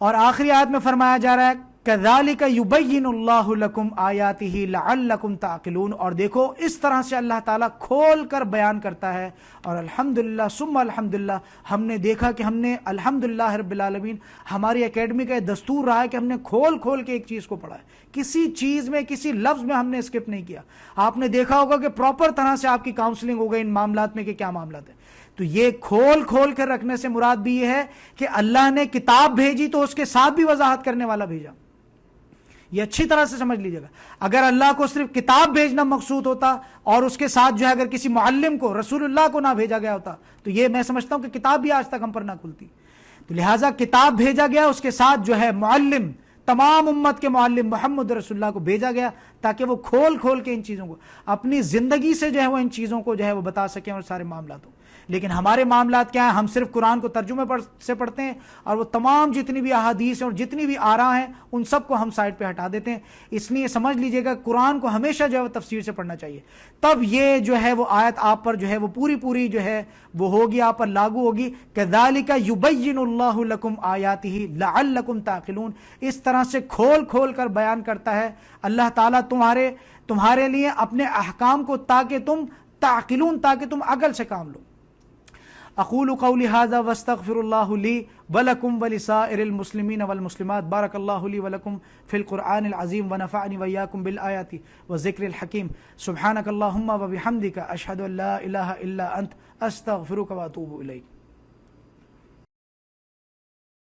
اور آخری آیت میں فرمایا جا رہا ہے كَذَلِكَ يُبَيِّنُ اللَّهُ لَكُمْ آيَاتِهِ لَعَلَّكُمْ تَعْقِلُونَ، اور دیکھو اس طرح سے اللہ تعالیٰ کھول کر بیان کرتا ہے. اور الحمدللہ ثم الحمدللہ ہم نے دیکھا کہ ہم نے الحمدللہ رب العالمین، ہماری اکیڈمی کا دستور رہا ہے کہ ہم نے کھول کھول کے ایک چیز کو پڑھا ہے. کسی چیز میں، کسی لفظ میں ہم نے اسکپ نہیں کیا. آپ نے دیکھا ہوگا کہ پراپر طرح سے آپ کی کاؤنسلنگ ہو گئی ان معاملات میں کہ کیا معاملات ہیں. تو یہ کھول کھول کر رکھنے سے مراد بھی یہ ہے کہ اللہ نے کتاب بھیجی تو اس کے ساتھ بھی وضاحت کرنے والا بھیجا. یہ اچھی طرح سے سمجھ لیجیے گا. اگر اللہ کو صرف کتاب بھیجنا مقصود ہوتا اور اس کے ساتھ جو ہے اگر کسی معلم کو، رسول اللہ کو نہ بھیجا گیا ہوتا، تو یہ میں سمجھتا ہوں کہ کتاب بھی آج تک ہم پر نہ کھلتی. تو لہٰذا کتاب بھیجا گیا، اس کے ساتھ جو ہے معلم، تمام امت کے معلم محمد رسول اللہ کو بھیجا گیا تاکہ وہ کھول کھول کے ان چیزوں کو اپنی زندگی سے جو ہے وہ ان چیزوں کو جو ہے وہ بتا سکیں اور سارے معاملات ہوں. لیکن ہمارے معاملات کیا ہیں؟ ہم صرف قرآن کو ترجمے سے پڑھتے ہیں اور وہ تمام جتنی بھی احادیث ہیں اور جتنی بھی آراء ہیں ان سب کو ہم سائڈ پہ ہٹا دیتے ہیں. اس لیے سمجھ لیجئے گا قرآن کو ہمیشہ جو ہے وہ تفسیر سے پڑھنا چاہیے. تب یہ جو ہے وہ آیت آپ پر جو ہے وہ پوری جو ہے وہ ہوگی، آپ پر لاگو ہوگی. كَذَلِكَ يُبَيِّنُ اللَّهُ لَكُمْ آيَاتِهِ لَعَلَّكُمْ تَعْقِلُونَ. اس طرح سے کھول کھول کر بیان کرتا ہے اللہ تعالیٰ تمہارے لیے اپنے احکام کو، تاکہ تم تعقلون، تاکہ تم عقل سے کام لو. اقول قولی هذا واستغفر الله لي ولكم ولسائر المسلمين والمسلمات. بارك الله لي ولكم في القرآن العظيم ونفعني وإياكم بالآيات والذكر الحكيم. سبحانك اللهم وبحمدك أشهد أن لا إله إلا أنت أستغفرك وأتوب إليك.